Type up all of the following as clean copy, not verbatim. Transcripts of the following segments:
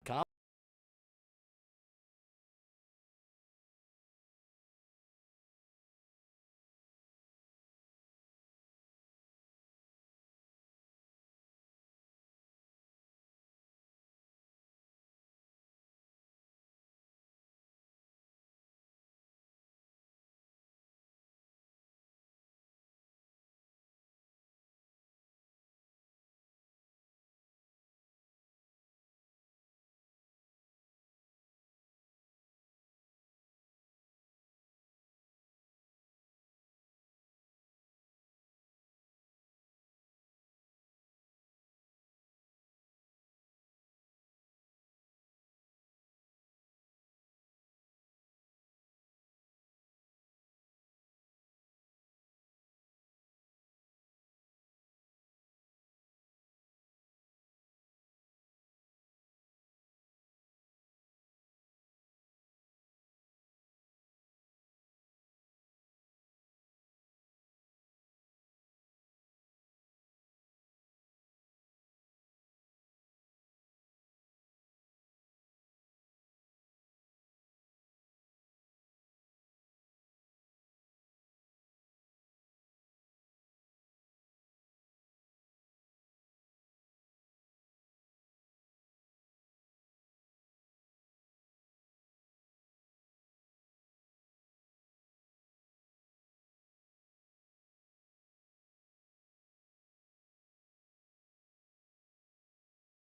AdreannaParlette.com.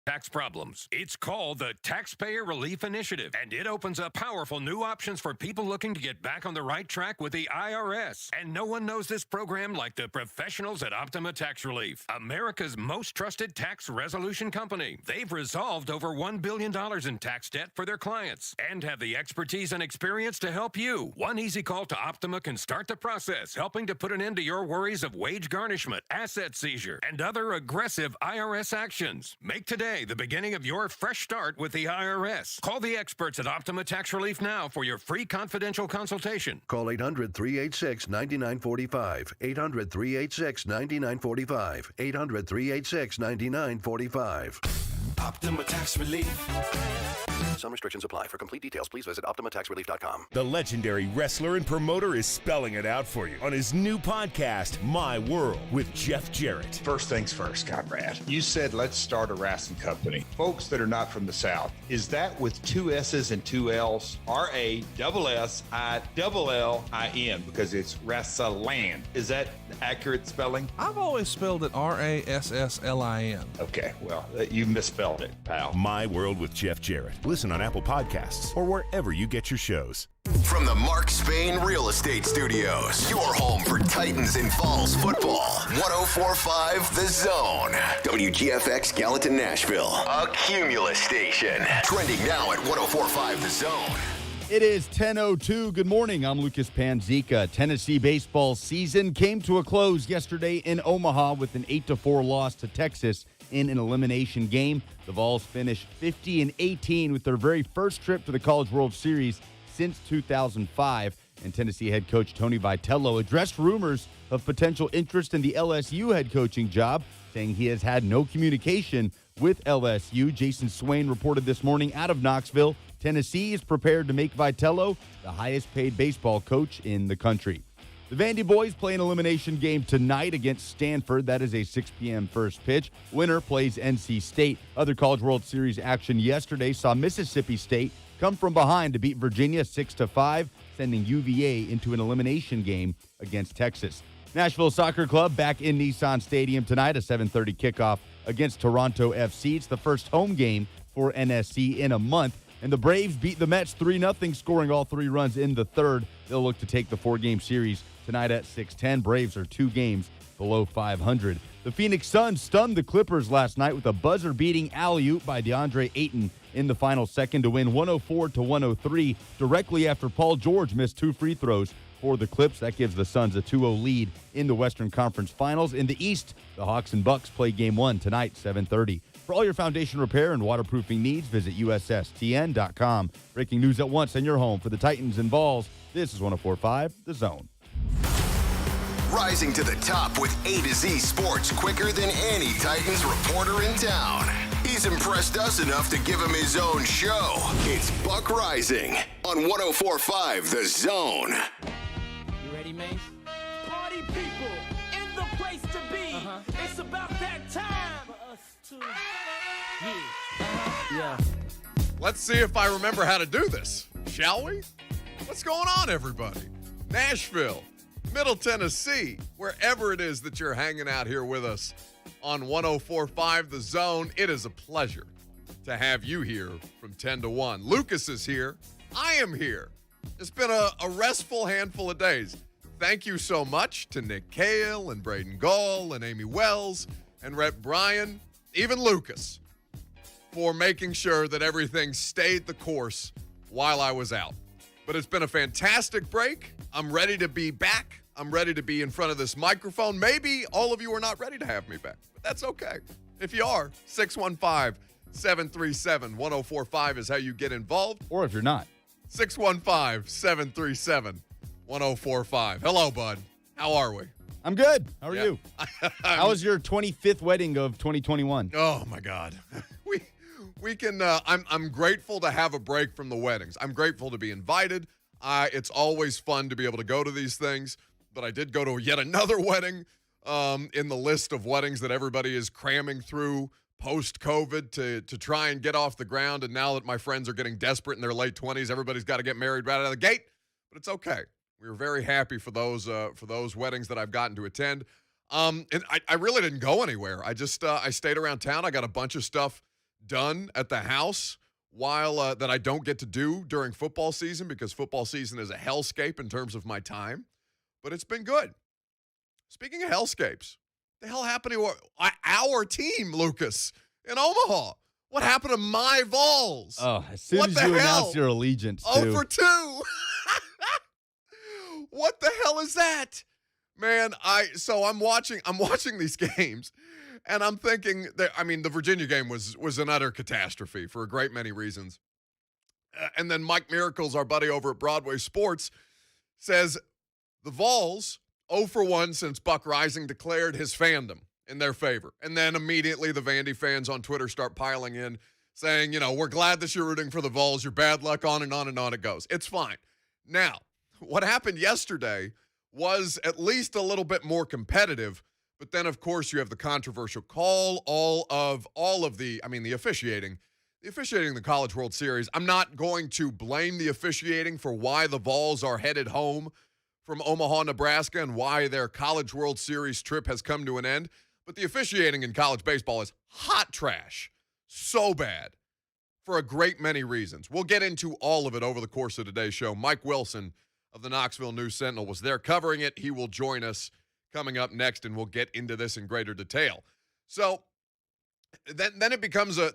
Tax problems. It's called the Taxpayer Relief Initiative, and it opens up powerful new options for people looking to get back on the right track with the IRS. And no one knows this program like the professionals at Optima Tax Relief, America's most trusted tax resolution company. They've resolved over $1 billion in tax debt for their clients and have the expertise and experience to help you. One easy call to Optima can start the process, helping to put an end to your worries of wage garnishment, asset seizure, and other aggressive IRS actions. Make today the beginning of your fresh start with the IRS. Call the experts at Optima Tax Relief now for your free confidential consultation. Call 800-386-9945. 800-386-9945. 800-386-9945. Optima Tax Relief. Some restrictions apply. For complete details, please visit OptimaTaxRelief.com. The legendary wrestler and promoter is spelling it out for you on his new podcast, My World, with Jeff Jarrett. First things first, Conrad. You said let's start a wrestling company. Folks that are not from the South, is that with two S's and two L's? RASSILLIN, because it's wrestling. Is that accurate spelling? I've always spelled it RASSLIN. Okay, well, you misspelled it, pal. My World with Jeff Jarrett. Listen on Apple Podcasts or wherever you get your shows. From the Mark Spain Real Estate Studios, your home for Titans and Vols football. 104.5 The Zone. WGFX Gallatin, Nashville. A Cumulus station. Trending now at 104.5 The Zone. It is 10:02. Good morning. I'm Lucas Panzica. Tennessee baseball season came to a close yesterday in Omaha with an 8-4 loss to Texas in an elimination game. The Vols finished 50-18 with their very first trip to the College World Series since 2005. And Tennessee head coach Tony Vitello addressed rumors of potential interest in the LSU head coaching job, saying he has had no communication with LSU. Jason Swain reported this morning out of Knoxville, Tennessee is prepared to make Vitello the highest-paid baseball coach in the country. The Vandy boys play an elimination game tonight against Stanford. That is a 6 p.m. first pitch. Winner plays NC State. Other College World Series action yesterday saw Mississippi State come from behind to beat Virginia 6-5, sending UVA into an elimination game against Texas. Nashville Soccer Club back in Nissan Stadium tonight, a 7:30 kickoff against Toronto FC. It's the first home game for NSC in a month. And the Braves beat the Mets 3-0, scoring all 3 runs in the third. They'll look to take the 4-game series tonight at 6:10. Braves are 2 games below 500. The Phoenix Suns stunned the Clippers last night with a buzzer-beating alley-oop by DeAndre Ayton in the final second to win 104-103 directly after Paul George missed 2 free throws for the Clips. That gives the Suns a 2-0 lead in the Western Conference Finals. In the East, the Hawks and Bucks play Game 1 tonight, 7:30. For all your foundation repair and waterproofing needs, visit USSTN.com. Breaking news at once in your home for the Titans and Vols. This is 104.5 The Zone. Rising to the top with A to Z sports quicker than any Titans reporter in town. He's impressed us enough to give him his own show. It's Buck Rising on 104.5 The Zone. You ready, Mace? Party people in the place to be. It's about that time for us to. Yeah. Let's see if I remember how to do this, shall we? What's going on, everybody? Nashville, Middle Tennessee, wherever it is that you're hanging out here with us on 104.5 The Zone, it is a pleasure to have you here from 10 to 1. Lucas is here. I am here. It's been a restful handful of days. Thank you so much to Nick Cale and Braden Gall and Amy Wells and Rhett Bryan, even Lucas, for making sure that everything stayed the course while I was out. But it's been a fantastic break. I'm ready to be back. I'm ready to be in front of this microphone. Maybe all of you are not ready to have me back, but that's okay. If you are, 615-737-1045 is how you get involved. Or if you're not. 615-737-1045. Hello, bud. How are we? I'm good. How are Yeah. you? How was your 25th wedding of 2021? Oh my God. We can I'm grateful to have a break from the weddings. I'm grateful to be invited. It's always fun to be able to go to these things, but I did go to yet another wedding in the list of weddings that everybody is cramming through post-COVID to try and get off the ground. And now that my friends are getting desperate in their late 20s, everybody's got to get married right out of the gate, but it's okay. We were very happy for those weddings that I've gotten to attend. And I really didn't go anywhere. I just I stayed around town. I got a bunch of stuff done at the house while that I don't get to do during football season, because football season is a hellscape in terms of my time. But it's been good. Speaking of hellscapes, the hell happened to our team, Lucas, in Omaha? What happened to my Vols? Oh, as soon as you announced your allegiance to. 0 for 2. What the hell is that? Man, I'm watching these games, and I'm thinking that, the Virginia game was an utter catastrophe for a great many reasons. And then Mike Miracles, our buddy over at Broadway Sports, says the Vols 0 for 1 since Buck Rising declared his fandom in their favor. And then immediately the Vandy fans on Twitter start piling in saying, we're glad that you're rooting for the Vols. You're bad luck, on and on and on it goes. It's fine. Now, what happened yesterday was at least a little bit more competitive, but then, of course, you have the controversial call, all of the officiating. The officiating in the College World Series. I'm not going to blame the officiating for why the Vols are headed home from Omaha, Nebraska, and why their College World Series trip has come to an end. But the officiating in college baseball is hot trash. So bad. For a great many reasons. We'll get into all of it over the course of today's show. Mike Wilson of the Knoxville News-Sentinel was there covering it. He will join us coming up next, and we'll get into this in greater detail. So then it becomes a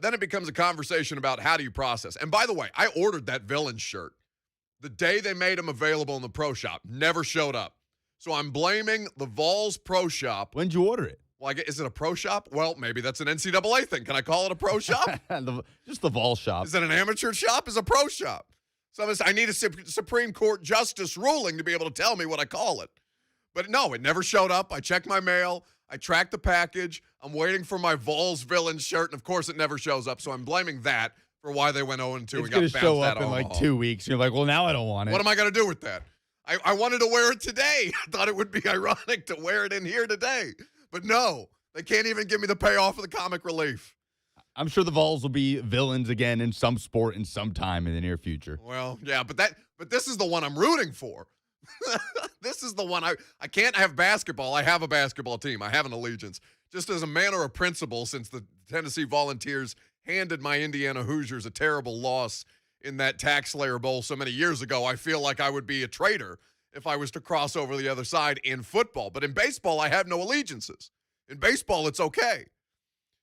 conversation about how do you process. And by the way, I ordered that Villain shirt the day they made them available in the pro shop. Never showed up. So I'm blaming the Vols pro shop. When'd you order it? Well, is it a pro shop? Well, maybe that's an NCAA thing. Can I call it a pro shop? Just the Vol shop. Is it an amateur shop? Is a pro shop? So I need a Supreme Court justice ruling to be able to tell me what I call it. But no, it never showed up. I checked my mail. I tracked the package. I'm waiting for my Vols Villain shirt, and of course it never shows up. So I'm blaming that for why they went 0-2 and got bounced out of Omaha. It's going to show up in like 2 weeks. You're like, well, now I don't want it. What am I going to do with that? I wanted to wear it today. I thought it would be ironic to wear it in here today. But no, they can't even give me the payoff of the comic relief. I'm sure the Vols will be villains again in some sport in some time in the near future. Well, yeah, but this is the one I'm rooting for. This is the one I can't have basketball. I have a basketball team. I have an allegiance. Just as a matter of principle, since the Tennessee Volunteers handed my Indiana Hoosiers a terrible loss in that Tax Slayer Bowl so many years ago, I feel like I would be a traitor if I was to cross over the other side in football. But in baseball, I have no allegiances. In baseball, it's okay.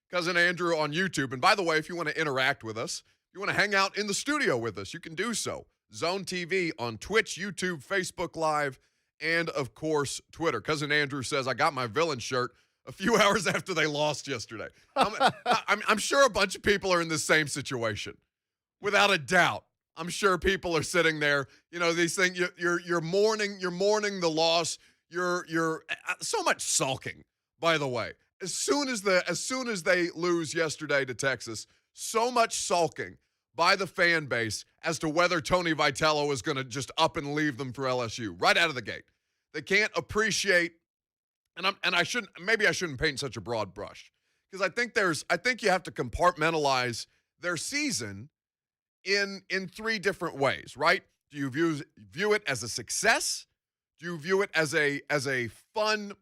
Cousin Andrew on YouTube. And by the way, if you want to interact with us, if you want to hang out in the studio with us, you can do so. Zone TV on Twitch, YouTube, Facebook Live, and, of course, Twitter. Cousin Andrew says, I got my Villain shirt a few hours after they lost yesterday. I'm sure a bunch of people are in the same situation. Without a doubt. I'm sure people are sitting there, these things, you're mourning the loss. You're so much sulking, by the way. as soon as they lose yesterday to Texas, so much sulking by the fan base as to whether Tony Vitello is going to just up and leave them for LSU right out of the gate. They can't appreciate, and I shouldn't paint such a broad brush, because I think you have to compartmentalize their season in three different ways, right? Do you view it as a success? Do you view it as a fun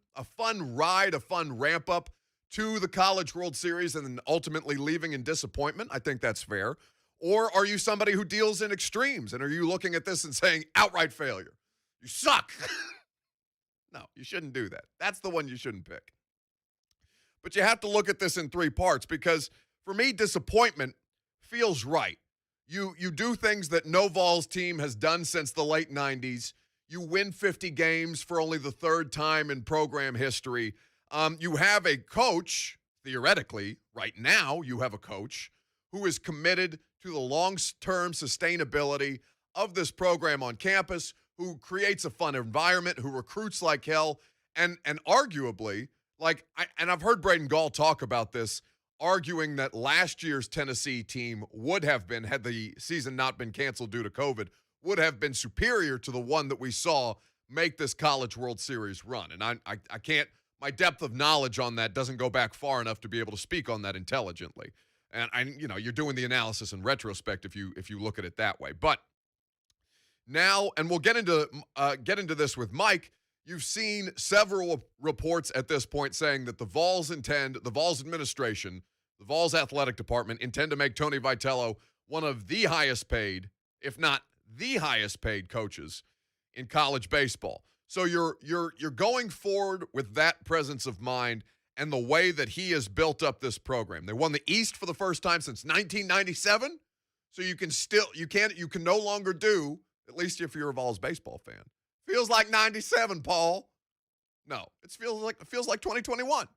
ride, a fun ramp up to the College World Series and then ultimately leaving in disappointment? I think that's fair. Or are you somebody who deals in extremes, and are you looking at this and saying outright failure? You suck. No, you shouldn't do that. That's the one you shouldn't pick. But you have to look at this in three parts, because for me, disappointment feels right. You do things that no Vols team has done since the late 90s. You win 50 games for only the third time in program history. You have a coach, theoretically, right now, you have a coach who is committed to the long-term sustainability of this program on campus, who creates a fun environment, who recruits like hell, and arguably, and I've heard Braden Gall talk about this, arguing that last year's Tennessee team would have been, had the season not been canceled due to COVID, would have been superior to the one that we saw make this College World Series run. And I can't, my depth of knowledge on that doesn't go back far enough to be able to speak on that intelligently. And you're doing the analysis in retrospect if you look at it that way. But now, and we'll get into this with Mike, you've seen several reports at this point saying that the Vols administration, the Vols athletic department intend to make Tony Vitello one of the highest paid, if not the highest paid coaches in college baseball. So you're going forward with that presence of mind and the way that he has built up this program. They won the East for the first time since 1997. So you can no longer do, at least if you're a Vols baseball fan, feels like 97, Paul. No, it feels like 2021.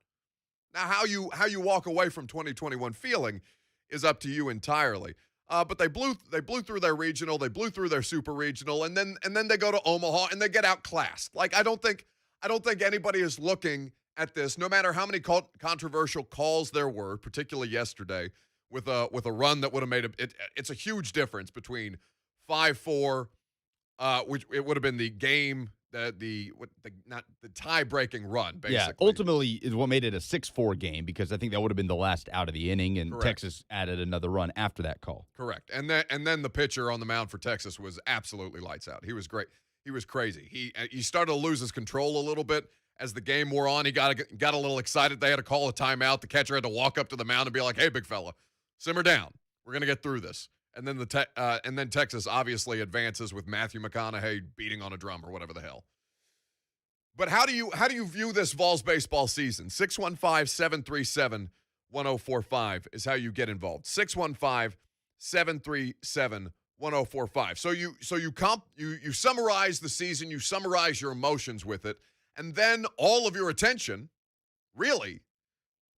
Now, how you walk away from 2021 feeling is up to you entirely. But they blew through their regional, they blew through their super regional, and then they go to Omaha and they get outclassed. Like I don't think anybody is looking at this, no matter how many controversial calls there were, particularly yesterday, with a run that would have made it. It's a huge difference between 5-4. Which it would have been the game, not the tie-breaking run, basically. Yeah, ultimately is what made it a 6-4 game, because I think that would have been the last out of the inning, and Correct. Texas added another run after that call. Correct. And then the pitcher on the mound for Texas was absolutely lights out. He was great. He was crazy. He started to lose his control a little bit as the game wore on. He got a little excited. They had to call a timeout. The catcher had to walk up to the mound and be like, "Hey, big fella, simmer down. We're gonna get through this." And then Texas obviously advances with Matthew McConaughey beating on a drum or whatever the hell. But how do you view this Vols baseball season? 615-737-1045 is how you get involved. 615-737-1045. So you summarize the season, you summarize your emotions with it, and then all of your attention really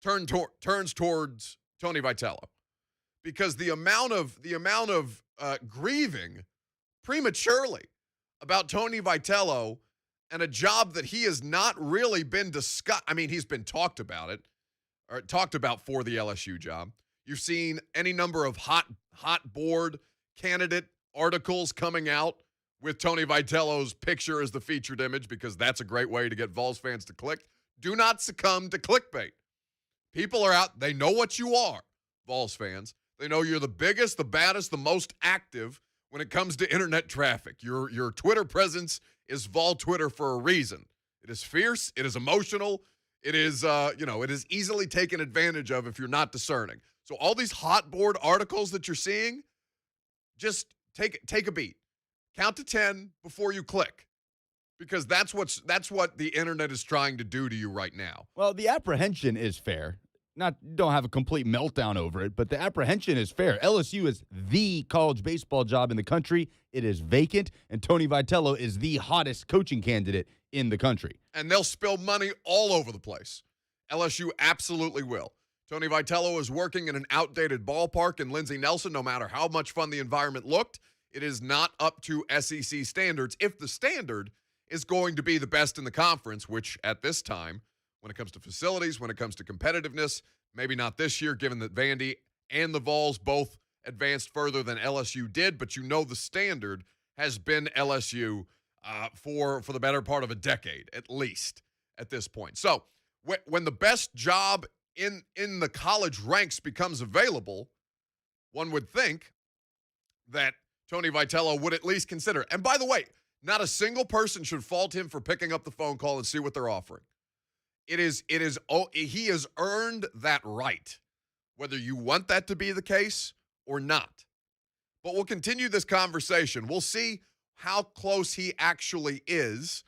turns towards Tony Vitello. Because the amount of grieving prematurely about Tony Vitello and a job that he has not really been discussed. I mean, he's been talked about for the LSU job. You've seen any number of hot board candidate articles coming out with Tony Vitello's picture as the featured image, because that's a great way to get Vols fans to click. Do not succumb to clickbait. People are out. They know what you are, Vols fans. They know you're the biggest, the baddest, the most active when it comes to internet traffic. Your Twitter presence is Vol Twitter for a reason. It is fierce. It is emotional. It is, it is easily taken advantage of if you're not discerning. So all these hot board articles that you're seeing, just take a beat. Count to 10 before you click, because that's what the internet is trying to do to you right now. Well, the apprehension is fair. Don't have a complete meltdown over it, but the apprehension is fair. LSU is the college baseball job in the country. It is vacant, and Tony Vitello is the hottest coaching candidate in the country. And they'll spill money all over the place. LSU absolutely will. Tony Vitello is working in an outdated ballpark in Lindsey Nelson. No matter how much fun the environment looked, it is not up to SEC standards. If the standard is going to be the best in the conference, which at this time when it comes to facilities, when it comes to competitiveness. Maybe not this year, given that Vandy and the Vols both advanced further than LSU did, but you know the standard has been LSU for the better part of a decade, at least, at this point. So when the best job in the college ranks becomes available, one would think that Tony Vitello would at least consider. And by the way, not a single person should fault him for picking up the phone call and see what they're offering. He has earned that right, whether you want that to be the case or not. But we'll continue this conversation. We'll see how close he actually is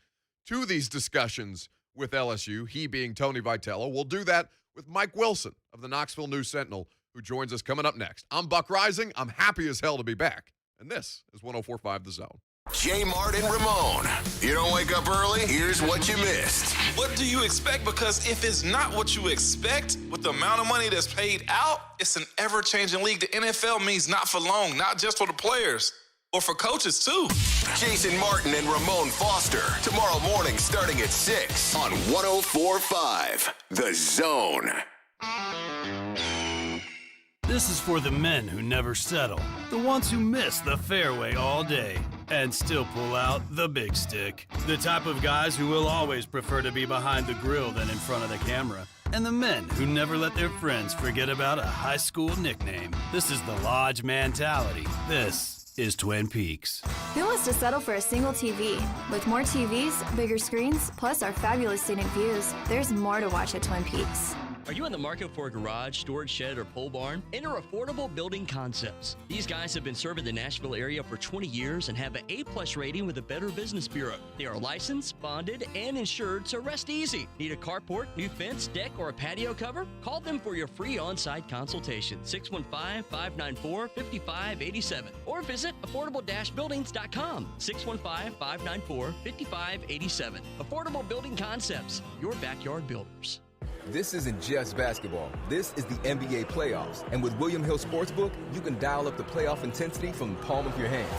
to these discussions with LSU, he being Tony Vitello. We'll do that with Mike Wilson of the Knoxville News-Sentinel, who joins us coming up next. I'm Buck Rising. I'm happy as hell to be back. And this is 104.5 The Zone. J. Mart and Ramon. You don't wake up early? Here's what you missed. What do you expect? Because if it's not what you expect, with the amount of money that's paid out, it's an ever-changing league. The NFL means not for long, not just for the players, or for coaches too. Jason Martin and Ramon Foster. Tomorrow morning starting at 6 on 104.5 The Zone. This is for the men who never settle, the ones who miss the fairway all day and still pull out the big stick, the type of guys who will always prefer to be behind the grill than in front of the camera, and the men who never let their friends forget about a high school nickname. This is the Lodge mentality. This is Twin Peaks. Who wants to settle for a single TV? With more TVs, bigger screens, plus our fabulous scenic views, there's more to watch at Twin Peaks. Are you in the market for a garage, storage shed, or pole barn? Enter Affordable Building Concepts. These guys have been serving the Nashville area for 20 years and have an A+ rating with the Better Business Bureau. They are licensed, bonded, and insured, so rest easy. Need a carport, new fence, deck, or a patio cover? Call them for your free on-site consultation, 615-594-5587, or visit affordable-buildings.com, 615-594-5587. Affordable Building Concepts, your backyard builders. This isn't just basketball. This is the NBA playoffs. And with William Hill Sportsbook, you can dial up the playoff intensity from the palm of your hand.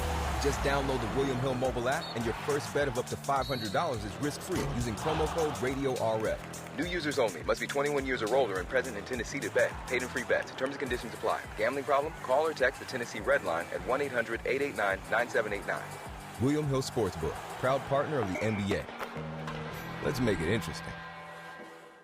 Just download the William Hill mobile app, and your first bet of up to $500 is risk-free using promo code RADIORF. New users only. Must be 21 years or older and present in Tennessee to bet. Paid and free bets. Terms and conditions apply. Gambling problem? Call or text the Tennessee Red Line at 1-800-889-9789. William Hill Sportsbook, proud partner of the NBA. Let's make it interesting.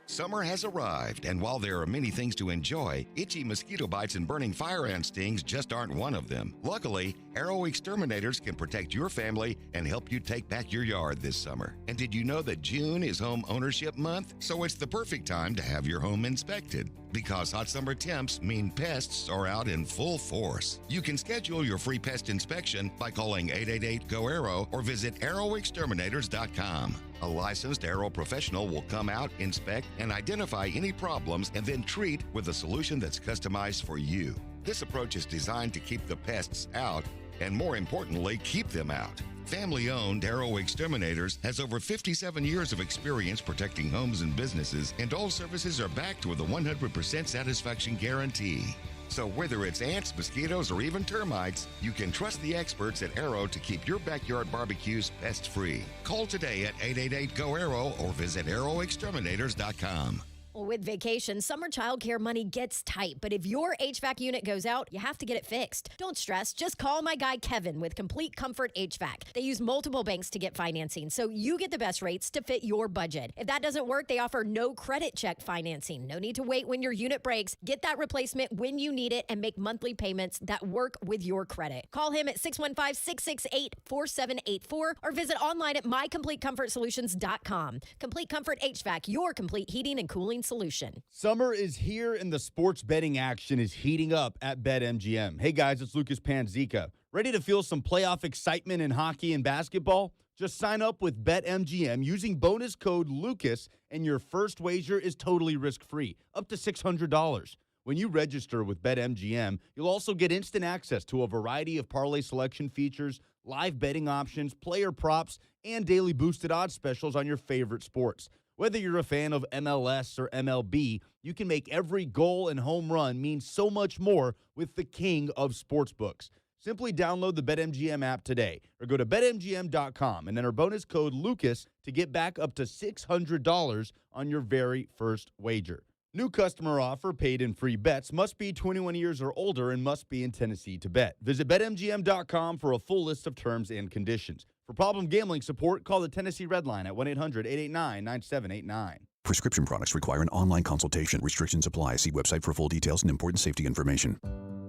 Summer has arrived, and while there are many things to enjoy, itchy mosquito bites and burning fire ant stings just aren't one of them. Luckily, Arrow Exterminators can protect your family and help you take back your yard this summer. And did you know that June is Home Ownership Month? So it's the perfect time to have your home inspected. Because hot summer temps mean pests are out in full force. You can schedule your free pest inspection by calling 888-GO-ARROW or visit arrowexterminators.com. A licensed Arrow professional will come out, inspect, and identify any problems and then treat with a solution that's customized for you. This approach is designed to keep the pests out and, more importantly, keep them out. Family-owned Arrow Exterminators has over 57 years of experience protecting homes and businesses, and all services are backed with a 100% satisfaction guarantee. So whether it's ants, mosquitoes, or even termites, you can trust the experts at Arrow to keep your backyard barbecues pest-free. Call today at 888-GO-ARROW or visit arrowexterminators.com. With vacation, summer childcare money gets tight, but if your HVAC unit goes out, you have to get it fixed. Don't stress. Just call my guy Kevin with Complete Comfort HVAC. They use multiple banks to get financing, so you get the best rates to fit your budget. If that doesn't work, they offer no credit check financing. No need to wait when your unit breaks. Get that replacement when you need it and make monthly payments that work with your credit. Call him at 615-668-4784 or visit online at mycompletecomfortsolutions.com. Complete Comfort HVAC, your complete heating and cooling solution. Summer is here and the sports betting action is heating up at BetMGM. Hey guys, it's Lucas Panzica. Ready to feel some playoff excitement in hockey and basketball? Just sign up with BetMGM using bonus code LUCAS and your first wager is totally risk-free, up to $600. When you register with BetMGM, you'll also get instant access to a variety of parlay selection features, live betting options, player props, and daily boosted odds specials on your favorite sports. Whether you're a fan of MLS or MLB, you can make every goal and home run mean so much more with the king of sportsbooks. Simply download the BetMGM app today or go to BetMGM.com and enter bonus code LUCAS to get back up to $600 on your very first wager. New customer offer, paid in free bets, must be 21 years or older and must be in Tennessee to bet. Visit BetMGM.com for a full list of terms and conditions. For problem gambling support, call the Tennessee Red Line at 1-800-889-9789. Prescription products require an online consultation. Restrictions apply. See website for full details and important safety information.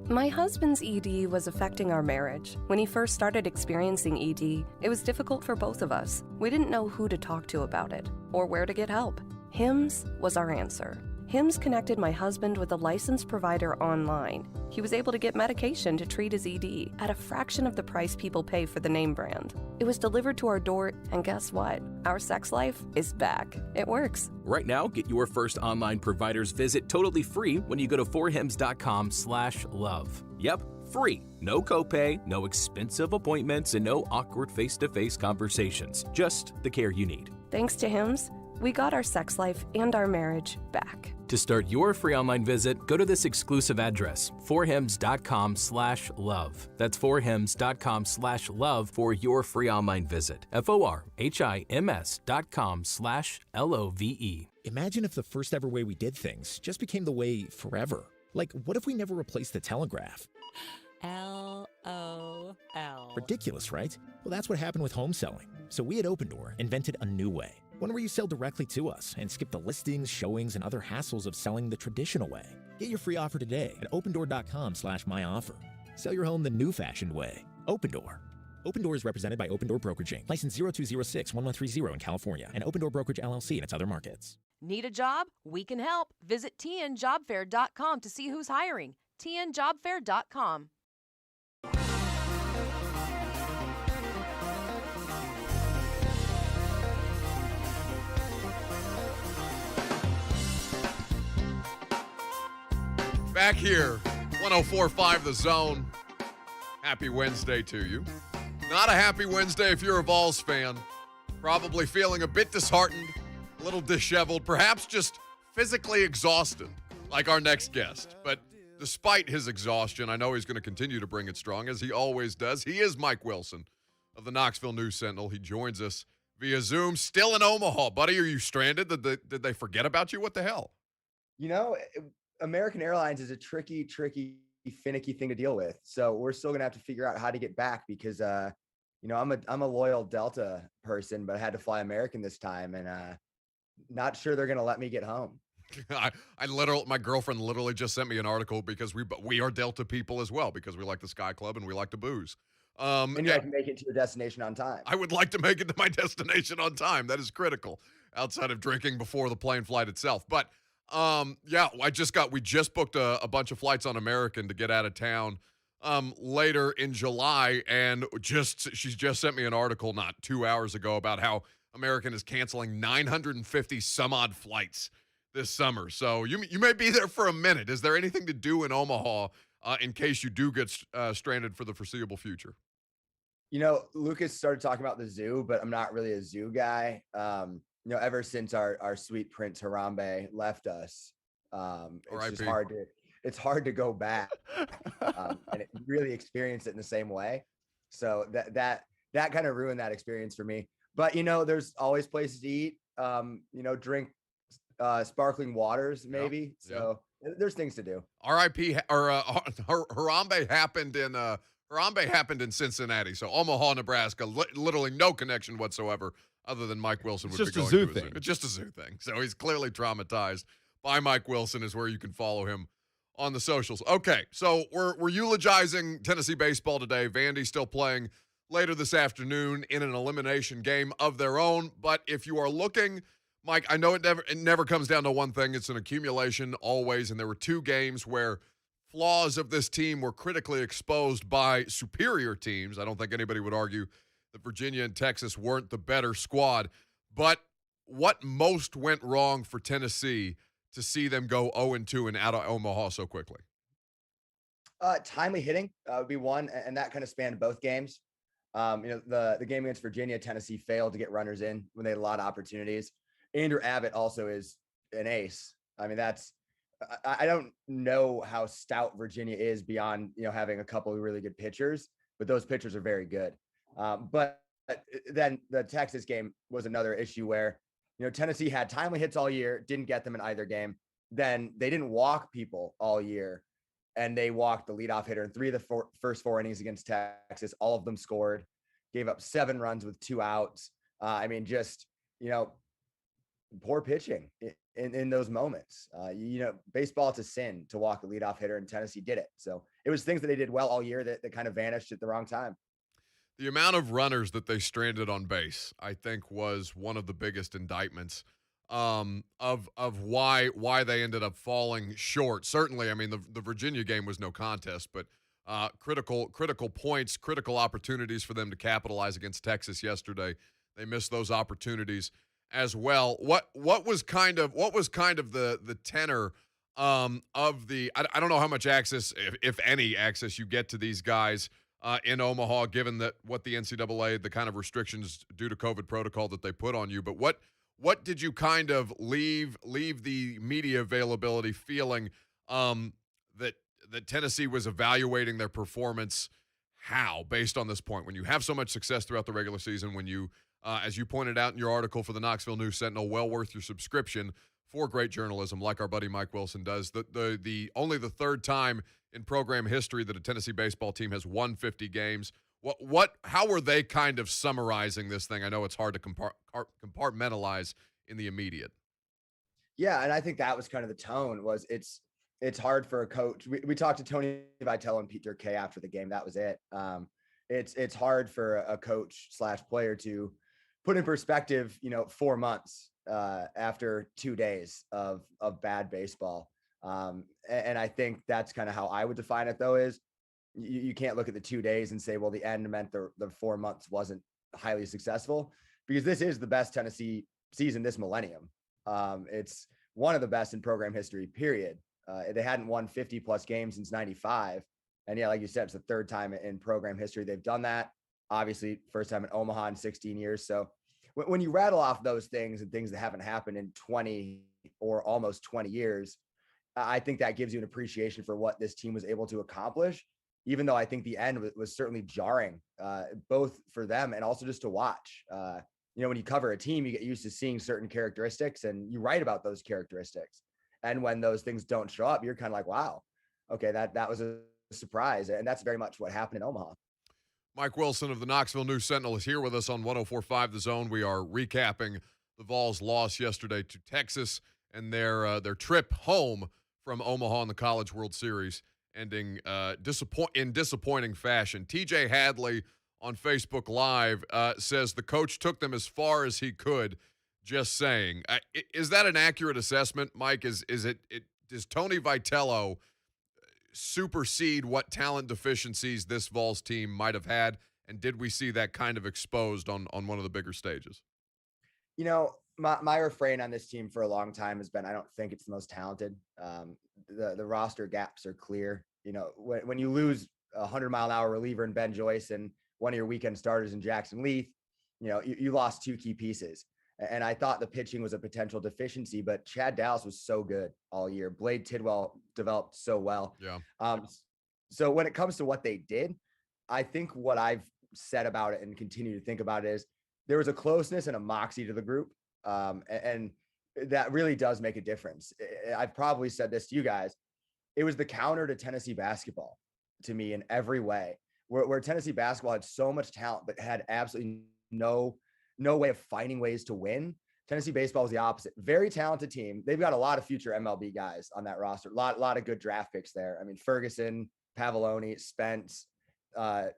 My husband's ED was affecting our marriage. When he first started experiencing ED, it was difficult for both of us. We didn't know who to talk to about it or where to get help. HIMS was our answer. HIMS connected my husband with a licensed provider online. He was able to get medication to treat his ED at a fraction of the price people pay for the name brand. It was delivered to our door, and guess what? Our sex life is back. It works. Right now, get your first online provider's visit totally free when you go to forhims.com/love. Yep, free. No copay, no expensive appointments, and no awkward face-to-face conversations. Just the care you need. Thanks to HIMS, we got our sex life and our marriage back. To start your free online visit, go to this exclusive address, forhims.com/love. That's forhims.com/love for your free online visit. forhims.com/LOVE. Imagine if the first ever way we did things just became the way forever. Like, what if we never replaced the telegraph? LOL. Ridiculous, right? Well, that's what happened with home selling. So we at Open Door invented a new way. One where you sell directly to us and skip the listings, showings, and other hassles of selling the traditional way. Get your free offer today at opendoor.com/myoffer. Sell your home the new-fashioned way. Open Door. Open Door is represented by Open Door Brokerage Inc. License 0206-1130 in California, and Open Door Brokerage LLC in its other markets. Need a job? We can help. Visit tnjobfair.com to see who's hiring. tnjobfair.com. Back here, 104.5 The Zone. Happy Wednesday to you. Not a happy Wednesday if you're a Vols fan. Probably feeling a bit disheartened, a little disheveled, perhaps just physically exhausted, like our next guest. But despite his exhaustion, I know he's going to continue to bring it strong, as he always does. He is Mike Wilson of the Knoxville News Sentinel. He joins us via Zoom, still in Omaha. Buddy, are you stranded? Did they forget about you? What the hell? You know, American Airlines is a tricky, finicky thing to deal with. So we're still gonna have to figure out how to get back because, I'm a loyal Delta person, but I had to fly American this time, and not sure they're gonna let me get home. My girlfriend literally just sent me an article because we are Delta people as well because we like the Sky Club and we like to booze. And you have to make it to your destination on time. I would like to make it to my destination on time. That is critical outside of drinking before the plane flight itself. But we just booked a bunch of flights on American to get out of town later in July, and she's just sent me an article not 2 hours ago about how American is canceling 950 some odd flights this summer. So you may be there for a minute. Is there anything to do in Omaha in case you do get stranded for the foreseeable future? You know, Lucas started talking about the zoo, but I'm not really a zoo guy. Ever since our sweet Prince Harambe left us, it's hard to go back and really experience it in the same way. So that kind of ruined that experience for me. But there's always places to eat. Drink sparkling waters maybe. Yep. So there's things to do. R.I.P. Harambe happened in Cincinnati, so Omaha, Nebraska, literally no connection whatsoever. Other than Mike Wilson would be going to a zoo. It's just a zoo thing. So he's clearly traumatized by Mike Wilson is where you can follow him on the socials. Okay, so we're eulogizing Tennessee baseball today. Vandy still playing later this afternoon in an elimination game of their own. But if you are looking, Mike, I know it never comes down to one thing. It's an accumulation always. And there were two games where flaws of this team were critically exposed by superior teams. I don't think anybody would argue that Virginia and Texas weren't the better squad. But what most went wrong for Tennessee to see them go 0-2 and out of Omaha so quickly? Timely hitting would be one, and that kind of spanned both games. The game against Virginia, Tennessee failed to get runners in when they had a lot of opportunities. Andrew Abbott also is an ace. I mean, that's I don't know how stout Virginia is beyond, having a couple of really good pitchers, but those pitchers are very good. But then the Texas game was another issue where, Tennessee had timely hits all year, didn't get them in either game. Then they didn't walk people all year, and they walked the leadoff hitter in 3 of the first 4 innings against Texas. All of them scored, gave up 7 runs with 2 outs. Just, poor pitching in those moments. Baseball, it's a sin to walk the leadoff hitter, and Tennessee did it. So it was things that they did well all year that kind of vanished at the wrong time. The amount of runners that they stranded on base, I think, was one of the biggest indictments of why they ended up falling short. Certainly, the Virginia game was no contest, but critical points, critical opportunities for them to capitalize against Texas yesterday. They missed those opportunities as well. What was kind of the tenor of the I don't know how much access, if any access, you get to these guys in Omaha, given that what the NCAA, the kind of restrictions due to COVID protocol that they put on you. But what did you kind of leave the media availability feeling that Tennessee was evaluating their performance how, based on this point, when you have so much success throughout the regular season, when you, as you pointed out in your article for the Knoxville News Sentinel, well worth your subscription for great journalism like our buddy Mike Wilson does. The only the third time in program history that a Tennessee baseball team has won 50 games. How were they kind of summarizing this thing? I know it's hard to compartmentalize in the immediate. Yeah, and I think that was kind of the tone. Was it's hard for a coach. We talked to Tony Vitello and Pete Durkay after the game. That was it. It's hard for a coach / player to put in perspective, 4 months after 2 days of bad baseball. And I think that's kind of how I would define it, though, is you can't look at the 2 days and say, well, the end meant the 4 months wasn't highly successful, because this is the best Tennessee season this millennium. It's one of the best in program history, period. They hadn't won 50 plus games since 95. And yeah, like you said, it's the third time in program history they've done that. Obviously, first time in Omaha in 16 years. So when you rattle off those things and things that haven't happened in 20 or almost 20 years, I think that gives you an appreciation for what this team was able to accomplish, even though I think the end was certainly jarring, both for them and also just to watch. When you cover a team, you get used to seeing certain characteristics and you write about those characteristics. And when those things don't show up, you're kind of like, wow, okay, that was a surprise. And that's very much what happened in Omaha. Mike Wilson of the Knoxville News Sentinel is here with us on 104.5 The Zone. We are recapping the Vols' loss yesterday to Texas and their trip home from Omaha in the College World Series, ending in disappointing fashion. TJ Hadley on Facebook Live says the coach took them as far as he could. Just saying. Is that an accurate assessment, Mike? Does Tony Vitello supersede what talent deficiencies this Vols team might have had? And did we see that kind of exposed on one of the bigger stages? My refrain on this team for a long time has been, I don't think it's the most talented. The roster gaps are clear. When you lose a 100-mile-an-hour reliever in Ben Joyce and one of your weekend starters in Jackson Leith, you lost 2 key pieces. And I thought the pitching was a potential deficiency, but Chad Dallas was so good all year. Blade Tidwell developed so well. Yeah. So when it comes to what they did, I think what I've said about it and continue to think about it is there was a closeness and a moxie to the group. And that really does make a difference. I've probably said this to you guys. It was the counter to Tennessee basketball to me in every way, where Tennessee basketball had so much talent, but had absolutely no way of finding ways to win. Tennessee baseball was the opposite. Very talented team. They've got a lot of future MLB guys on that roster. A lot of good draft picks there. Ferguson, Pavoloni, Spence,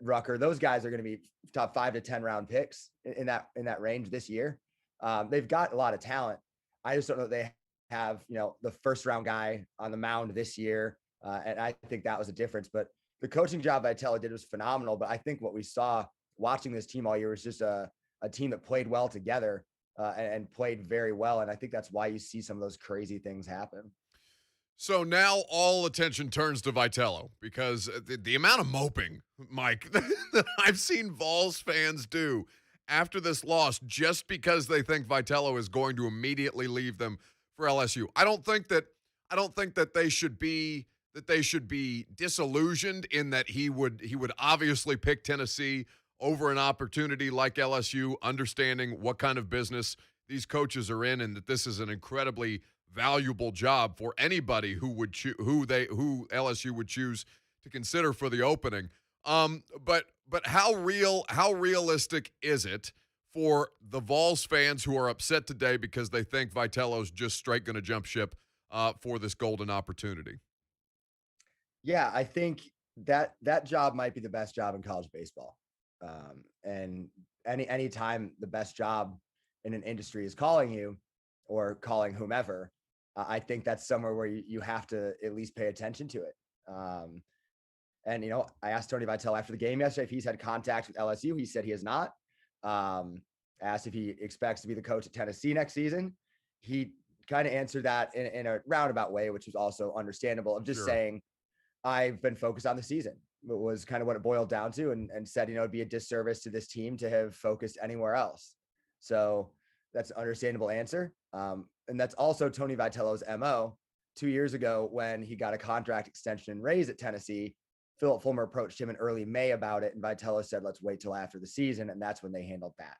Rucker. Those guys are going to be top 5 to 10 round picks in that range this year. They've got a lot of talent. I just don't know that they have, the first round guy on the mound this year. And I think that was a difference. But the coaching job Vitello did was phenomenal. But I think what we saw watching this team all year was just a team that played well together and played very well. And I think that's why you see some of those crazy things happen. So now all attention turns to Vitello, because the amount of moping, Mike, that I've seen Vols fans do after this loss just because they think Vitello is going to immediately leave them for LSU. I don't think I don't think that they should be disillusioned in that he would obviously pick Tennessee over an opportunity like LSU, understanding what kind of business these coaches are in, and that this is an incredibly valuable job for anybody who would who LSU would choose to consider for the opening. But how realistic is it for the Vols fans who are upset today because they think Vitello's just straight going to jump ship for this golden opportunity? Yeah, I think that job might be the best job in college baseball. And any time the best job in an industry is calling you or calling whomever, I think that's somewhere where you have to at least pay attention to it. And, I asked Tony Vitello after the game yesterday if he's had contact with LSU. He said he has not. Asked if he expects to be the coach at Tennessee next season. He kind of answered that in a roundabout way, which was also understandable, of just saying, I've been focused on the season. It was kind of what it boiled down to, and said, it'd be a disservice to this team to have focused anywhere else. So that's an understandable answer. And that's also Tony Vitello's MO. 2 years ago, when he got a contract extension and raise at Tennessee, Philip Fulmer approached him in early May about it, and Vitello said, let's wait till after the season. And that's when they handled that.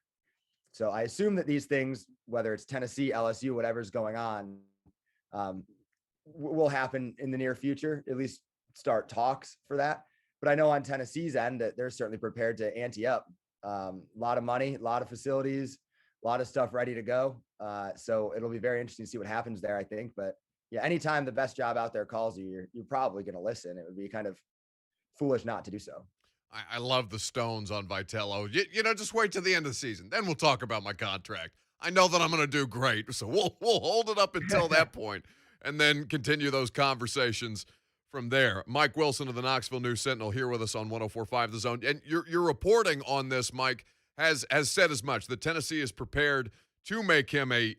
So I assume that these things, whether it's Tennessee, LSU, whatever's going on, will happen in the near future, at least start talks for that. But I know on Tennessee's end that they're certainly prepared to ante up. A lot of money, a lot of facilities, a lot of stuff ready to go. So it'll be very interesting to see what happens there, I think. But yeah, anytime the best job out there calls you, you're probably going to listen. It would be kind of foolish not to do so. I love the stones on Vitello. Just wait till the end of the season. Then we'll talk about my contract. I know that I'm going to do great, so we'll hold it up until that point and then continue those conversations from there. Mike Wilson of the Knoxville News Sentinel here with us on 104.5 The Zone. And your reporting on this, Mike, has said as much, that Tennessee is prepared to make him a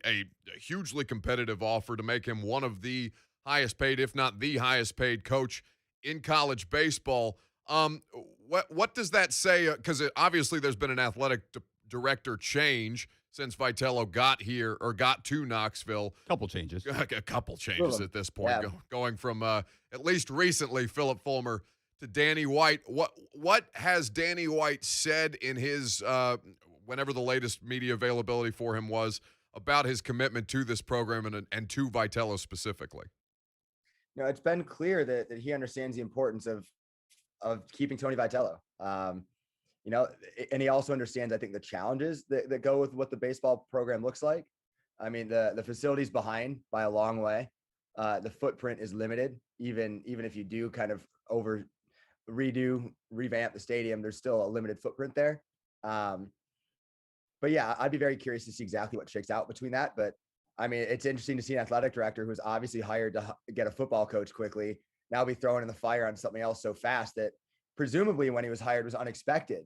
hugely competitive offer, to make him one of the highest paid, if not the highest paid coach in college baseball. What does that say? Because obviously there's been an athletic director change since Vitello got here or got to Knoxville. Couple changes. A couple changes at this point, going from at least recently Philip Fulmer to Danny White. What has Danny White said in his whenever the latest media availability for him was about his commitment to this program and to Vitello specifically? It's been clear that he understands the importance of keeping Tony Vitello. And he also understands, I think, the challenges that go with what the baseball program looks like. I mean, the facility's behind by a long way. The footprint is limited. Even if you do kind of revamp the stadium, there's still a limited footprint there. But yeah, I'd be very curious to see exactly what shakes out between that. But I mean, it's interesting to see an athletic director who's obviously hired to get a football coach quickly now be thrown in the fire on something else so fast that presumably when he was hired was unexpected,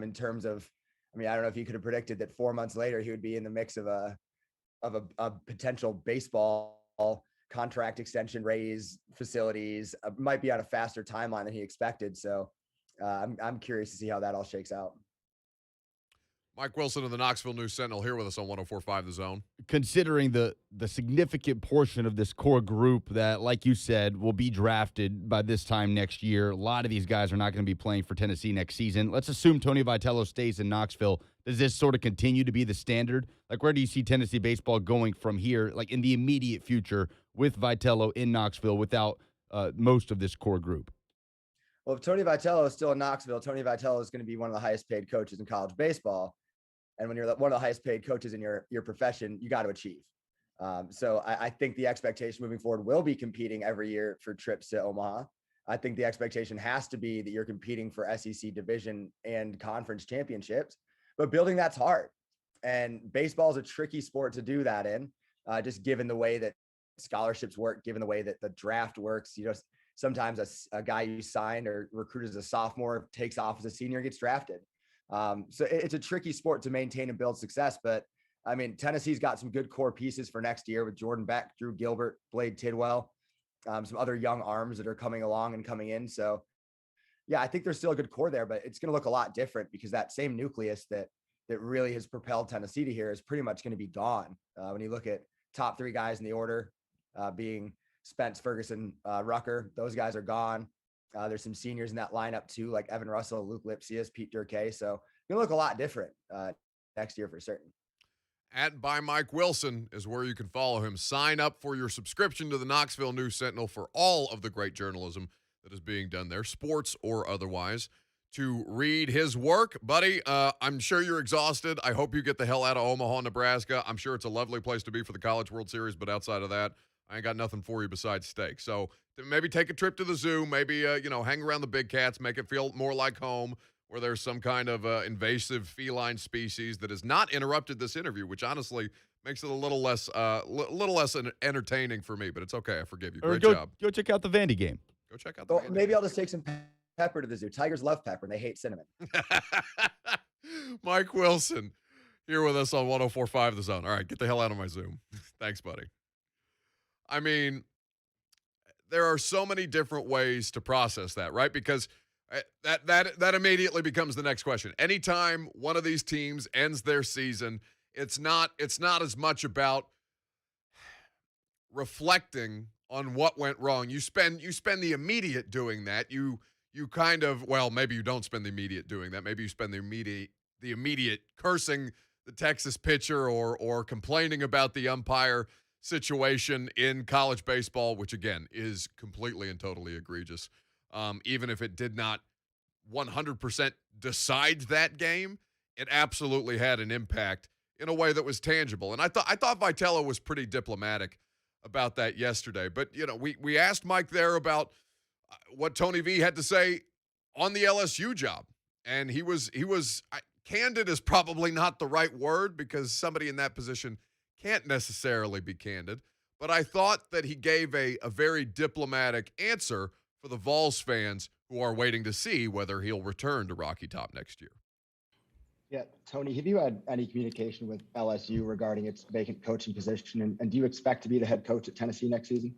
in terms of, I mean, I don't know if he could have predicted that 4 months later he would be in the mix of a potential baseball contract extension, raise, facilities, might be on a faster timeline than he expected. So I'm curious to see how that all shakes out. Mike Wilson of the Knoxville News Sentinel here with us on 104.5 The Zone. Considering the significant portion of this core group that, like you said, will be drafted by this time next year, a lot of these guys are not going to be playing for Tennessee next season. Let's assume Tony Vitello stays in Knoxville. Does this sort of continue to be the standard? Like, where do you see Tennessee baseball going from here, like in the immediate future with Vitello in Knoxville without most of this core group? Well, if Tony Vitello is still in Knoxville, Tony Vitello is going to be one of the highest paid coaches in college baseball. And when you're one of the highest paid coaches in your profession, you got to achieve. So I think the expectation moving forward will be competing every year for trips to Omaha. I think the expectation has to be that you're competing for SEC division and conference championships, but building that's hard. And baseball is a tricky sport to do that in, just given the way that scholarships work, given the way that the draft works. Sometimes a guy you signed or recruited as a sophomore takes off as a senior and gets drafted. So it's a tricky sport to maintain and build success, but I mean, Tennessee's got some good core pieces for next year with Jordan Beck, Drew Gilbert, Blade Tidwell, some other young arms that are coming along and coming in. So yeah, I think there's still a good core there, but it's going to look a lot different because that same nucleus that really has propelled Tennessee to here is pretty much going to be gone. When you look at top three guys in the order, being Spence, Ferguson, Rucker. Those guys are gone. There's some seniors in that lineup too, like Evan Russell, Luke Lipsius, Pete Durkay. So it's going to look a lot different next year for certain. At By Mike Wilson is where you can follow him. Sign up for your subscription to the Knoxville News Sentinel for all of the great journalism that is being done there, sports or otherwise, to read his work. Buddy, I'm sure you're exhausted. I hope you get the hell out of Omaha, Nebraska. I'm sure it's a lovely place to be for the College World Series, but outside of that, I ain't got nothing for you besides steak. So maybe take a trip to the zoo, maybe, hang around the big cats, make it feel more like home, where there's some kind of invasive feline species that has not interrupted this interview, which honestly makes it a little less entertaining for me, but it's okay. I forgive you. Great job. Go check out the Vandy game. Go check out the Vandy maybe I'll just take some pepper to the zoo. Tigers love pepper, and they hate cinnamon. Mike Wilson here with us on 104.5 The Zone. All right, get the hell out of my Zoom. Thanks, buddy. I mean, there are so many different ways to process that, right? Because that immediately becomes the next question. Anytime one of these teams ends their season, it's not as much about reflecting on what went wrong. You spend the immediate doing that. You kind of, well, maybe you don't spend the immediate doing that. Maybe you spend the immediate cursing the Texas pitcher or complaining about the umpire situation in college baseball, which again is completely and totally egregious. Even if it did not 100% decide that game, it absolutely had an impact in a way that was tangible. And I thought Vitello was pretty diplomatic about that yesterday. But, we asked Mike there about what Tony V had to say on the LSU job. And he was candid is probably not the right word, because somebody in that position can't necessarily be candid. But I thought that he gave a very diplomatic answer for the Vols fans who are waiting to see whether he'll return to Rocky Top next year. Yeah, Tony, have you had any communication with LSU regarding its vacant coaching position? And do you expect to be the head coach at Tennessee next season?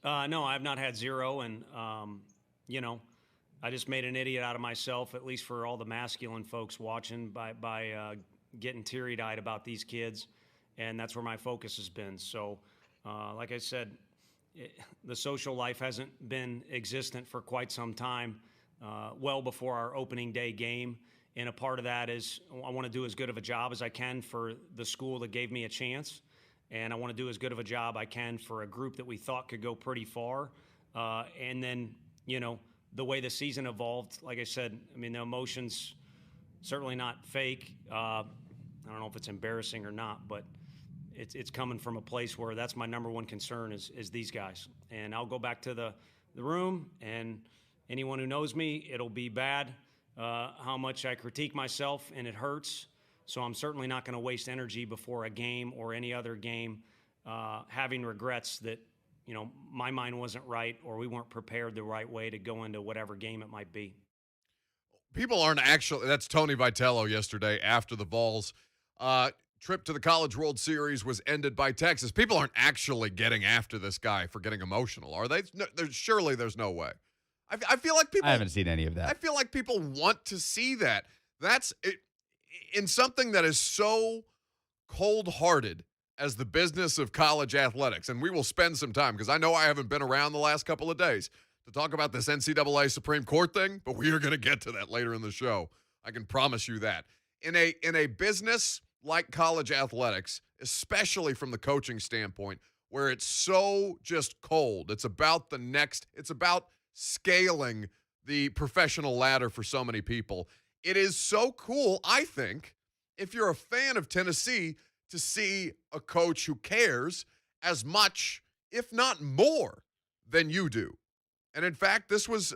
No, I've not had zero. And, I just made an idiot out of myself, at least for all the masculine folks watching, by getting teary-eyed about these kids. And that's where my focus has been. So, like I said, the social life hasn't been existent for quite some time, well before our opening day game. And a part of that is I want to do as good of a job as I can for the school that gave me a chance. And I want to do as good of a job I can for a group that we thought could go pretty far. And then, the way the season evolved, like I said, the emotions, certainly not fake. I don't know if it's embarrassing or not, but it's coming from a place where that's my number one concern is these guys. And I'll go back to the room, and anyone who knows me, it'll be bad how much I critique myself, and it hurts. So I'm certainly not going to waste energy before a game or any other game having regrets that, my mind wasn't right or we weren't prepared the right way to go into whatever game it might be. People aren't actually – that's Tony Vitello yesterday after the Vols trip to the College World Series was ended by Texas. People aren't actually getting after this guy for getting emotional, are they? No, surely there's no way. I feel like people – I haven't seen any of that. I feel like people want to see that. That's it, in something that is so cold-hearted as the business of college athletics. And we will spend some time, because I know I haven't been around the last couple of days to talk about this NCAA Supreme Court thing, but we are going to get to that later in the show. I can promise you that. In a business like college athletics, especially from the coaching standpoint, where it's so just cold, it's about scaling the professional ladder for so many people. It is so cool, I think, if you're a fan of Tennessee, to see a coach who cares as much, if not more, than you do. And in fact, this was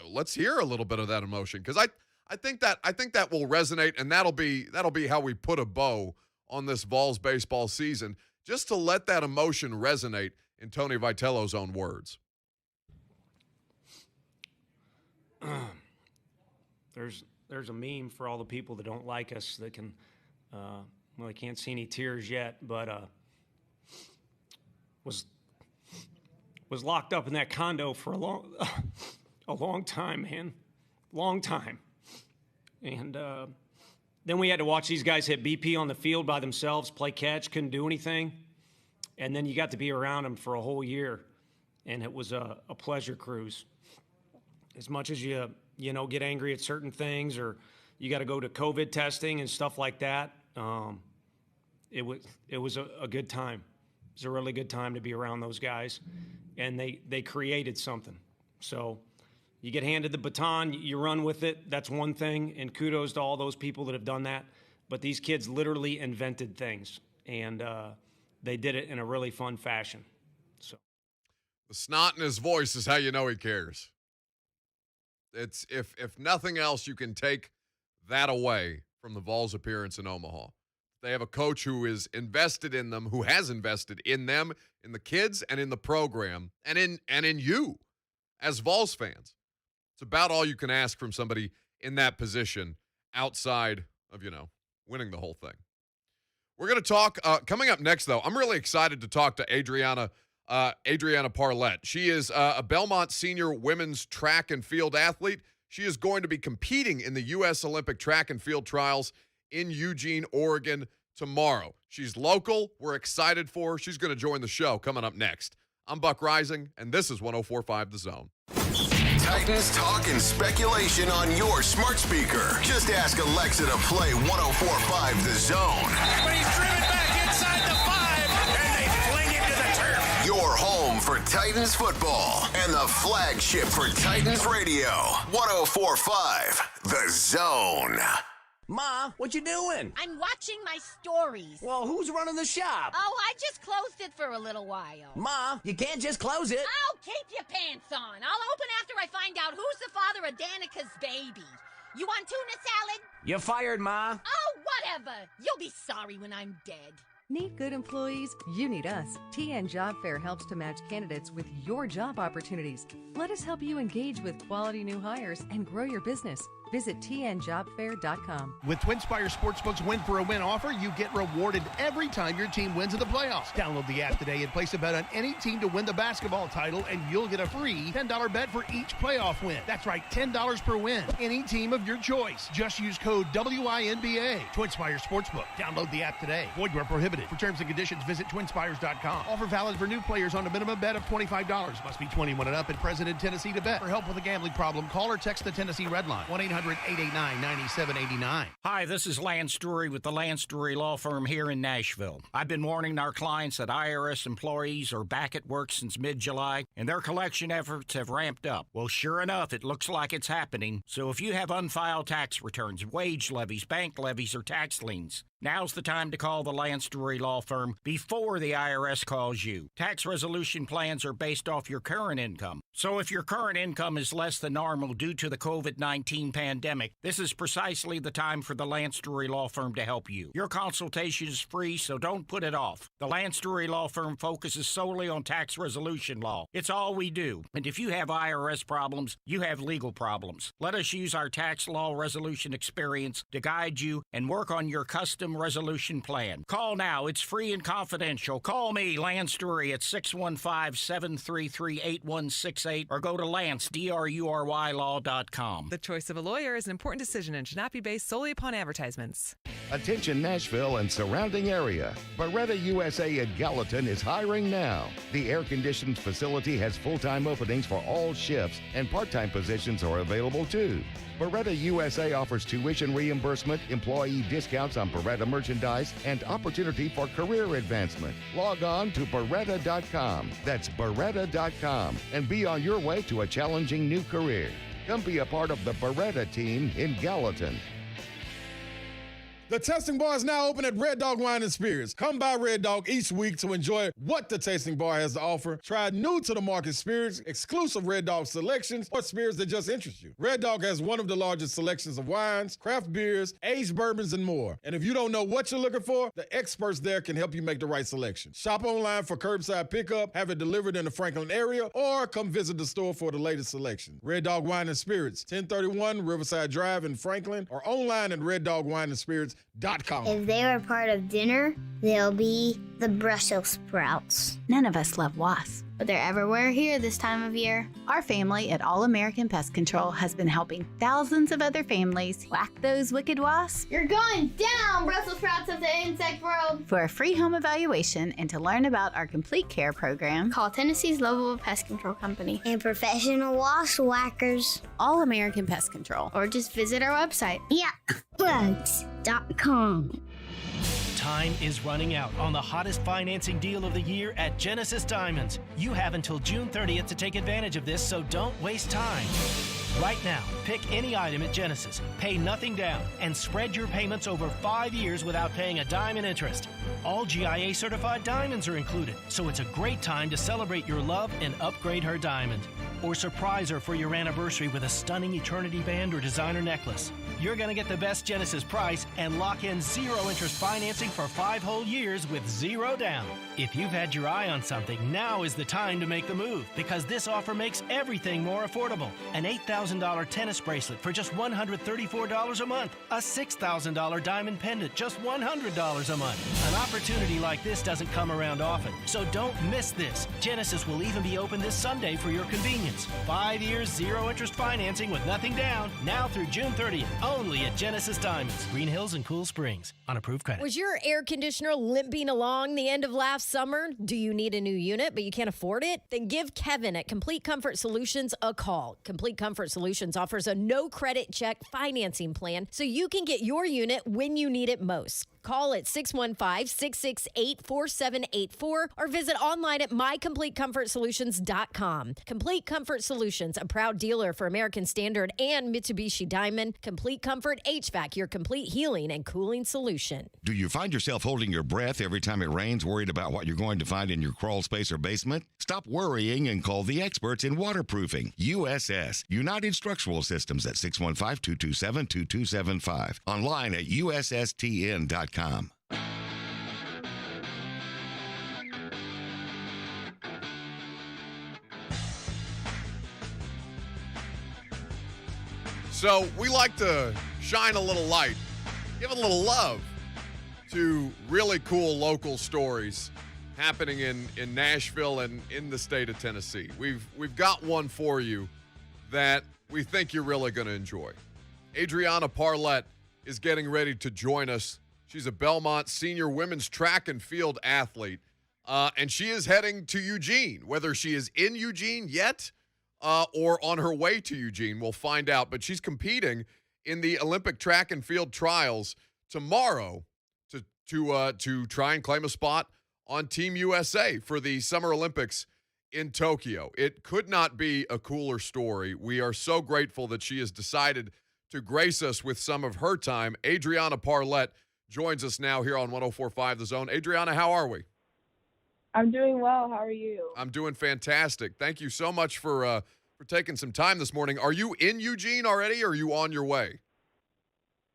let's hear a little bit of that emotion, because I think that will resonate, and that'll be how we put a bow on this Vols baseball season, just to let that emotion resonate in Tony Vitello's own words. There's a meme for all the people that don't like us that can I can't see any tears yet, but was locked up in that condo for a long time, man. Long time. And then we had to watch these guys hit BP on the field by themselves, play catch, couldn't do anything. And then you got to be around them for a whole year. and it was a pleasure cruise. As much as you get angry at certain things, or you got to go to COVID testing and stuff like that, it was a good time. It was a really good time to be around those guys, and they created something. So you get handed the baton, you run with it. That's one thing, and kudos to all those people that have done that. But these kids literally invented things, and they did it in a really fun fashion. So the snot in his voice is how you know he cares. It's if nothing else, you can take that away from the Vols' appearance in Omaha. They have a coach who is invested in them, who has invested in them, in the kids, and in the program, and in you as Vols fans. It's about all you can ask from somebody in that position outside of, winning the whole thing. We're going to talk, coming up next, though, I'm really excited to talk to Adreanna Parlette. She is a Belmont senior women's track and field athlete. She is going to be competing in the U.S. Olympic track and field trials in Eugene, Oregon tomorrow. She's local. We're excited for her. She's going to join the show coming up next. I'm Buck Rising, and this is 104.5 The Zone. Titans talk and speculation on your smart speaker. Just ask Alexa to play 104.5 The Zone. But he's driven back inside the 5, and they fling him to the turf. Your home for Titans football and the flagship for Titans radio. 104.5 The Zone. Ma, what you doing? I'm watching my stories. Well, who's running the shop? Oh, I just closed it for a little while. Ma, you can't just close it. Oh, keep your pants on. I'll open after I find out who's the father of Danica's baby. You want tuna salad? You're fired, Ma. Oh, whatever. You'll be sorry when I'm dead. Need good employees? You need us. TN Job Fair helps to match candidates with your job opportunities. Let us help you engage with quality new hires and grow your business. Visit tnjobfair.com. With TwinSpire Sportsbook's Win for a Win offer, you get rewarded every time your team wins in the playoffs. Download the app today and place a bet on any team to win the basketball title, and you'll get a free $10 bet for each playoff win. That's right, $10 per win. Any team of your choice. Just use code WINBA. TwinSpire Sportsbook. Download the app today. Void where prohibited. For terms and conditions, visit twinspires.com. Offer valid for new players on a minimum bet of $25. Must be 21 and up and present in Tennessee to bet. For help with a gambling problem, call or text the Tennessee Red Line. 1-800-889-9789. Hi, this is Lance Drury with the Lance Drury Law Firm here in Nashville. I've been warning our clients that IRS employees are back at work since mid-July, and their collection efforts have ramped up. Well, sure enough, it looks like it's happening. So if you have unfiled tax returns, wage levies, bank levies, or tax liens, now's the time to call the Lance Drury Law Firm before the IRS calls you. Tax resolution plans are based off your current income. So if your current income is less than normal due to the COVID-19 pandemic, this is precisely the time for the Lance Drury Law Firm to help you. Your consultation is free, so don't put it off. The Lance Drury Law Firm focuses solely on tax resolution law. It's all we do. And if you have IRS problems, you have legal problems. Let us use our tax law resolution experience to guide you and work on your custom resolution plan. Call now. It's free and confidential. Call me, Lance Drury, at 615-733-8168 or go to LanceDruryLaw.com. The choice of a lawyer is an important decision and should not be based solely upon advertisements. Attention Nashville and surrounding area. Beretta USA at Gallatin is hiring now. The air-conditioned facility has full-time openings for all shifts, and part-time positions are available too. Beretta USA offers tuition reimbursement, employee discounts on Beretta merchandise, and opportunity for career advancement. Log on to Beretta.com. That's Beretta.com, and be on your way to a challenging new career. Come be a part of the Beretta team in Gallatin. The tasting bar is now open at Red Dog Wine & Spirits. Come by Red Dog each week to enjoy what the tasting bar has to offer. Try new to the market spirits, exclusive Red Dog selections, or spirits that just interest you. Red Dog has one of the largest selections of wines, craft beers, aged bourbons, and more. And if you don't know what you're looking for, the experts there can help you make the right selection. Shop online for curbside pickup, have it delivered in the Franklin area, or come visit the store for the latest selection. Red Dog Wine & Spirits, 1031 Riverside Drive in Franklin, or online at reddogwineandspirits.com. If they were part of dinner, they'll be the Brussels sprouts. None of us love wasps, But they're everywhere here this time of year. Our family at All American Pest Control has been helping thousands of other families whack those wicked wasps. You're going down, Brussels sprouts of the insect world. For a free home evaluation and to learn about our complete care program, Call Tennessee's Lovable Pest Control Company and professional wasp whackers. All American Pest Control. Or just visit our website. Bugs.com. Time is running out on the hottest financing deal of the year at Genesis Diamonds. You have until June 30th to take advantage of this, so don't waste time. Right now, pick any item at Genesis, pay nothing down, and spread your payments over 5 years without paying a dime in interest. All GIA certified diamonds are included, so it's a great time to celebrate your love and upgrade her diamond. Or surprise her for your anniversary with a stunning eternity band or designer necklace. You're going to get the best Genesis price and lock in zero interest financing for 5 whole years with zero down. If you've had your eye on something, now is the time to make the move, because this offer makes everything more affordable. An $8,000 tennis bracelet for just $134 a month. A $6,000 diamond pendant, just $100 a month. An opportunity like this doesn't come around often, so don't miss this. Genesis will even be open this Sunday for your convenience. 5 years, zero interest financing with nothing down, now through June 30th, only at Genesis Diamonds, Green Hills and Cool Springs, on approved credit. Was your air conditioner limping along the end of last summer? Do you need a new unit, but you can't afford it? Then give Kevin at Complete Comfort Solutions a call. Complete Comfort Solutions offers a no credit check financing plan so you can get your unit when you need it most. Call at 615-668-4784 or visit online at mycompletecomfortsolutions.com. Complete Comfort Solutions, a proud dealer for American Standard and Mitsubishi Diamond. Complete Comfort HVAC, your complete healing and cooling solution. Do you find yourself holding your breath every time it rains, worried about what you're going to find in your crawl space or basement? Stop worrying and call the experts in waterproofing. USS, United Structural Systems at 615-227-2275. Online at ussTN.com. So we like to shine a little light, give a little love to really cool local stories happening in Nashville and in the state of Tennessee. We've got one for you that we think you're really going to enjoy. Adreanna Parlette is getting ready to join us. She's a Belmont senior women's track and field athlete, and she is heading to Eugene. Whether she is in Eugene yet or on her way to Eugene, we'll find out. But she's competing in the Olympic track and field trials tomorrow to try and claim a spot on Team USA for the Summer Olympics in Tokyo. It could not be a cooler story. We are so grateful that she has decided to grace us with some of her time. Adreanna Parlette joins us now here on 104.5 The Zone. Adreanna, how are we? I'm doing well. How are you? I'm doing fantastic. Thank you so much for taking some time this morning. Are you in Eugene already, or are you on your way?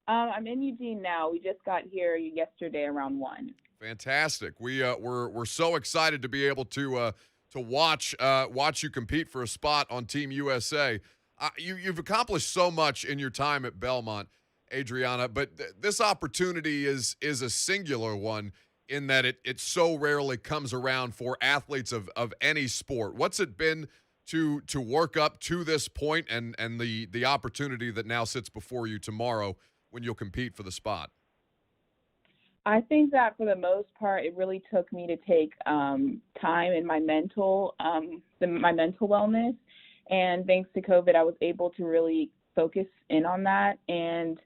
I'm in Eugene now. We just got here yesterday around 1. Fantastic. We're so excited to be able to watch you compete for a spot on Team USA. You've accomplished so much in your time at Belmont, Adreanna, but this opportunity is a singular one in that it so rarely comes around for athletes of any sport. What's it been to work up to this point and the opportunity that now sits before you tomorrow when you'll compete for the spot? I think that for the most part, it really took me to take time in my mental wellness. And thanks to COVID, I was able to really focus in on that. And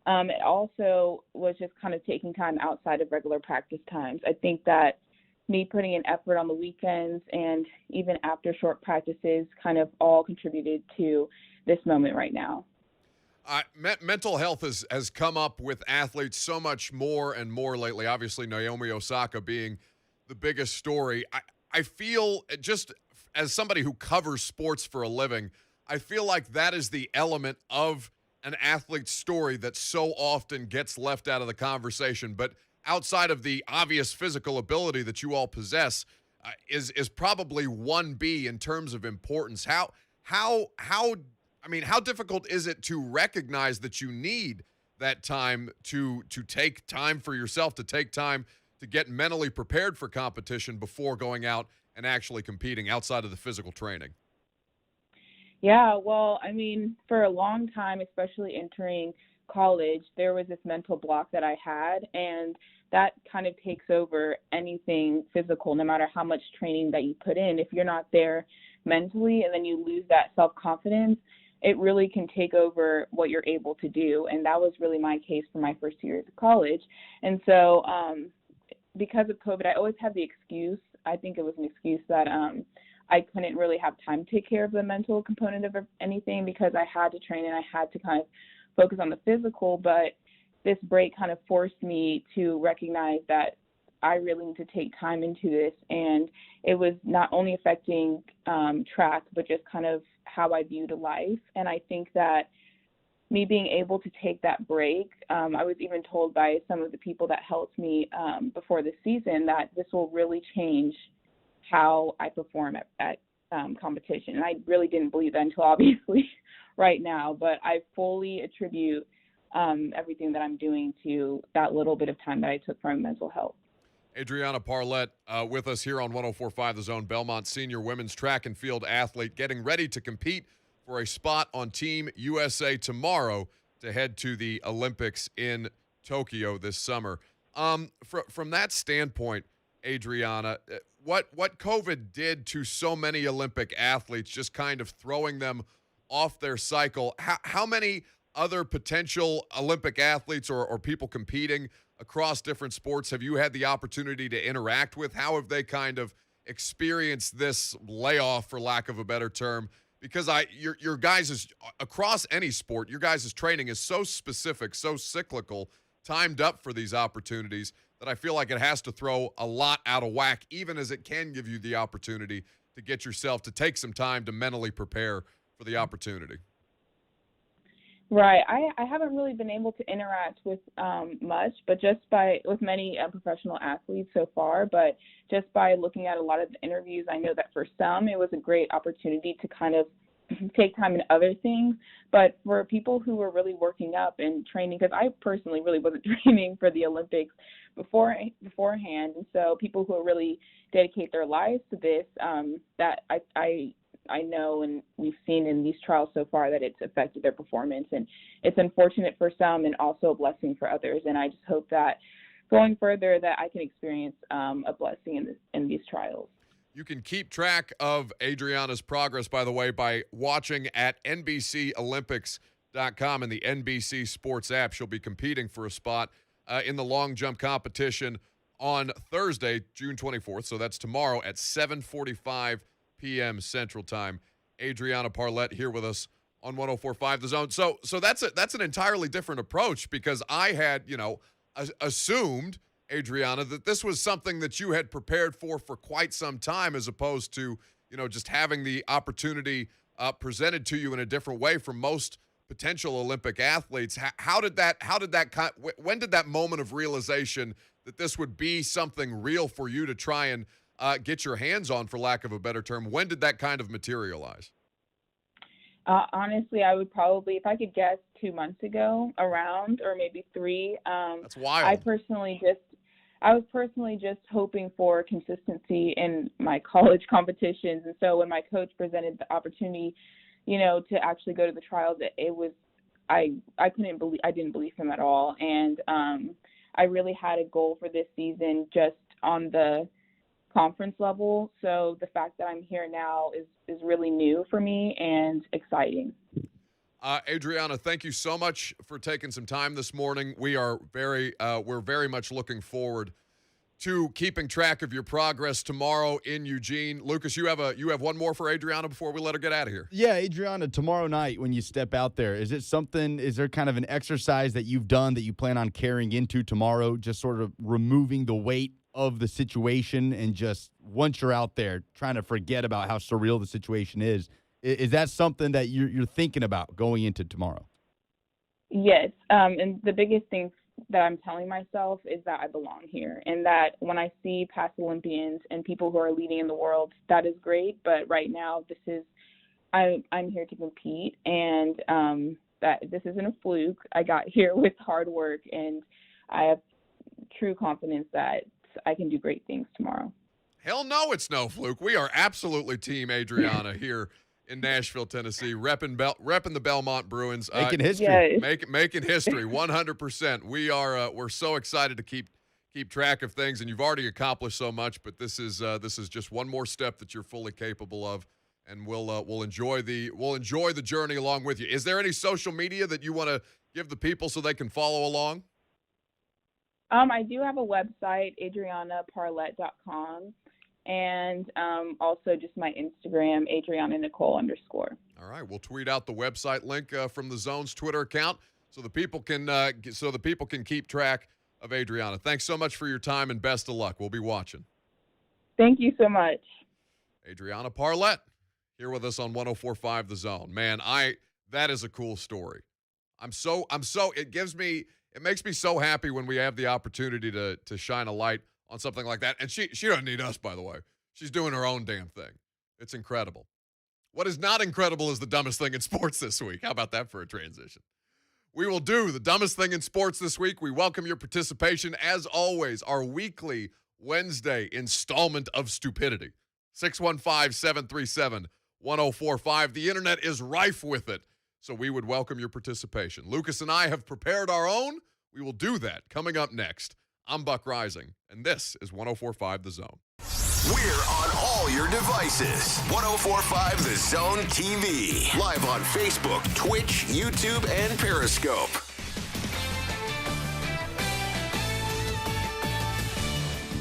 it also was just kind of taking time outside of regular practice times. I think that me putting in effort on the weekends and even after short practices kind of all contributed to this moment right now. Mental health has come up with athletes so much more and more lately. Obviously, Naomi Osaka being the biggest story. I feel, just as somebody who covers sports for a living, I feel like that is the element of an athlete's story that so often gets left out of the conversation. But outside of the obvious physical ability that you all possess, is probably 1B in terms of importance. How difficult is it to recognize that you need that time to take time for yourself, to take time to get mentally prepared for competition before going out and actually competing outside of the physical training? Yeah, well, I mean, for a long time, especially entering college, there was this mental block that I had, and that kind of takes over anything physical, no matter how much training that you put in. If you're not there mentally and then you lose that self-confidence, it really can take over what you're able to do. And that was really my case for my first 2 years of college. And so because of COVID, I always had the excuse, I think it was an excuse that I couldn't really have time to take care of the mental component of anything because I had to train and I had to kind of focus on the physical. But this break kind of forced me to recognize that I really need to take time into this. And it was not only affecting track, but just kind of how I viewed life. And I think that me being able to take that break, I was even told by some of the people that helped me before the season that this will really change how I perform at competition. And I really didn't believe that until obviously right now, but I fully attribute everything that I'm doing to that little bit of time that I took for my mental health. Adreanna Parlette with us here on 104.5 The Zone. Belmont senior women's track and field athlete getting ready to compete for a spot on Team USA tomorrow to head to the Olympics in Tokyo this summer. From that standpoint, Adreanna, what COVID did to so many Olympic athletes, just kind of throwing them off their cycle, how many other potential Olympic athletes or people competing across different sports have you had the opportunity to interact with? How have they kind of experienced this layoff, for lack of a better term? Because your guys' across any sport, your guys' training is so specific, so cyclical, timed up for these opportunities that I feel like it has to throw a lot out of whack, even as it can give you the opportunity to get yourself to take some time to mentally prepare for the opportunity. Right. I haven't really been able to interact with much, but with many professional athletes so far, but just by looking at a lot of the interviews, I know that for some, it was a great opportunity to kind of take time in other things. But for people who were really working up and training, because I personally really wasn't training for the Olympics beforehand, and so people who really dedicate their lives to this, that I know and we've seen in these trials so far that it's affected their performance, and it's unfortunate for some and also a blessing for others. And I just hope that going further that I can experience a blessing in these trials. You can keep track of Adriana's progress, by the way, by watching at NBCOlympics.com and the NBC Sports app. She'll be competing for a spot in the long jump competition on Thursday, June 24th. So that's tomorrow at 7:45 p.m. Central Time. Adreanna Parlette here with us on 104.5 The Zone. So that's an entirely different approach, because I had, assumed, Adreanna, that this was something that you had prepared for quite some time, as opposed to, just having the opportunity presented to you in a different way from most potential Olympic athletes. When did that moment of realization that this would be something real for you to try and get your hands on, for lack of a better term, when did that kind of materialize? Honestly, I would probably, if I could guess, 2 months ago, around, or maybe 3. That's wild. I was personally just hoping for consistency in my college competitions. And so when my coach presented the opportunity, to actually go to the trials, it was, I didn't believe him at all. And I really had a goal for this season just on the conference level. So the fact that I'm here now is really new for me and exciting. Adreanna, thank you so much for taking some time this morning. We're very much looking forward to keeping track of your progress tomorrow in Eugene. Lucas, you have one more for Adreanna before we let her get out of here. Yeah, Adreanna, tomorrow night when you step out there, is there kind of an exercise that you've done that you plan on carrying into tomorrow, just sort of removing the weight of the situation and just once you're out there trying to forget about how surreal the situation is? Is that something that you're thinking about going into tomorrow? Yes. And the biggest thing that I'm telling myself is that I belong here, and that when I see past Olympians and people who are leading in the world, that is great. But right now, I'm here to compete, and that this isn't a fluke. I got here with hard work, and I have true confidence that I can do great things tomorrow. Hell no, it's no fluke. We are absolutely Team Adreanna here in Nashville, Tennessee, repping the Belmont Bruins. Making history. Yes. Making history, 100%. We're so excited to keep track of things, and you've already accomplished so much, but this is just one more step that you're fully capable of, and we'll enjoy the journey along with you. Is there any social media that you want to give the people so they can follow along? I do have a website, adreannaparlette.com, and also just my Instagram, AdrianaNicole_. All right, we'll tweet out the website link from the Zone's Twitter account so the people can keep track of Adreanna. Thanks so much for your time and best of luck. We'll be watching. Thank you so much. Adreanna Parlette here with us on 104.5 The Zone. Man, that is a cool story. It makes me so happy when we have the opportunity to shine a light on something like that. And she doesn't need us, by the way. She's doing her own damn thing. It's incredible. What is not incredible is the dumbest thing in sports this week. How about that for a transition? We will do the dumbest thing in sports this week. We welcome your participation. As always, our weekly Wednesday installment of stupidity. 615-737-1045. The internet is rife with it, so we would welcome your participation. Lucas and I have prepared our own. We will do that coming up next. I'm Buck Rising, and this is 104.5 The Zone. We're on all your devices. 104.5 The Zone TV. Live on Facebook, Twitch, YouTube, and Periscope.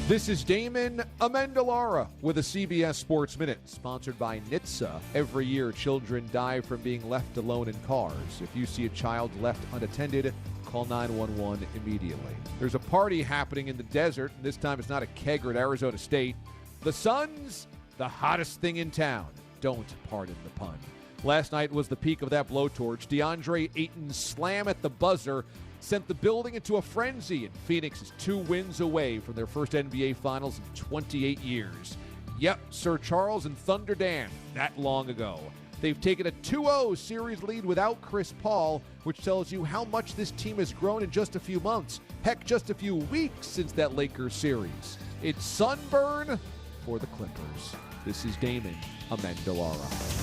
This is Damon Amendolara with a CBS Sports Minute, sponsored by NHTSA. Every year, children die from being left alone in cars. If you see a child left unattended, call 911 immediately. There's a party happening in the desert, and this time it's not a kegger at Arizona State. The sun's the hottest thing in town. Don't pardon the pun. Last night was the peak of that blowtorch. DeAndre Ayton's slam at the buzzer sent the building into a frenzy, and Phoenix is 2 wins away from their first NBA Finals in 28 years. Yep, Sir Charles and Thunder Dan, that long ago. They've taken a 2-0 series lead without Chris Paul, which tells you how much this team has grown in just a few months. Heck, just a few weeks since that Lakers series. It's sunburn for the Clippers. This is Damon Amendolara.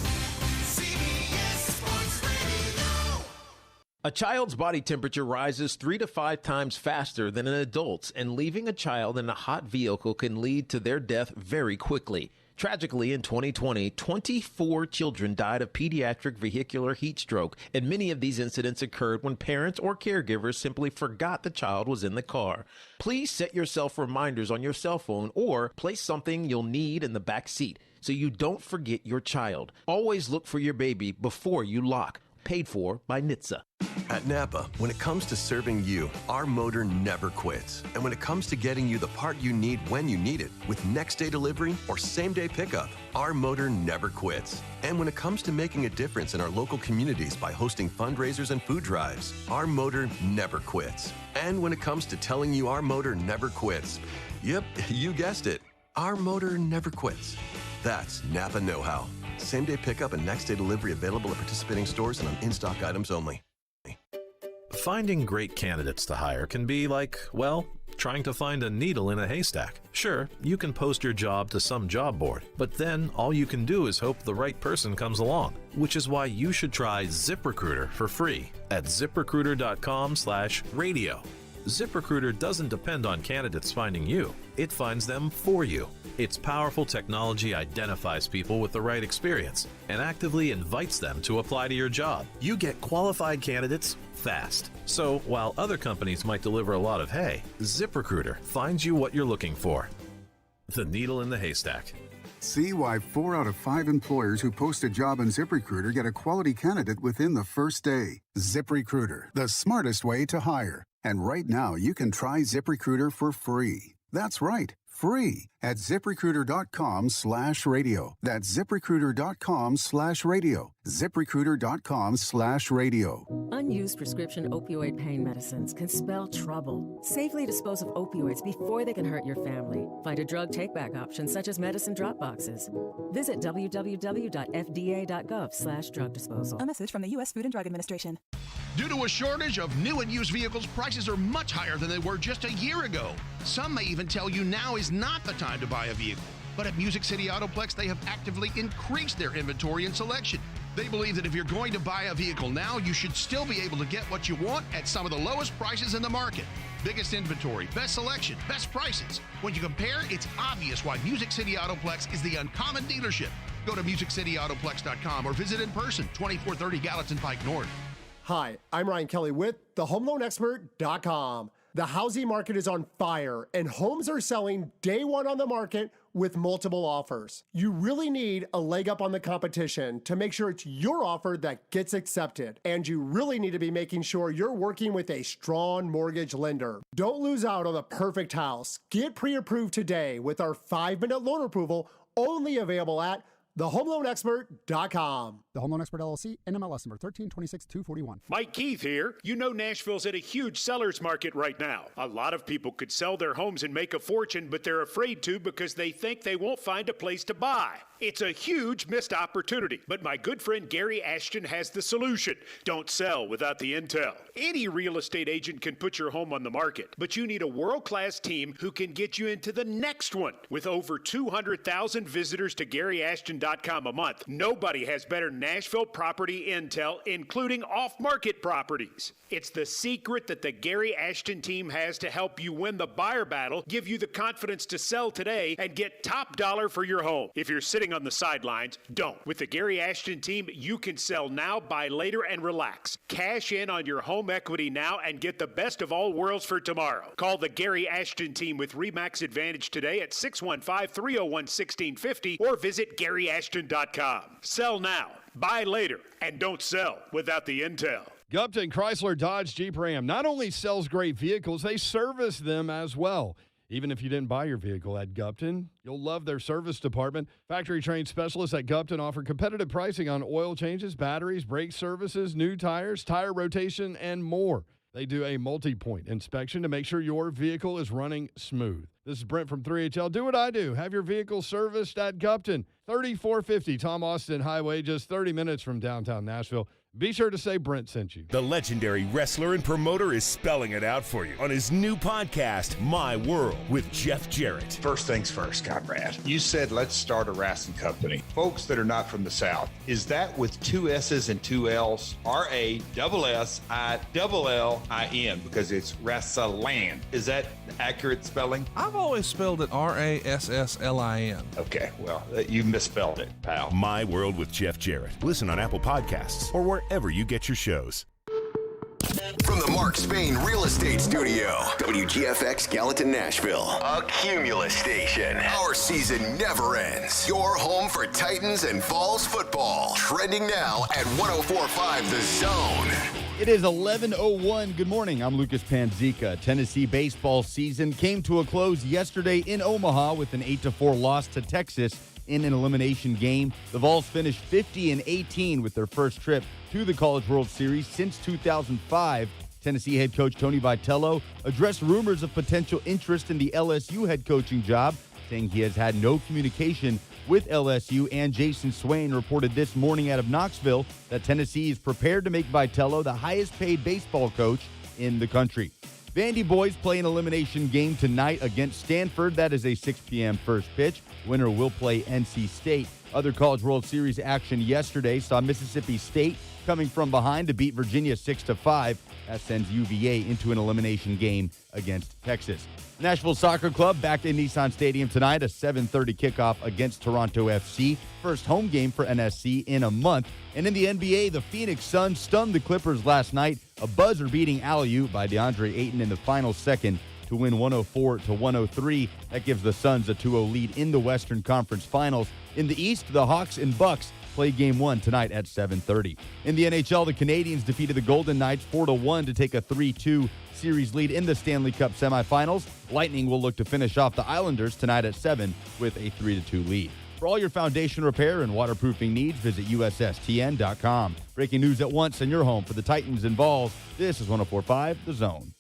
A child's body temperature rises 3 to 5 times faster than an adult's, and leaving a child in a hot vehicle can lead to their death very quickly. Tragically, in 2020, 24 children died of pediatric vehicular heat stroke, and many of these incidents occurred when parents or caregivers simply forgot the child was in the car. Please set yourself reminders on your cell phone or place something you'll need in the back seat so you don't forget your child. Always look for your baby before you lock. Paid for by NHTSA. At Napa, when it comes to serving you, our motor never quits. And when it comes to getting you the part you need when you need it, with next day delivery or same day pickup, our motor never quits. And when it comes to making a difference in our local communities by hosting fundraisers and food drives, our motor never quits. And when it comes to telling you our motor never quits, yep, you guessed it, our motor never quits. That's Napa know-how. Same-day pickup and next-day delivery available at participating stores and on in-stock items only. Finding great candidates to hire can be like, well, trying to find a needle in a haystack. Sure, you can post your job to some job board, but then all you can do is hope the right person comes along, which is why you should try ZipRecruiter for free at ZipRecruiter.com/radio. ZipRecruiter doesn't depend on candidates finding you. It finds them for you. Its powerful technology identifies people with the right experience and actively invites them to apply to your job. You get qualified candidates fast. So while other companies might deliver a lot of hay, ZipRecruiter finds you what you're looking for. The needle in the haystack. See why 4 out of 5 employers who post a job on ZipRecruiter get a quality candidate within the first day. ZipRecruiter, the smartest way to hire. And right now, you can try ZipRecruiter for free. That's right, free at ZipRecruiter.com/radio. That's ZipRecruiter.com/radio. ZipRecruiter.com/radio. Unused prescription opioid pain medicines can spell trouble. Safely dispose of opioids before they can hurt your family. Find a drug take-back option such as medicine drop boxes. Visit www.fda.gov/drug disposal. A message from the U.S. Food and Drug Administration. Due to a shortage of new and used vehicles, prices are much higher than they were just a year ago. Some may even tell you now is not the time to buy a vehicle. But at Music City Autoplex, they have actively increased their inventory and selection. They believe that if you're going to buy a vehicle now, you should still be able to get what you want at some of the lowest prices in the market. Biggest inventory, best selection, best prices. When you compare, it's obvious why Music City Autoplex is the uncommon dealership. Go to MusicCityAutoplex.com or visit in person, 2430 Gallatin Pike North. Hi, I'm Ryan Kelly with thehomeloanexpert.com. The housing market is on fire and homes are selling day one on the market with multiple offers. You really need a leg up on the competition to make sure it's your offer that gets accepted. And you really need to be making sure you're working with a strong mortgage lender. Don't lose out on the perfect house. Get pre-approved today with our 5-minute loan approval, only available at thehomeloanexpert.com. The Home Loan Expert LLC, NMLS number 1326241. Mike Keith here. You know Nashville's at a huge seller's market right now. A lot of people could sell their homes and make a fortune, but they're afraid to because they think they won't find a place to buy. It's a huge missed opportunity, but my good friend Gary Ashton has the solution. Don't sell without the intel. Any real estate agent can put your home on the market, but you need a world-class team who can get you into the next one. With over 200,000 visitors to GaryAshton.com a month, nobody has better Nashville property intel, including off-market properties. It's the secret that the Gary Ashton team has to help you win the buyer battle, give you the confidence to sell today, and get top dollar for your home. If you're sitting on the sidelines, don't. With the Gary Ashton team, you can sell now, buy later, and relax. Cash in on your home equity now and get the best of all worlds for tomorrow. Call the Gary Ashton team with RE/MAX Advantage today at 615-301-1650 or visit GaryAshton.com. Sell now, buy later, and don't sell without the intel. Gupton Chrysler Dodge Jeep Ram not only sells great vehicles, they service them as well. Even if you didn't buy your vehicle at Gupton, you'll love their service department. Factory-trained specialists at Gupton offer competitive pricing on oil changes, batteries, brake services, new tires, tire rotation, and more. They do a multi-point inspection to make sure your vehicle is running smooth. This is Brent from 3HL. Do what I do. Have your vehicle serviced at Gupton. 3450 Tom Austin Highway, just 30 minutes from downtown Nashville. Be sure to say Brent sent you. The legendary wrestler and promoter is spelling it out for you on his new podcast, My World, with Jeff Jarrett. First things first, Conrad. You said let's start a wrestling company. Folks that are not from the South, is that with 2 S's and 2 L's? RASSILLIN, because it's wrestling. Is that accurate spelling? I've always spelled it RASSLIN. Okay, well, you misspelled it, pal. My World with Jeff Jarrett. Listen on Apple Podcasts or wherever you get your shows. From the Mark Spain Real Estate Studio, WGFX Gallatin, Nashville, a Cumulus station. Our season never ends. Your home for Titans and Vols football. Trending now at 104.5 The Zone. It is 11:01. Good morning. I'm Lucas Panzica. Tennessee baseball season came to a close yesterday in Omaha with an 8-4 loss to Texas in an elimination game. The Vols finished 50-18 with their first trip to the College World Series since 2005. Tennessee head coach Tony Vitello addressed rumors of potential interest in the LSU head coaching job, saying he has had no communication with LSU, and Jason Swain reported this morning out of Knoxville that Tennessee is prepared to make Vitello the highest paid baseball coach in the country. Vandy boys play an elimination game tonight against Stanford. That is a 6 p.m. first pitch. Winner will play NC State. Other College World Series action yesterday saw Mississippi State coming from behind to beat Virginia 6-5. That sends UVA into an elimination game against Texas. Nashville Soccer Club back in Nissan Stadium tonight, a 7:30 kickoff against Toronto FC. First home game for NSC in a month. And in the NBA, the Phoenix Suns stunned the Clippers last night, a buzzer-beating alley-oop by DeAndre Ayton in the final second to win 104-103. That gives the Suns a 2-0 lead in the Western Conference Finals. In the East, the Hawks and Bucks play Game 1 tonight at 7:30. In the NHL, the Canadiens defeated the Golden Knights 4-1 to take a 3-2 series lead in the Stanley Cup semifinals. Lightning will look to finish off the Islanders tonight at 7 with a 3-2 lead. For all your foundation repair and waterproofing needs, visit USSTN.com. Breaking news at once and your home for the Titans and Vols. This is 104.5 The Zone.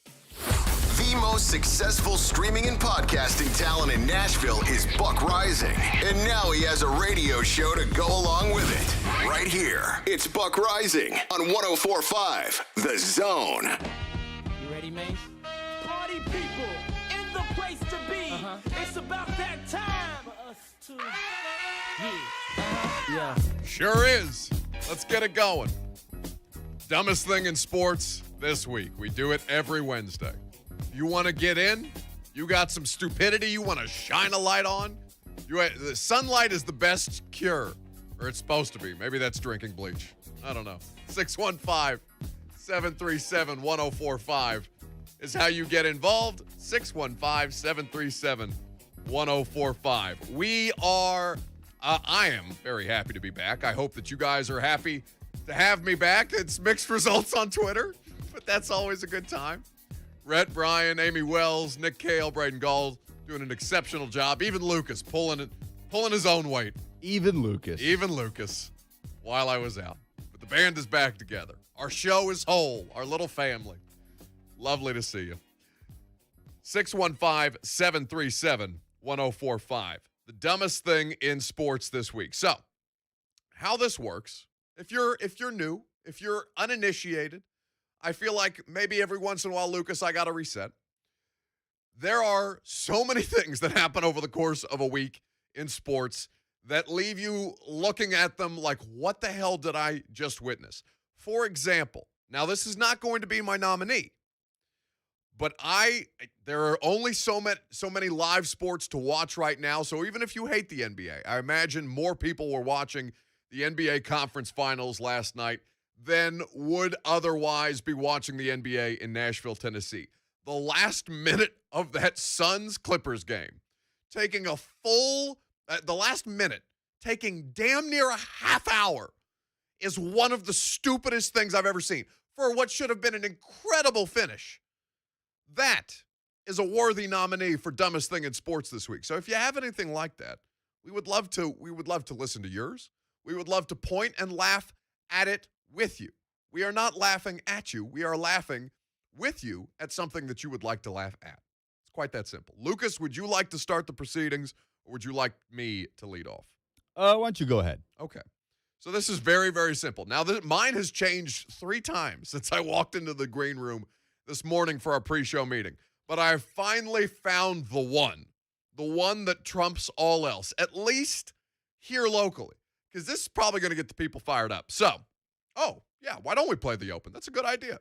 The most successful streaming and podcasting talent in Nashville is Buck Rising. And now he has a radio show to go along with it. Right here, it's Buck Rising on 104.5 The Zone. You ready, Mace? Party people in the place to be. It's about that time for us to. Yeah. Sure is. Let's get it going. Dumbest thing in sports this week. We do it every Wednesday. You want to get in? You got some stupidity you want to shine a light on? The sunlight is the best cure, or it's supposed to be. Maybe that's drinking bleach. I don't know. 615-737-1045 is how you get involved. 615-737-1045. We are, I am very happy to be back. I hope that you guys are happy to have me back. It's mixed results on Twitter, but that's always a good time. Rhett Bryan, Amy Wells, Nick Cale, Braden Gold doing an exceptional job. Even Lucas pulling his own weight. Even Lucas while I was out. But the band is back together. Our show is whole. Our little family. Lovely to see you. 615-737-1045. The dumbest thing in sports this week. So, how this works, if you're new, if you're uninitiated, I feel like maybe every once in a while, Lucas, I got to reset. There are so many things that happen over the course of a week in sports that leave you looking at them like, what the hell did I just witness? For example, now this is not going to be my nominee, but there are only so many live sports to watch right now. So even if you hate the NBA, I imagine more people were watching the NBA conference finals last night than would otherwise be watching the NBA in Nashville, Tennessee. The last minute of that Suns-Clippers game, taking the last minute, taking damn near a half hour, is one of the stupidest things I've ever seen for what should have been an incredible finish. That is a worthy nominee for dumbest thing in sports this week. So if you have anything like that, we would love to listen to yours. We would love to point and laugh at it with you. We are not laughing at you. We are laughing with you at something that you would like to laugh at. It's quite that simple. Lucas, would you like to start the proceedings, or would you like me to lead off? Why don't you go ahead? Okay. So this is very, very simple. Now, mine has changed 3 times since I walked into the green room this morning for our pre-show meeting. But I finally found the one that trumps all else, at least here locally, because this is probably going to get the people fired up. So, why don't we play the open? That's a good idea.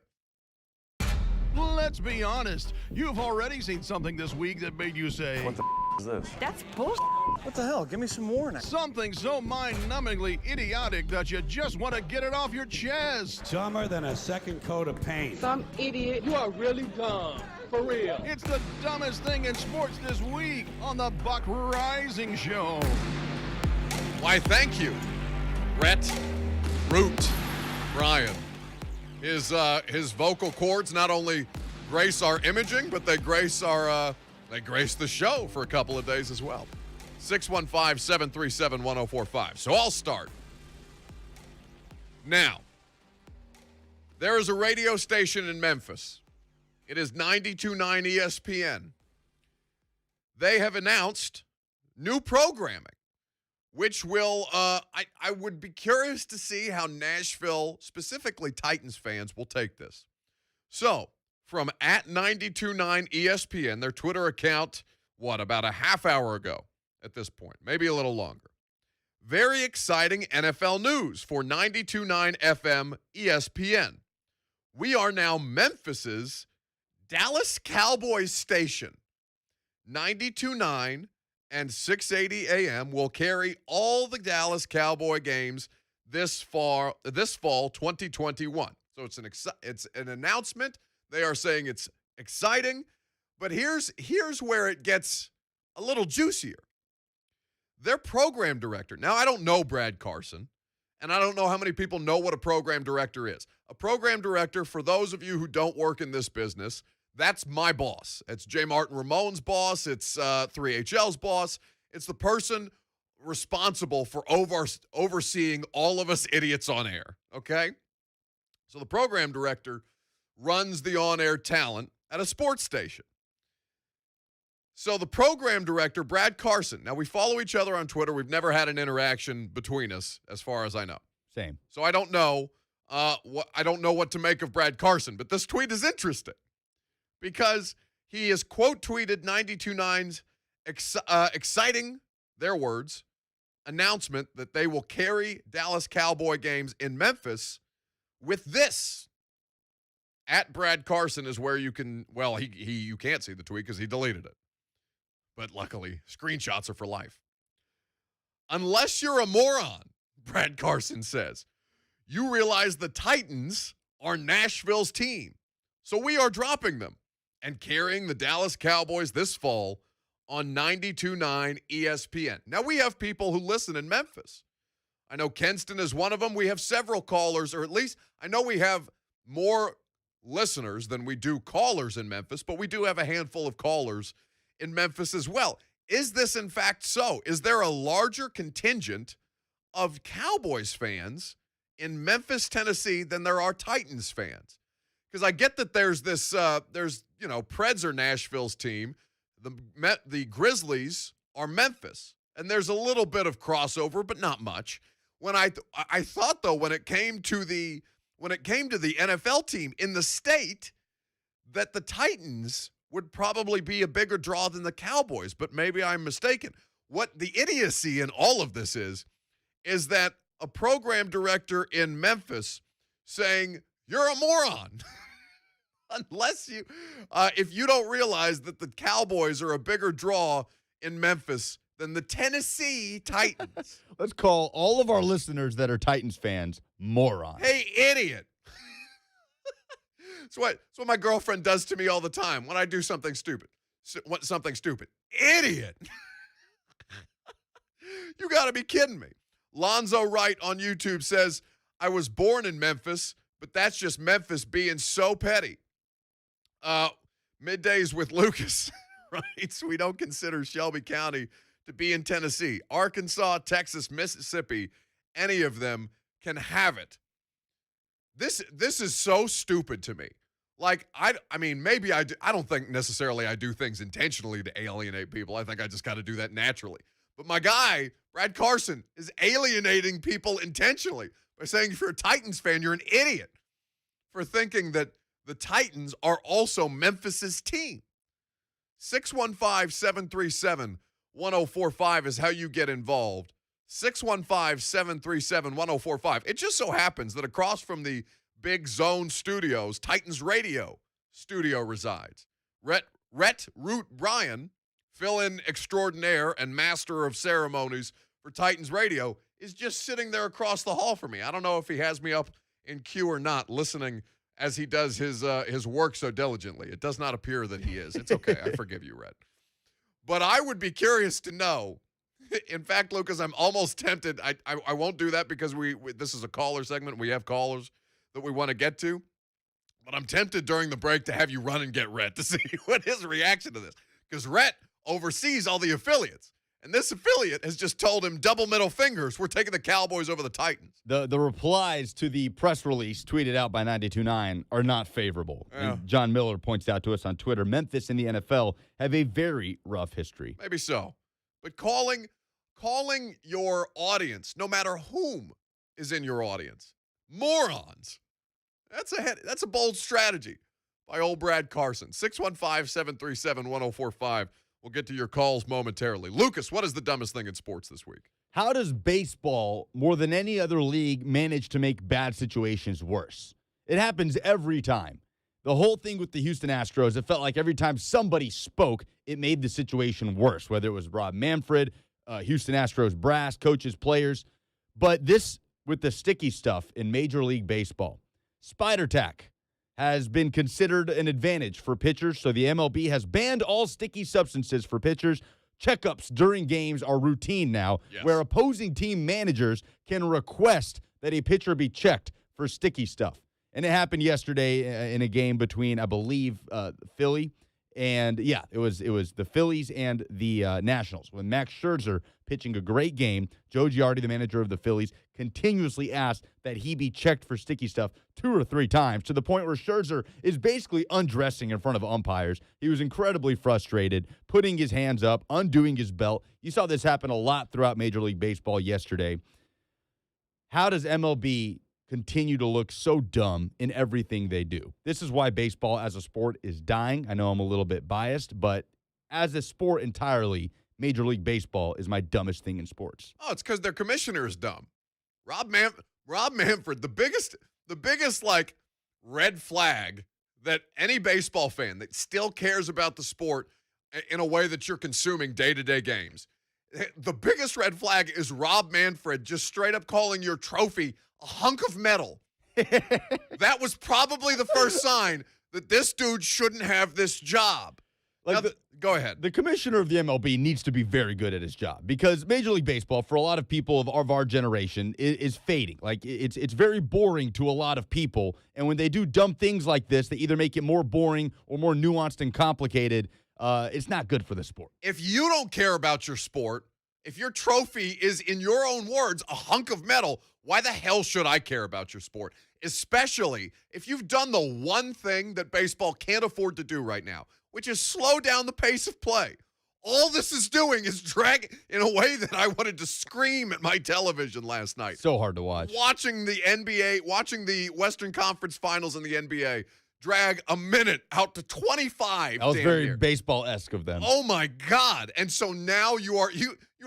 Let's be honest. You've already seen something this week that made you say, "What the is this?" That's bullshit. What the hell? Give me some more now. Something so mind-numbingly idiotic that you just want to get it off your chest. Dumber than a second coat of paint. Some idiot. You are really dumb. For real. It's the dumbest thing in sports this week on the Buck Rising Show. Why, thank you, Rhett Bryan. His vocal cords not only grace our imaging, but they grace the show for a couple of days as well. 615-737-1045. So I'll start. Now, there is a radio station in Memphis. It is 92.9 ESPN. They have announced new programming, which will, I would be curious to see how Nashville, specifically Titans fans, will take this. So, from at 92.9 ESPN, their Twitter account, about a half hour ago at this point, maybe a little longer. Very exciting NFL news for 92.9 FM ESPN. We are now Memphis's Dallas Cowboys station. 92.9 and 680 AM will carry all the Dallas Cowboy games this fall 2021. So it's an announcement. They are saying it's exciting, but here's where it gets a little juicier. Their program director. Now, I don't know Brad Carson, And I don't know how many people know what a program director is. A program director, for those of you who don't work in this business, that's my boss. It's J. Martin Ramon's boss. It's 3HL's boss. It's the person responsible for overseeing all of us idiots on air, okay? So the program director runs the on-air talent at a sports station. So the program director, Brad Carson, now we follow each other on Twitter. We've never had an interaction between us, as far as I know. Same. So I don't know what to make of Brad Carson, but this tweet is interesting because he has quote tweeted 92.9's exciting, their words, announcement that they will carry Dallas Cowboy games in Memphis with this. At Brad Carson is where you can, well, you can't see the tweet because he deleted it. But luckily, screenshots are for life. Unless you're a moron, Brad Carson says, you realize the Titans are Nashville's team. So we are dropping them and carrying the Dallas Cowboys this fall on 92.9 ESPN. Now, we have people who listen in Memphis. I know Kenston is one of them. We have several callers, or at least I know we have more listeners than we do callers in Memphis, but we do have a handful of callers in Memphis as well. Is this in fact so? Is there a larger contingent of Cowboys fans in Memphis, Tennessee than there are Titans fans? Because I get that there's this, Preds are Nashville's team. The Grizzlies are Memphis. And there's a little bit of crossover, but not much. When I thought, though, when it came to the NFL team in the state, that the Titans would probably be a bigger draw than the Cowboys, but maybe I'm mistaken. What the idiocy in all of this is that a program director in Memphis saying, you're a moron. Unless if you don't realize that the Cowboys are a bigger draw in Memphis than the Tennessee Titans. Let's call all of our listeners that are Titans fans morons. Hey, idiot. It's what my girlfriend does to me all the time when I do something stupid. Idiot. You got to be kidding me. Lonzo Wright on YouTube says, I was born in Memphis, but that's just Memphis being so petty. Middays with Lucas, right? We don't consider Shelby County to be in Tennessee. Arkansas, Texas, Mississippi, any of them can have it. This is so stupid to me. Like, I mean, maybe I do. I don't think necessarily I do things intentionally to alienate people. I think I just got to do that naturally. But my guy, Brad Carson, is alienating people intentionally by saying if you're a Titans fan, you're an idiot for thinking that the Titans are also Memphis's team. 615-737-1045 is how you get involved. 615-737-1045. It just so happens that across from the Big Zone Studios, Titans Radio studio resides. Root Bryan, fill-in extraordinaire and master of ceremonies for Titans Radio, is just sitting there across the hall from me. I don't know if he has me up in queue or not, listening as he does his work so diligently. It does not appear that he is. It's okay. I forgive you, Rhett. But I would be curious to know. In fact, Lucas, I'm almost tempted. I won't do that because this is a caller segment. We have callers that we want to get to. But I'm tempted during the break to have you run and get Rhett to see what his reaction to this. Because Rhett oversees all the affiliates. And this affiliate has just told him double middle fingers. We're taking the Cowboys over the Titans. The replies to the press release tweeted out by 92.9 are not favorable. Yeah. And John Miller points out to us on Twitter, Memphis and the NFL have a very rough history. Maybe so. But calling your audience, no matter whom is in your audience, morons. That's a bold strategy by old Brad Carson. 615-737-1045. We'll get to your calls momentarily. Lucas, what is the dumbest thing in sports this week? How does baseball, more than any other league, manage to make bad situations worse? It happens every time. The whole thing with the Houston Astros, it felt like every time somebody spoke, it made the situation worse, whether it was Rob Manfred, Houston Astros brass, coaches, players. But this, with the sticky stuff in Major League Baseball, Spider Tack has been considered an advantage for pitchers, so the MLB has banned all sticky substances for pitchers. checkups during games are routine now, where opposing team managers can request that a pitcher be checked for sticky stuff. And it happened yesterday in a game between, I believe, Philly and, it was the Phillies and the Nationals. When Max Scherzer, pitching a great game, Joe Girardi, the manager of the Phillies, continuously asked that he be checked for sticky stuff 2 or 3 times, to the point where Scherzer is basically undressing in front of umpires. He was incredibly frustrated, putting his hands up, undoing his belt. You saw this happen a lot throughout Major League Baseball yesterday. How does MLB continue to look so dumb in everything they do? This is why baseball as a sport is dying. I know I'm a little bit biased, but as a sport entirely, Major League Baseball is my dumbest thing in sports. Oh, it's because their commissioner is dumb. Rob Manfred, the biggest like red flag that any baseball fan that still cares about the sport in a way that you're consuming day-to-day games. The biggest red flag is Rob Manfred just straight up calling your trophy a hunk of metal. That was probably the first sign that this dude shouldn't have this job. Go ahead. The commissioner of the MLB needs to be very good at his job, because Major League Baseball, for a lot of people of our generation, is fading. Like, it's very boring to a lot of people, and when they do dumb things like this, they either make it more boring or more nuanced and complicated. It's not good for the sport. If you don't care about your sport, if your trophy is, in your own words, a hunk of metal, why the hell should I care about your sport? Especially if you've done the one thing that baseball can't afford to do right now, which is slow down the pace of play. All this is doing is drag in a way that I wanted to scream at my television last night. So hard to watch. Watching the NBA, watching the Western Conference Finals in the NBA drag a minute out to 25. That was very baseball-esque of them. Oh, my God. And so now you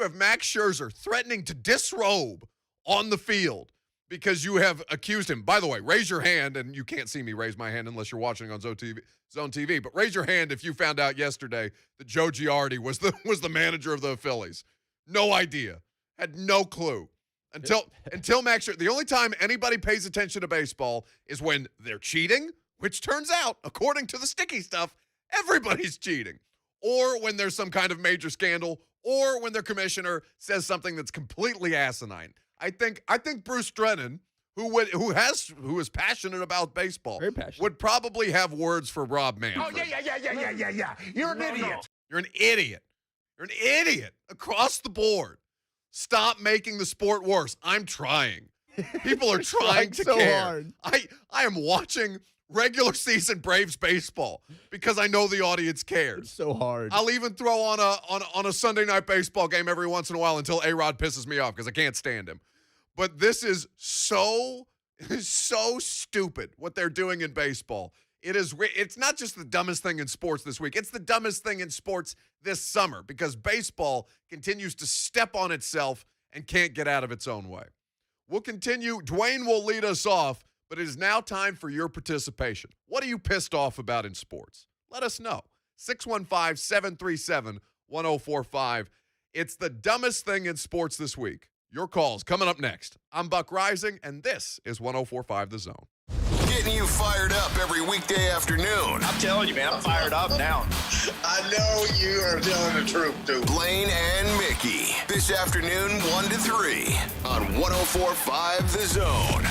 have Max Scherzer threatening to disrobe on the field because you have accused him. By the way, raise your hand, and you can't see me raise my hand unless you're watching on Zone TV, but raise your hand if you found out yesterday that Joe Girardi was the manager of the Phillies. No idea. Had no clue. Until Max Scherzer. The only time anybody pays attention to baseball is when they're cheating, which turns out, according to the sticky stuff, everybody's cheating. Or when there's some kind of major scandal, or when their commissioner says something that's completely asinine. I think Bruce Drennan, who is passionate about baseball, would probably have words for Rob Manfred. Oh, yeah. You're an idiot. You're an idiot. You're an idiot across the board. Stop making the sport worse. I'm trying. People are trying to so care. Hard. I am watching regular season Braves baseball because I know the audience cares. It's so hard. I'll even throw on a Sunday night baseball game every once in a while until A-Rod pisses me off because I can't stand him. But this is so stupid what they're doing in baseball. It's not just the dumbest thing in sports this week. It's the dumbest thing in sports this summer because baseball continues to step on itself and can't get out of its own way. We'll continue. Dwayne will lead us off, but it is now time for your participation. What are you pissed off about in sports? Let us know. 615-737-1045. It's the dumbest thing in sports this week. Your calls coming up next. I'm Buck Rising, and this is 104.5 The Zone. Getting you fired up every weekday afternoon. I'm telling you, man, I'm fired up now. I know you are telling the truth, dude. Blaine and Mickey. This afternoon, 1 to 3 on 104.5 The Zone.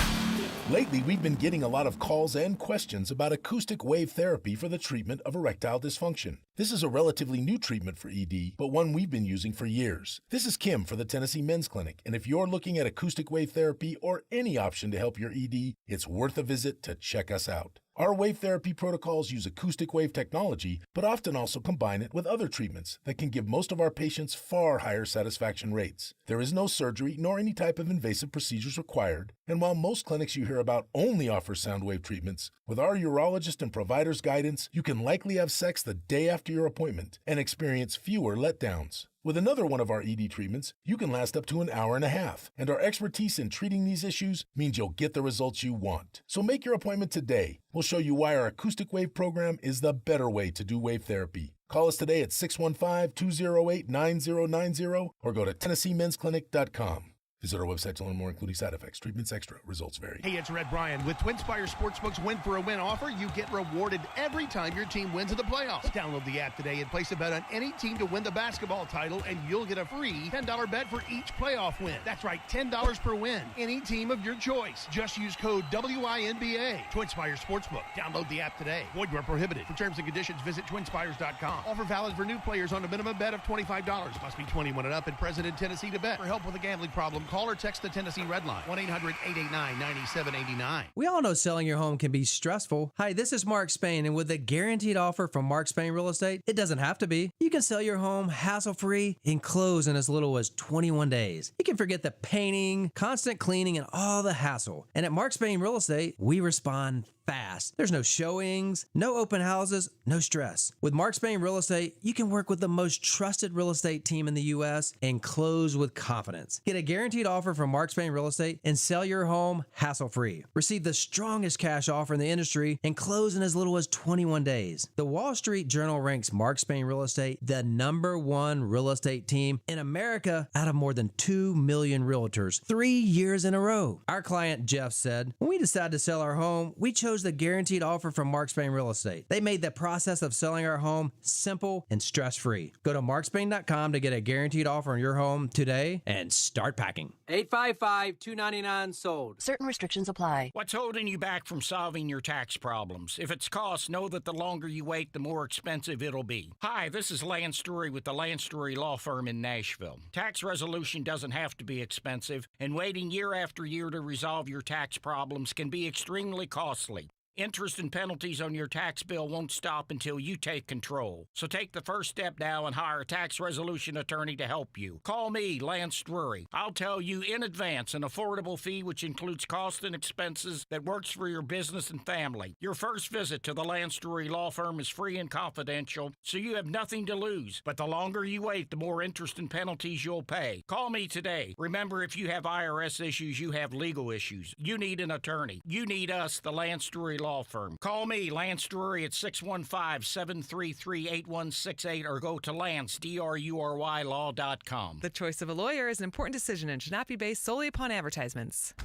Lately, we've been getting a lot of calls and questions about acoustic wave therapy for the treatment of erectile dysfunction. This is a relatively new treatment for ED, but one we've been using for years. This is Kim for the Tennessee Men's Clinic, and if you're looking at acoustic wave therapy or any option to help your ED, it's worth a visit to check us out. Our wave therapy protocols use acoustic wave technology, but often also combine it with other treatments that can give most of our patients far higher satisfaction rates. There is no surgery nor any type of invasive procedures required, and while most clinics you hear about only offer sound wave treatments, with our urologist and provider's guidance, you can likely have sex the day after your appointment and experience fewer letdowns. With another one of our ED treatments, you can last up to an hour and a half, and our expertise in treating these issues means you'll get the results you want. So make your appointment today. We'll show you why our acoustic wave program is the better way to do wave therapy. Call us today at 615-208-9090 or go to TennesseeMen'sClinic.com. Visit our website to learn more, including side effects. Treatments extra. Results vary. Hey, it's Red Bryan. With TwinSpires Sportsbook's Win for a Win offer, you get rewarded every time your team wins in the playoffs. Download the app today and place a bet on any team to win the basketball title, and you'll get a free $10 bet for each playoff win. That's right, $10 per win. Any team of your choice. Just use code WINBA. TwinSpires Sportsbook. Download the app today. Void where prohibited. For terms and conditions, visit twinspires.com. Offer valid for new players on a minimum bet of $25. Must be 21 and up and present in Tennessee to bet. For help with a gambling problem, call or text the Tennessee Red Line, 1-800-889-9789. We all know selling your home can be stressful. Hi, this is Mark Spain, and with a guaranteed offer from Mark Spain Real Estate, it doesn't have to be. You can sell your home hassle-free and close in as little as 21 days. You can forget the painting, constant cleaning, and all the hassle. And at Mark Spain Real Estate, we respond fast. There's no showings, no open houses, no stress. With Mark Spain Real Estate, you can work with the most trusted real estate team in the U.S. and close with confidence. Get a guaranteed offer from Mark Spain Real Estate and sell your home hassle-free. Receive the strongest cash offer in the industry and close in as little as 21 days. The Wall Street Journal ranks Mark Spain Real Estate the #1 real estate team in America out of more than 2 million realtors 3 years in a row. Our client Jeff said, when we decided to sell our home, we chose the guaranteed offer from Mark Spain Real Estate. They made the process of selling our home simple and stress-free. Go to markspain.com to get a guaranteed offer on your home today and start packing. 855-299-SOLD. Certain restrictions apply. What's holding you back from solving your tax problems? If it's cost, know that the longer you wait, the more expensive it'll be. Hi, this is Lance Drury with the Lance Drury Law Firm in Nashville. Tax resolution doesn't have to be expensive, and waiting year after year to resolve your tax problems can be extremely costly. Interest and penalties on your tax bill won't stop until you take control. So take the first step now and hire a tax resolution attorney to help you. Call me, Lance Drury. I'll tell you in advance an affordable fee which includes costs and expenses that works for your business and family. Your first visit to the Lance Drury Law Firm is free and confidential, so you have nothing to lose. But the longer you wait, the more interest and penalties you'll pay. Call me today. Remember, if you have IRS issues, you have legal issues. You need an attorney. You need us, the Lance Drury Law Firm. Call me, Lance Drury, at 615-733-8168 or go to LanceDruryLaw.com. The choice of a lawyer is an important decision and should not be based solely upon advertisements.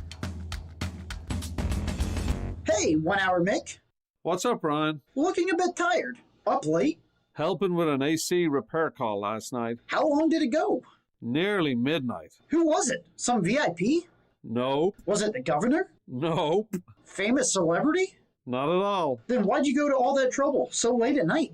Hey, 1 Hour Mick. What's up, Ryan? Looking a bit tired. Up late. Helping with an AC repair call last night. How long did it go? Nearly midnight. Who was it? Some VIP? Nope. Was it the governor? Nope. Famous celebrity? Not at all. Then why'd you go to all that trouble so late at night?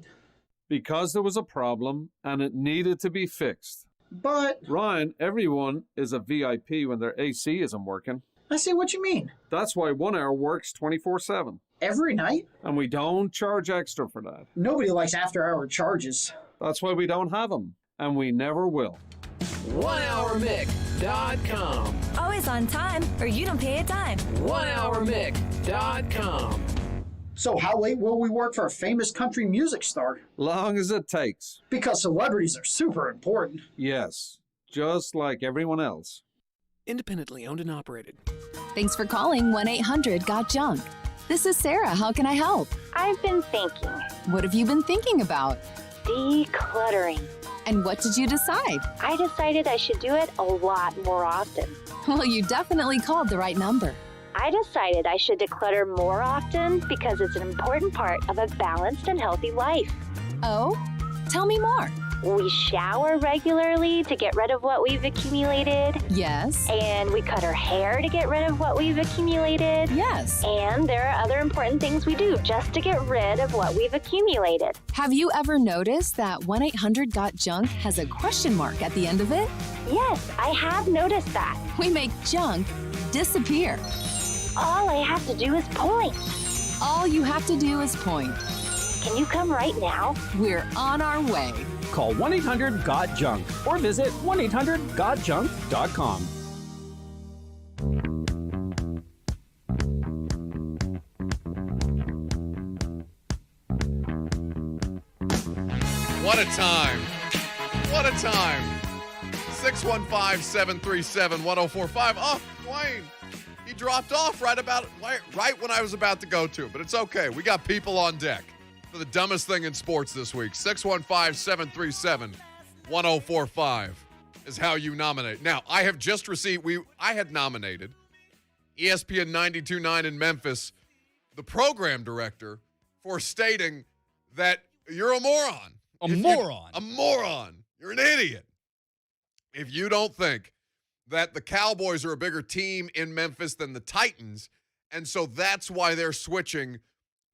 Because there was a problem and it needed to be fixed. But... Ryan, everyone is a VIP when their AC isn't working. I see what you mean. That's why 1 Hour works 24/7. Every night? And we don't charge extra for that. Nobody likes after-hour charges. That's why we don't have them. And we never will. 1HourMick.com. Always on time, or you don't pay a dime. 1HourMick.com. So how late will we work for a famous country music star? Long as it takes. Because celebrities are super important. Yes, just like everyone else. Independently owned and operated. Thanks for calling 1-800-GOT-JUNK. This is Sarah. How can I help? I've been thinking. What have you been thinking about? Decluttering. And what did you decide? I decided I should do it a lot more often. Well, you definitely called the right number. I decided I should declutter more often because it's an important part of a balanced and healthy life. Oh? Tell me more. We shower regularly to get rid of what we've accumulated. Yes. And we cut our hair to get rid of what we've accumulated. Yes. And there are other important things we do just to get rid of what we've accumulated. Have you ever noticed that 1-800-GOT-JUNK has a question mark at the end of it? Yes, I have noticed that. We make junk disappear. All I have to do is point. All you have to do is point. Can you come right now? We're on our way. Call 1-800-GOT-JUNK or visit 1-800-GOT-JUNK.com. What a time. What a time. 615-737-1045. Oh, Dwayne. He dropped off right when I was about to go to, but it's okay. We got people on deck for the dumbest thing in sports this week. 615-737-1045. is how you nominate. Now, I have just received, I had nominated ESPN 92.9 in Memphis, the program director, for stating that you're a moron. A moron. You're an idiot. If you don't think that the Cowboys are a bigger team in Memphis than the Titans, and so that's why they're switching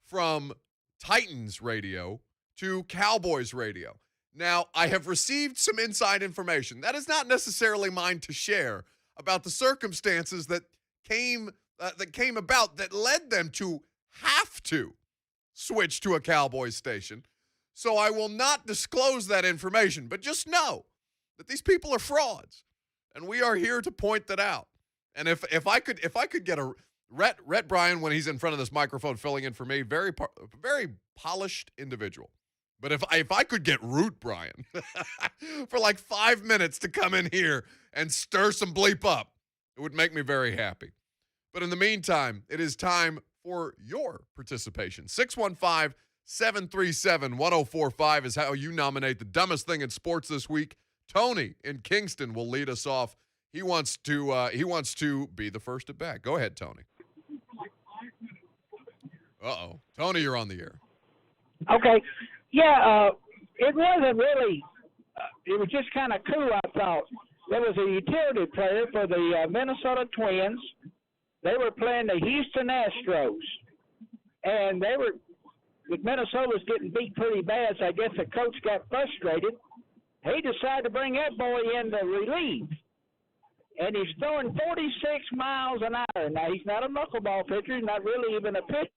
from Titans radio to Cowboys radio. Now, I have received some inside information that is not necessarily mine to share about the circumstances that came about that led them to have to switch to a Cowboys station. So I will not disclose that information, but just know that these people are frauds, and we are here to point that out. And if I could get a Rhett Bryan, when he's in front of this microphone filling in for me, very polished individual. But if I could get Root Bryan for like 5 minutes to come in here and stir some bleep up, it would make me very happy. But in the meantime, it is time for your participation. 615-737-1045 is how you nominate the dumbest thing in sports this week. Tony in Kingston will lead us off. He wants to be the first at bat. Go ahead, Tony. Uh-oh. Tony, you're on the air. Okay. Yeah, it wasn't really, it was just kind of cool, I thought. There was a utility player for the Minnesota Twins. They were playing the Houston Astros. And Minnesota was getting beat pretty bad, so I guess the coach got frustrated. He decided to bring that boy in to relieve. And he's throwing 46 miles an hour. Now, he's not a knuckleball pitcher. He's not really even a pitcher.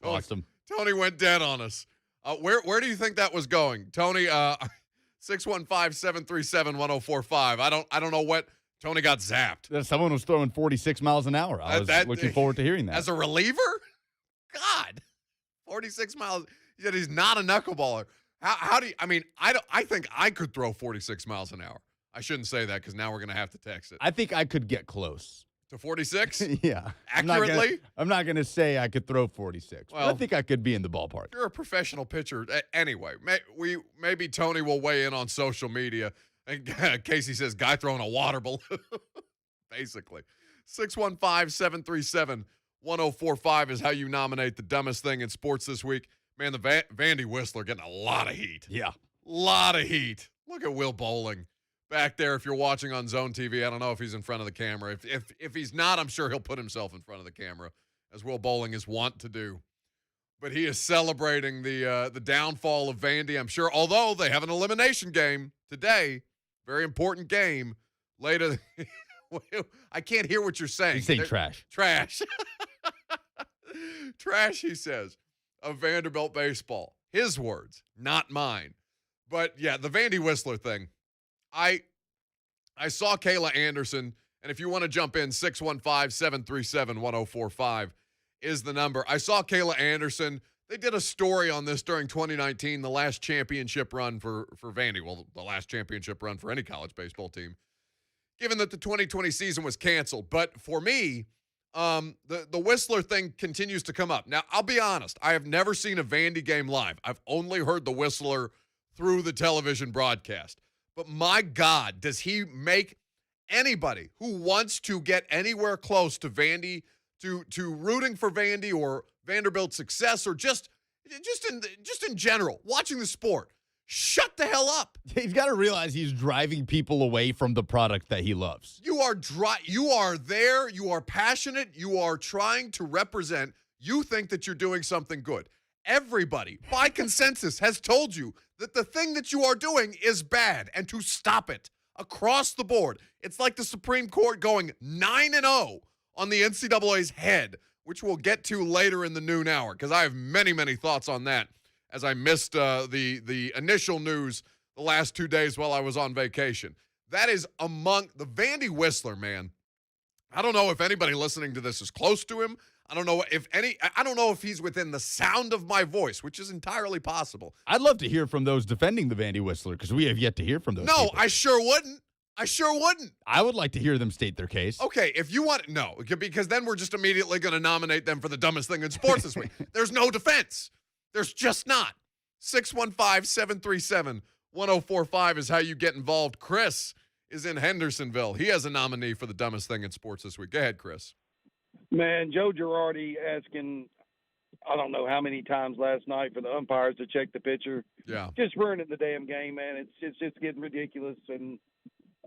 Awesome. Tony went dead on us. Where do you think that was going? Tony, 615-737-1045. I don't know what Tony got zapped. Someone was throwing 46 miles an hour. I was looking forward to hearing that. As a reliever? God. 46 miles. He said he's not a knuckleballer. How do you, I think I could throw 46 miles an hour. I shouldn't say that because now we're going to have to text it. I think I could get close. To 46? Yeah. Accurately? I'm not going to say I could throw 46. Well, but I think I could be in the ballpark. You're a professional pitcher. Anyway, maybe Tony will weigh in on social media. And Casey says, guy throwing a water balloon. Basically. 615-737-1045 is how you nominate the dumbest thing in sports this week. Man, the Vandy Whistler getting a lot of heat. Yeah. Lot of heat. Look at Will Bowling back there. If you're watching on Zone TV, I don't know if he's in front of the camera. If he's not, I'm sure he'll put himself in front of the camera, as Will Bowling is wont to do. But he is celebrating the downfall of Vandy, I'm sure, although they have an elimination game today. Very important game. Later, I can't hear what you're saying. He's saying trash. Trash. Trash, he says, of Vanderbilt baseball. His words, not mine. But, yeah, the Vandy Whistler thing. I saw Kayla Anderson, and if you want to jump in, 615-737-1045 is the number. I saw Kayla Anderson. They did a story on this during 2019, the last championship run for Vandy. Well, the last championship run for any college baseball team, given that the 2020 season was canceled. But for me, the Whistler thing continues to come up. Now, I'll be honest. I have never seen a Vandy game live. I've only heard the Whistler through the television broadcast. But my God, does he make anybody who wants to get anywhere close to Vandy, to rooting for Vandy or Vanderbilt's success, or just in general, watching the sport, shut the hell up. He's got to realize he's driving people away from the product that he loves. You are there, you are passionate, you are trying to represent, you think that you're doing something good. Everybody, by consensus, has told you that the thing that you are doing is bad and to stop it across the board. It's like the Supreme Court going 9-0 on the NCAA's head, which we'll get to later in the noon hour because I have many, many thoughts on that as I missed the initial news the last 2 days while I was on vacation. That is among the Vandy Whistler, man. I don't know if anybody listening to this is close to him. I don't know if he's within the sound of my voice, which is entirely possible. I'd love to hear from those defending the Vandy Whistler because we have yet to hear from those people. I sure wouldn't. I would like to hear them state their case. Okay, if you want – no, because then we're just immediately going to nominate them for the dumbest thing in sports this week. There's no defense. There's just not. 615-737-1045 1045 is how you get involved. Chris is in Hendersonville. He has a nominee for the dumbest thing in sports this week. Go ahead, Chris. Man, Joe Girardi asking, I don't know how many times last night for the umpires to check the pitcher. Yeah. Just ruining the damn game, man. It's just getting ridiculous, and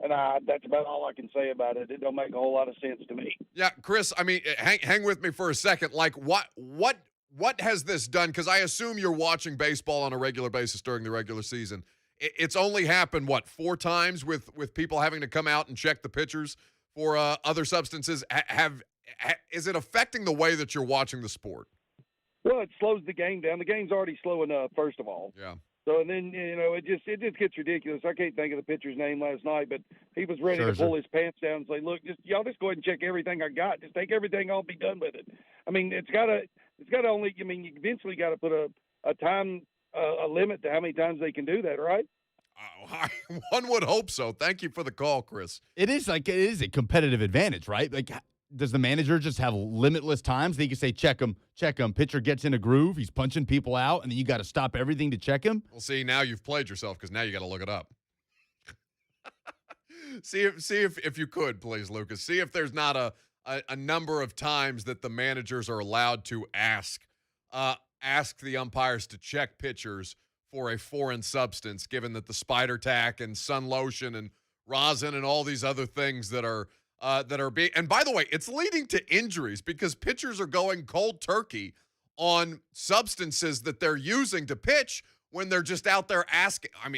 that's about all I can say about it. It don't make a whole lot of sense to me. Yeah, Chris, I mean, hang with me for a second. Like, what has this done? Because I assume you're watching baseball on a regular basis during the regular season. It's only happened, 4 times with people having to come out and check the pitchers for other substances. Is it affecting the way that you're watching the sport? Well, it slows the game down. The game's already slow enough, first of all. Yeah. So, and then, it just gets ridiculous. I can't think of the pitcher's name last night, but he was ready to pull his pants down and say, look, y'all just go ahead and check everything I got. Just take everything, I'll be done with it. I mean, it's got to only, you eventually got to put a time, a limit to how many times they can do that, right? One would hope so. Thank you for the call, Chris. It is a competitive advantage, right? Like, does the manager just have limitless times? They can say, check him. Pitcher gets in a groove. He's punching people out, and then you got to stop everything to check him. Well, see, now you've played yourself because now you got to look it up. see if you could, please, Lucas. See if there's not a number of times that the managers are allowed to ask the umpires to check pitchers for a foreign substance, given that the spider tack and sun lotion and rosin and all these other things that are being, and by the way, it's leading to injuries because pitchers are going cold turkey on substances that they're using to pitch when they're just out there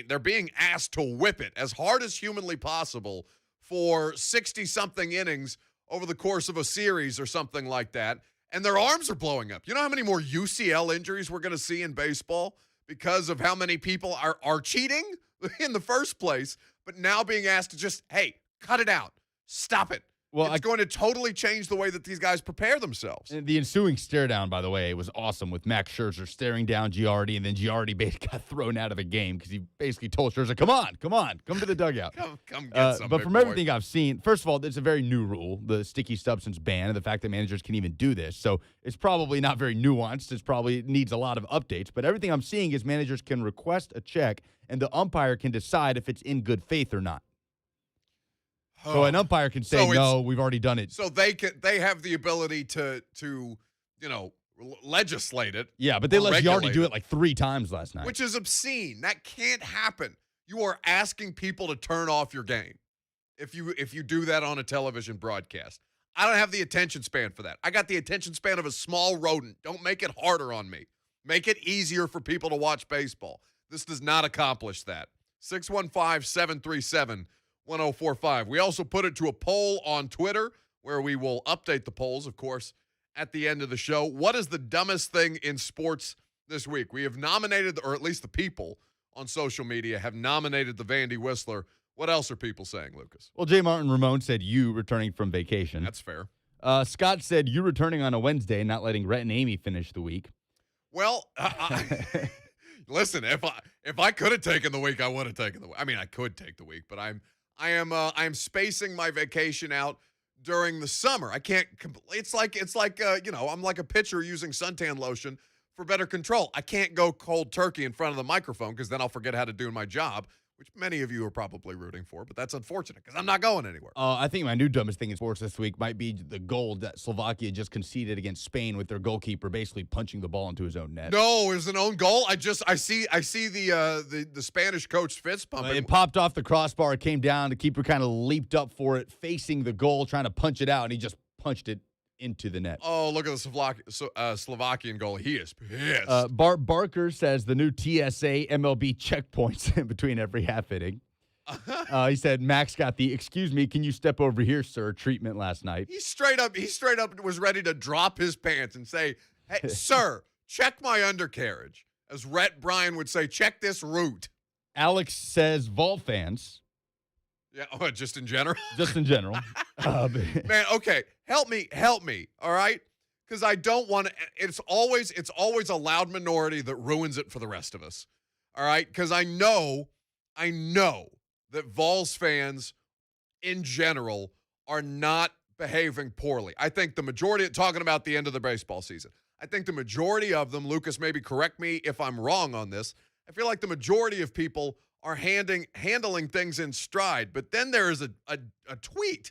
they're being asked to whip it as hard as humanly possible for 60-something innings over the course of a series or something like that, and their arms are blowing up. You know how many more UCL injuries we're going to see in baseball because of how many people are cheating in the first place, but now being asked to just, hey, cut it out. Stop it. Well, it's going to totally change the way that these guys prepare themselves. And the ensuing stare down, by the way, was awesome with Max Scherzer staring down Girardi, and then Girardi basically got thrown out of the game because he basically told Scherzer, come to the dugout. come get some, but from everything I've seen, first of all, it's a very new rule, the sticky substance ban, and the fact that managers can even do this. So it's probably not very nuanced. It probably needs a lot of updates. But everything I'm seeing is managers can request a check, and the umpire can decide if it's in good faith or not. So an umpire can say, no, we've already done it. So they have the ability to legislate it. Yeah, but they let Girardi do it like 3 times last night. Which is obscene. That can't happen. You are asking people to turn off your game if you do that on a television broadcast. I don't have the attention span for that. I got the attention span of a small rodent. Don't make it harder on me. Make it easier for people to watch baseball. This does not accomplish that. 615-737-1045. We also put it to a poll on Twitter where we will update the polls, of course, at the end of the show. What is the dumbest thing in sports this week? We have nominated, or at least the people on social media have nominated the Vandy Whistler. What else are people saying, Lucas? Well, J. Martin Ramon said you returning from vacation. That's fair. Scott said you returning on a Wednesday, not letting Rhett and Amy finish the week. Well, listen, if I could have taken the week, I would have taken the week. I mean, I could take the week, but I am spacing my vacation out during the summer. I can't. It's like I'm like a pitcher using suntan lotion for better control. I can't go cold turkey in front of the microphone because then I'll forget how to do my job, which many of you are probably rooting for. But that's unfortunate because I'm not going anywhere. I think my new dumbest thing in sports this week might be the goal that Slovakia just conceded against Spain with their goalkeeper basically punching the ball into his own net. No, it was an own goal. I see the Spanish coach fist pumping. It popped off the crossbar. It came down. The keeper kind of leaped up for it, facing the goal, trying to punch it out, and he just punched it into the net. Oh, look at the Slovakian goal. He is pissed. Barker says the new TSA MLB checkpoints in between every half inning. He said Max got the "excuse me, can you step over here, sir" treatment last night. He straight up was ready to drop his pants and say, "Hey, sir, check my undercarriage." As Rhett Bryan would say, "Check this root." Alex says Vol fans. Yeah, just in general? Just in general. Man, okay, help me, all right? Because I don't want to – it's always a loud minority that ruins it for the rest of us, all right? Because I know that Vols fans in general are not behaving poorly. I think the majority – talking about the end of the baseball season, I think the majority of them – Lucas, maybe correct me if I'm wrong on this – I feel like the majority of people are handling things in stride. But then there is a tweet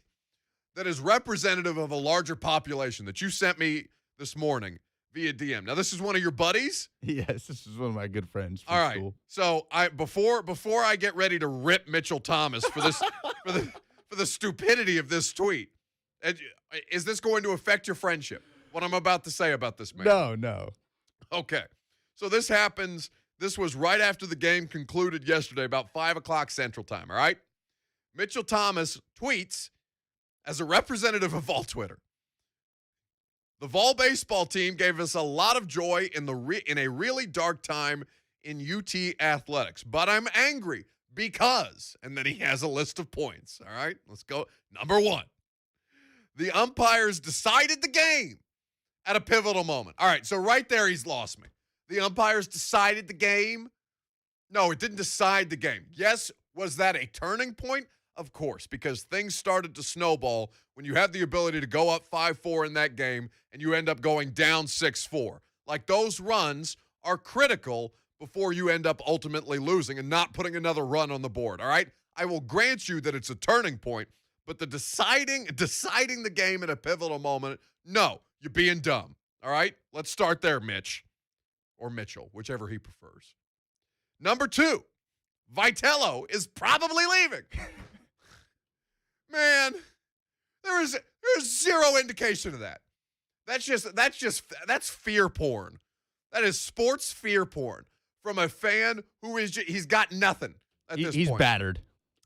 that is representative of a larger population that you sent me this morning via DM. Now, this is one of your buddies? Yes, this is one of my good friends from All right. school. So before I get ready to rip Mitchell Thomas for this for the stupidity of this tweet, is this going to affect your friendship? What I'm about to say about this man? No. Okay. So this happens. This was right after the game concluded yesterday, about 5 o'clock Central Time. All right. Mitchell Thomas tweets as a representative of Vol Twitter. The Vol baseball team gave us a lot of joy in a really dark time in UT athletics, but I'm angry because, and then he has a list of points. All right, let's go. Number 1, the umpires decided the game at a pivotal moment. All right, so right there he's lost me. The umpires decided the game. No, it didn't decide the game. Yes, was that a turning point? Of course, because things started to snowball when you have the ability to go up 5-4 in that game and you end up going down 6-4. Like, those runs are critical before you end up ultimately losing and not putting another run on the board, all right? I will grant you that it's a turning point, but the deciding the game at a pivotal moment, no, you're being dumb, all right? Let's start there, Mitch, or Mitchell, whichever he prefers. Number 2, Vitello is probably leaving. Man, there's zero indication of that. That's fear porn. That is sports fear porn from a fan who he's got nothing at this point. He's battered.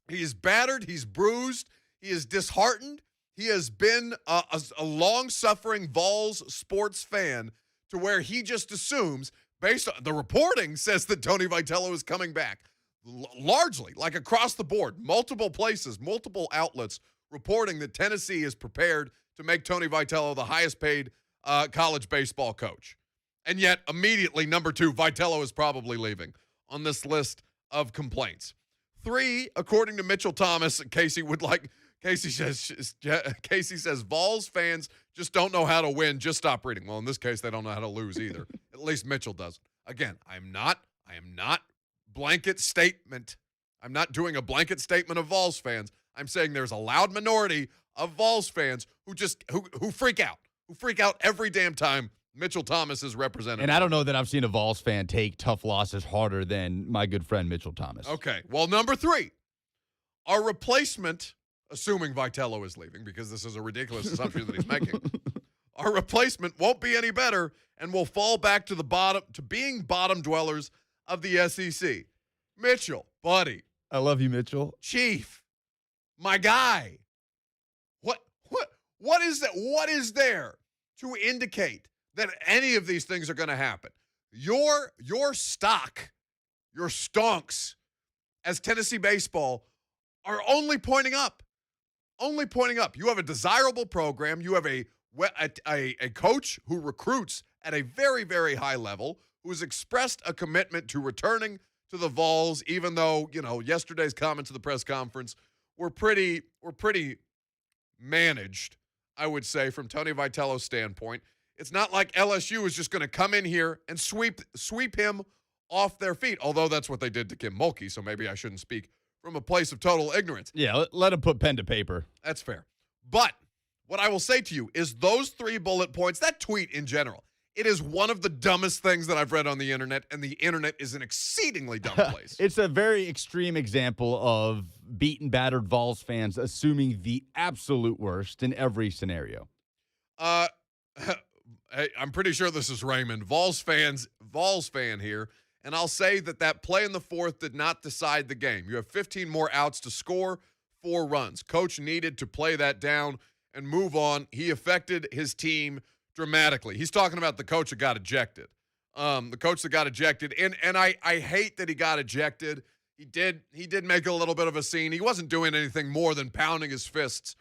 He is battered. He's bruised. He is disheartened. He has been a long-suffering Vols sports fan to where he just assumes, based on the reporting, says that Tony Vitello is coming back. Largely, like across the board, multiple places, multiple outlets reporting that Tennessee is prepared to make Tony Vitello the highest paid college baseball coach. And yet, immediately, number 2, Vitello is probably leaving on this list of complaints. 3, according to Mitchell Thomas, Casey says Vols fans just don't know how to win. Just stop reading. Well, in this case, they don't know how to lose either. At least Mitchell does. Again, I am not blanket statement. I'm not doing a blanket statement of Vols fans. I'm saying there's a loud minority of Vols fans who freak out. Who freak out every damn time Mitchell Thomas is represented. And I don't know that I've seen a Vols fan take tough losses harder than my good friend Mitchell Thomas. Okay. Well, number 3, our replacement, assuming Vitello is leaving, because this is a ridiculous assumption that he's making, our replacement won't be any better and will fall back to being bottom dwellers of the SEC. Mitchell, buddy. I love you, Mitchell. Chief, my guy. What is that? What is there to indicate that any of these things are going to happen? Your stock, your stonks as Tennessee baseball are only pointing up. Only pointing up. You have a desirable program. You have a coach who recruits at a very, very high level, who has expressed a commitment to returning to the Vols, even though, yesterday's comments at the press conference were pretty managed, I would say, from Tony Vitello's standpoint. It's not like LSU is just going to come in here and sweep him off their feet, although that's what they did to Kim Mulkey, so maybe I shouldn't speak from a place of total ignorance. Yeah, let him put pen to paper. That's fair. But what I will say to you is those 3 bullet points, that tweet in general, it is one of the dumbest things that I've read on the internet, and the internet is an exceedingly dumb place. It's a very extreme example of beaten, battered Vols fans assuming the absolute worst in every scenario. I'm pretty sure this is Raymond. Vols fan here. And I'll say that play in the 4th did not decide the game. You have 15 more outs to score 4 runs. Coach needed to play that down and move on. He affected his team dramatically. He's talking about the coach that got ejected. And I hate that he got ejected. He did make a little bit of a scene. He wasn't doing anything more than pounding his fists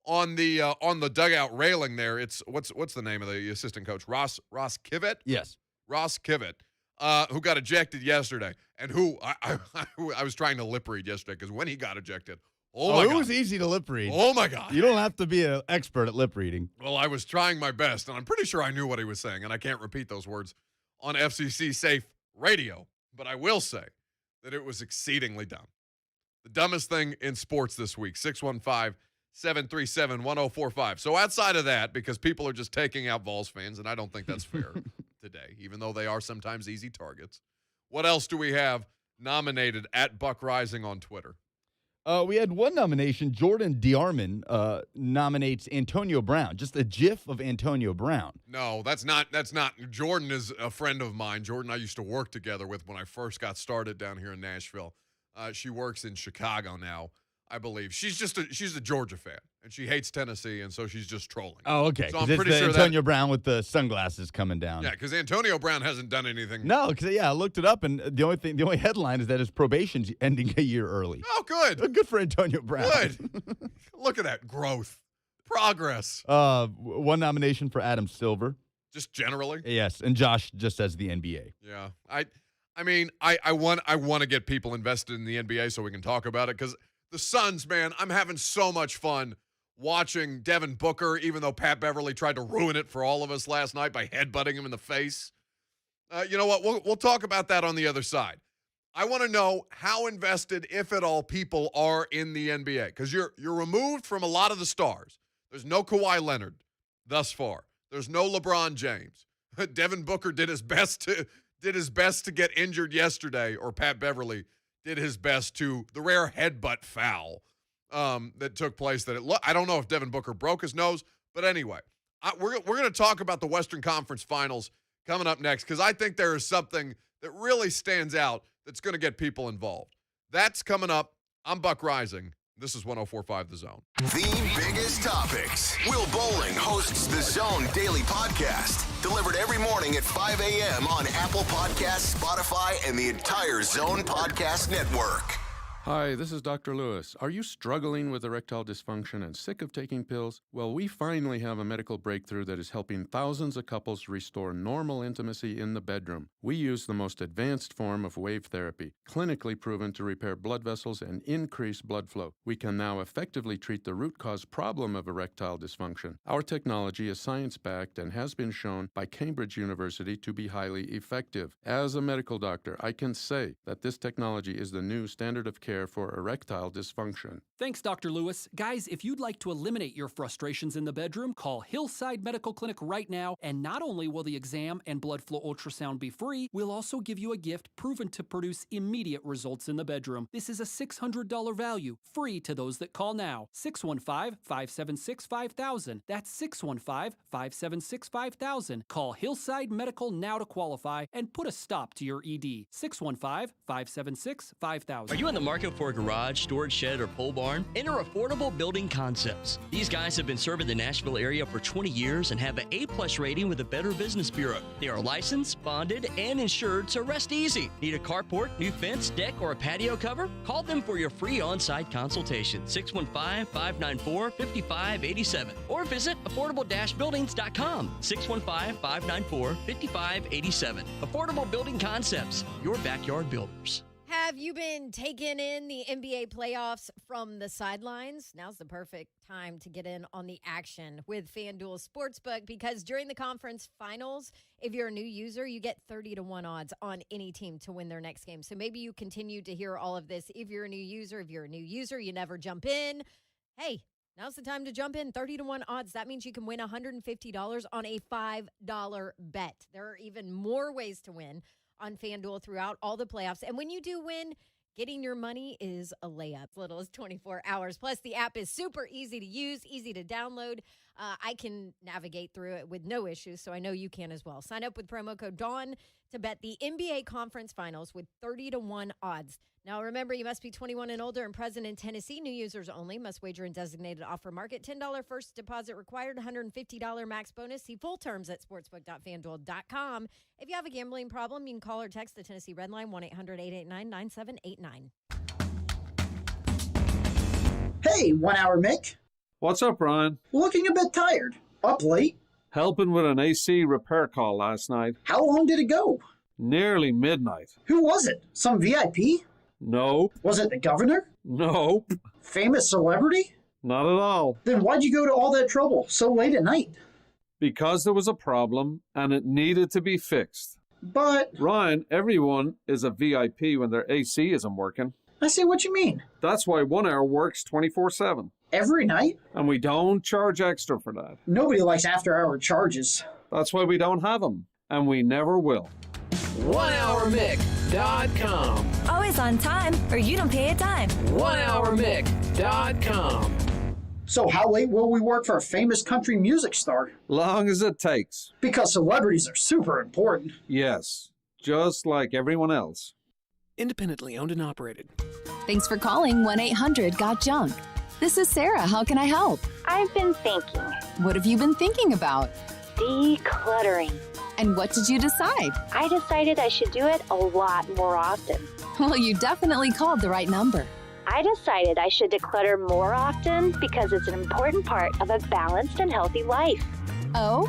on the dugout railing there. It's what's the name of the assistant coach? Ross Kivett? Yes. Ross Kivett, who got ejected yesterday, and who I was trying to lip read yesterday because when he got ejected, my God. It was easy to lip read. Oh, my God. You don't have to be an expert at lip reading. Well, I was trying my best, and I'm pretty sure I knew what he was saying, and I can't repeat those words on FCC safe radio, but I will say that it was exceedingly dumb. The dumbest thing in sports this week, 615-737-1045. So outside of that, because people are just taking out Vols fans, and I don't think that's fair today, even though they are sometimes easy targets. What else do we have nominated at Buck Rising on Twitter? We had one nomination. Jordan DeArmond nominates Antonio Brown. Just a GIF of Antonio Brown. No, that's not. Jordan is a friend of mine. Jordan I used to work together with when I first got started down here in Nashville. She works in Chicago now, I believe. She's a Georgia fan, and she hates Tennessee, and so she's just trolling. Oh, okay. So I'm it's pretty the sure Antonio Brown with the sunglasses coming down. Yeah, because Antonio Brown hasn't done anything. No, because I looked it up, and the only headline is that his probation's ending a year early. Oh, good. Good for Antonio Brown. Good. Look at that growth, progress. One nomination for Adam Silver. Just generally. Yes, and Josh just says the NBA. Yeah, I mean, I want to get people invested in the NBA so we can talk about it, because the Suns, man, I'm having so much fun watching Devin Booker, even though Pat Beverly tried to ruin it for all of us last night by headbutting him in the face. You know what? We'll talk about that on the other side. I want to know how invested, if at all, people are in the NBA, because you're removed from a lot of the stars. There's no Kawhi Leonard thus far. There's no LeBron James. Devin Booker did his best to get injured yesterday, or Pat Beverly did his best to the rare headbutt foul that took place. I don't know if Devin Booker broke his nose, but anyway, we're going to talk about the Western Conference Finals coming up next, because I think there is something that really stands out that's going to get people involved. That's coming up. I'm Buck Rising. This is 104.5 The Zone. The biggest topics. Will Bowling hosts the Zone Daily Podcast. Delivered every morning at 5 a.m. on Apple Podcasts, Spotify, and the entire Zone Podcast Network. Hi, this is Dr. Lewis. Are you struggling with erectile dysfunction and sick of taking pills? Well, we finally have a medical breakthrough that is helping thousands of couples restore normal intimacy in the bedroom. We use the most advanced form of wave therapy, clinically proven to repair blood vessels and increase blood flow. We can now effectively treat the root cause problem of erectile dysfunction. Our technology is science-backed and has been shown by Cambridge University to be highly effective. As a medical doctor, I can say that this technology is the new standard of care for erectile dysfunction. Thanks, Dr. Lewis. Guys, if you'd like to eliminate your frustrations in the bedroom, call Hillside Medical Clinic right now, and not only will the exam and blood flow ultrasound be free, we'll also give you a gift proven to produce immediate results in the bedroom. This is a $600 value, free to those that call now. 615-576-5000. That's 615-576-5000. Call Hillside Medical now to qualify and put a stop to your ED. 615-576-5000. Are you in the market for a garage, storage shed, or pole barn? Enter Affordable Building Concepts. These guys have been serving the Nashville area for 20 years and have an A+ rating with the Better Business Bureau. They are licensed, bonded, and insured, so rest easy. Need a carport, new fence, deck, or a patio cover? Call them for your free on-site consultation, 615-594-5587, or visit affordable-buildings.com, 615-594-5587. Affordable Building Concepts, your backyard builders. Have you been taking in the NBA playoffs from the sidelines? Now's the perfect time to get in on the action with FanDuel Sportsbook, because during the conference finals, if you're a new user, you get 30-1 odds on any team to win their next game. So maybe you continue to hear all of this. If you're a new user, you never jump in. Hey, now's the time to jump in. 30-1 odds. That means you can win $150 on a $5 bet. There are even more ways to win on FanDuel throughout all the playoffs. And when you do win, getting your money is a layup. As little as 24 hours. Plus, the app is super easy to use, easy to download. I can navigate through it with no issues, so I know you can as well. Sign up with promo code DAWN to bet the NBA Conference Finals with 30-1 odds. Now, remember, you must be 21 and older and present in Tennessee. New users only. Must wager in designated offer market. $10 first deposit required. $150 max bonus. See full terms at sportsbook.fanduel.com. If you have a gambling problem, you can call or text the Tennessee Red Line, 1-800-889-9789. Hey, 1 hour Mick. What's up, Ryan? Looking a bit tired. Up late. Helping with an AC repair call last night. How long did it go? Nearly midnight. Who was it? Some VIP? Nope. Was it the governor? Nope. Famous celebrity? Not at all. Then why'd you go to all that trouble so late at night? Because there was a problem and it needed to be fixed. But Ryan, everyone is a VIP when their AC isn't working. I see what you mean. That's why 1 Hour works 24/7. Every night? And we don't charge extra for that. Nobody likes after-hour charges. That's why we don't have them. And we never will. 1HourMic.com. Always on time, or you don't pay a dime. 1HourMic.com. So how late will we work for a famous country music star? Long as it takes. Because celebrities are super important. Yes, just like everyone else. Independently owned and operated. Thanks for calling 1-800-GOT-JUNK. This is Sarah. How can I help? I've been thinking. What have you been thinking about? Decluttering. And what did you decide? I decided I should do it a lot more often. Well, you definitely called the right number. I decided I should declutter more often because it's an important part of a balanced and healthy life. Oh?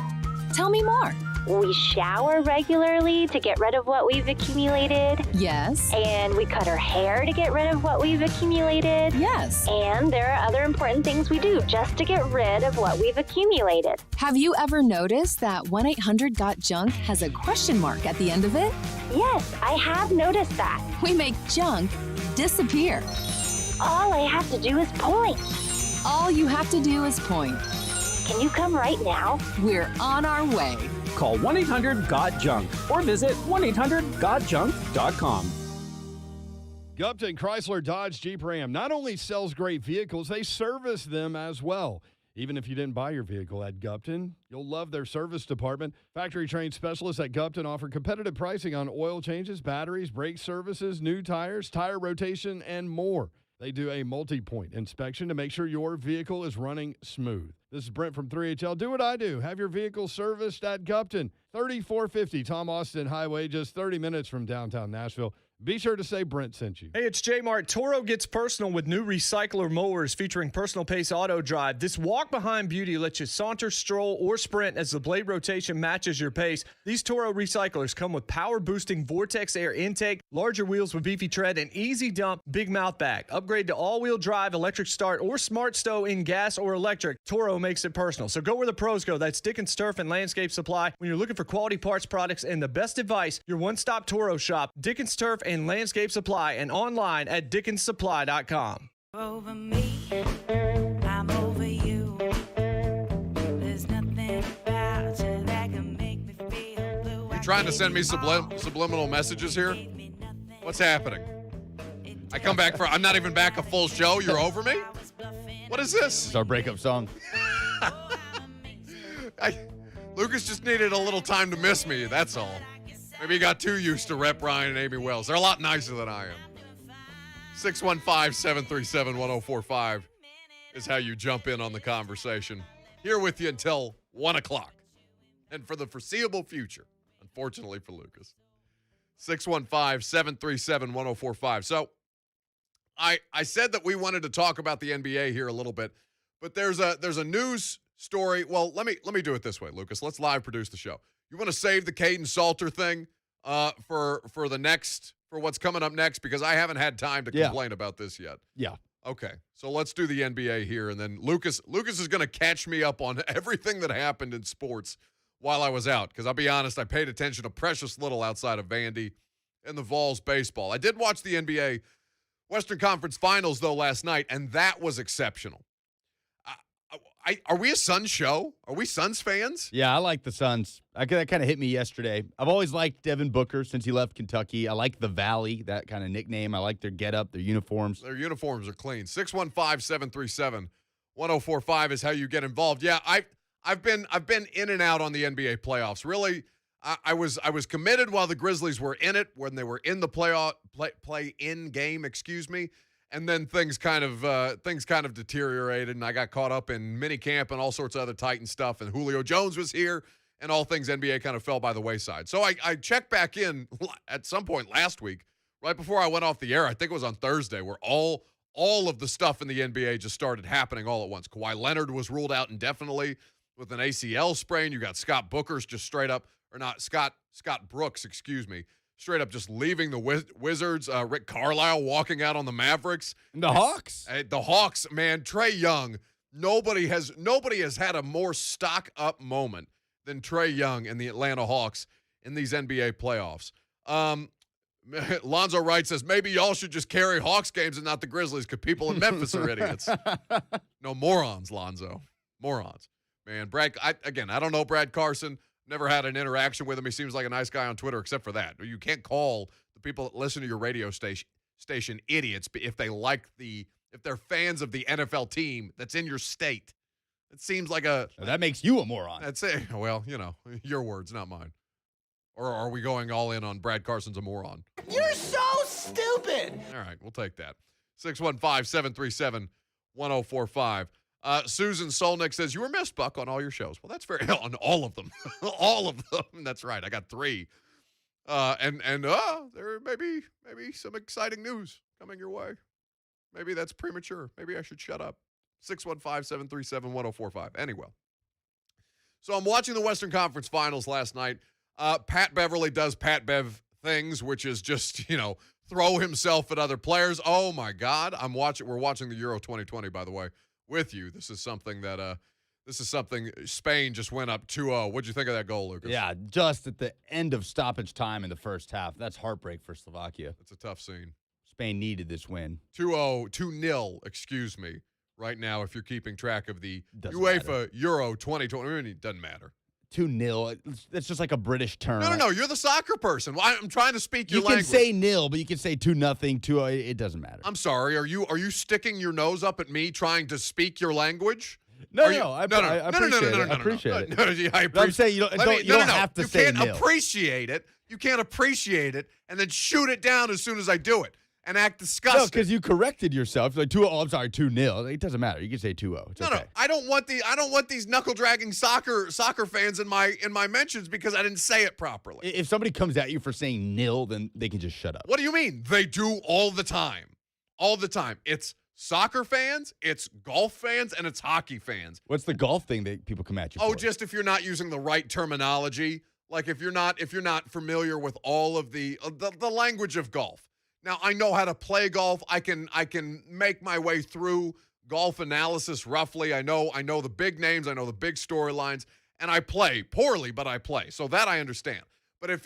Tell me more. We shower regularly to get rid of what we've accumulated. Yes. And we cut our hair to get rid of what we've accumulated. Yes. And there are other important things we do just to get rid of what we've accumulated. Have you ever noticed that 1-800-GOT-JUNK has a question mark at the end of it? Yes, I have noticed that. We make junk disappear. All I have to do is point. All you have to do is point. Can you come right now? We're on our way. Call 1-800-GOT-JUNK or visit 1-800-GOTJUNK.com. Gupton Chrysler Dodge Jeep Ram not only sells great vehicles, they service them as well. Even if you didn't buy your vehicle at Gupton, you'll love their service department. Factory-trained specialists at Gupton offer competitive pricing on oil changes, batteries, brake services, new tires, tire rotation, and more. They do a multi-point inspection to make sure your vehicle is running smooth. This is Brent from 3HL. Do what I do. Have your vehicle serviced at Gupton. 3450 Tom Austin Highway, just 30 minutes from downtown Nashville. Be sure to say Brent sent you. Hey, it's J-Mart. Toro gets personal with new recycler mowers featuring personal pace auto drive. This walk-behind beauty lets you saunter, stroll, or sprint as the blade rotation matches your pace. These Toro recyclers come with power-boosting Vortex air intake, larger wheels with beefy tread, and easy dump big mouth bag. Upgrade to all-wheel drive, electric start, or smart stow in gas or electric. Toro makes it personal. So go where the pros go. That's Dickens Turf and Landscape Supply. When you're looking for quality parts, products, and the best advice, your one-stop Toro shop, Dickens Turf and Landscape Supply, and online at dickenssupply.com. Over me, I'm over you. There's nothing about you that can make me feel blue. You trying to send me subliminal messages here? What's happening? I come back I'm not even back a full show. You're over me? What is this? It's our breakup song. Lucas just needed a little time to miss me, that's all. Maybe he got too used to Rep Ryan and Amy Wells. They're a lot nicer than I am. 615-737-1045 is how you jump in on the conversation. Here with you until 1 o'clock. And for the foreseeable future, unfortunately for Lucas. 615-737-1045. So I said that we wanted to talk about the NBA here a little bit, but there's a news story. Well, let me do it this way, Lucas. Let's live produce the show. You want to save the Caden Salter thing for what's coming up next, because I haven't had time to complain about this yet. Yeah. Okay. So let's do the NBA here, and then Lucas is going to catch me up on everything that happened in sports while I was out, because I'll be honest, I paid attention to precious little outside of Vandy and the Vols baseball. I did watch the NBA Western Conference Finals, though, last night, and that was exceptional. Are we a Suns show? Are we Suns fans? Yeah, I like the Suns. That kind of hit me yesterday. I've always liked Devin Booker since he left Kentucky. I like the Valley, that kind of nickname. I like their getup, their uniforms. Their uniforms are clean. 615-737-1045 is how you get involved. Yeah, I've been in and out on the NBA playoffs. Really, I was committed while the Grizzlies were in it, when they were in the play-in game, and then things kind of deteriorated, and I got caught up in minicamp and all sorts of other Titan stuff, and Julio Jones was here, and all things NBA kind of fell by the wayside. So I checked back in at some point last week, right before I went off the air. I think it was on Thursday, where all of the stuff in the NBA just started happening all at once. Kawhi Leonard was ruled out indefinitely with an ACL sprain. You got Scott Brooks straight up just leaving the Wizards. Rick Carlisle walking out on the Mavericks. And the Hawks. The Hawks, man. Trae Young. Nobody has had a more stock-up moment than Trae Young and the Atlanta Hawks in these NBA playoffs. Lonzo Wright says, maybe y'all should just carry Hawks games and not the Grizzlies because people in Memphis are idiots. No, morons, Lonzo. Morons. Man, I don't know Brad Carson. Never had an interaction with him. He seems like a nice guy on Twitter, except for that. You can't call the people that listen to your radio station idiots if they're fans of the NFL team that's in your state. It seems like that makes you a moron. That's it. Well, your words, not mine. Or are we going all in on Brad Carson's a moron? You're so stupid. All right, we'll take that. 615-737-1045. Susan Solnick says, you were missed, Buck, on all your shows. Well, that's very, on all of them. All of them. That's right. I got 3. There may be some exciting news coming your way. Maybe that's premature. Maybe I should shut up. 615-737-1045. Anyway. So I'm watching the Western Conference Finals last night. Pat Beverly does Pat Bev things, which is just, throw himself at other players. Oh, my God. We're watching the Euro 2020, by the way, with you. This is something Spain just went up 2-0. What'd you think of that goal, Lucas? Yeah, just at the end of stoppage time in the first half. That's heartbreak for Slovakia. It's a tough scene. Spain needed this win. 2-0, excuse me, right now, if you're keeping track of the UEFA Euro 2020. I mean, it doesn't matter. 2-0. It's just like a British term. No. You're the soccer person. I'm trying to speak your language. You can say nil, but you can say 2-0, 2-0. It doesn't matter. I'm sorry. Are you sticking your nose up at me trying to speak your language? No. I appreciate it. I appreciate it. I'm saying you don't have to say nil. You can't appreciate it. You can't appreciate it and then shoot it down as soon as I do it and act disgusting. No, because you corrected yourself. Like 2-0. I'm sorry, 2-0. It doesn't matter. You can say 2-0. It's okay. No. I don't want these knuckle dragging soccer fans in my mentions because I didn't say it properly. If somebody comes at you for saying nil, then they can just shut up. What do you mean? They do all the time. All the time. It's soccer fans, it's golf fans, and it's hockey fans. What's the golf thing that people come at you for? Oh, just if you're not using the right terminology, like if you're not familiar with all of the language of golf. Now, I know how to play golf. I can make my way through golf analysis roughly. I know the big names, I know the big storylines, and I play poorly, but I play. So that I understand. But if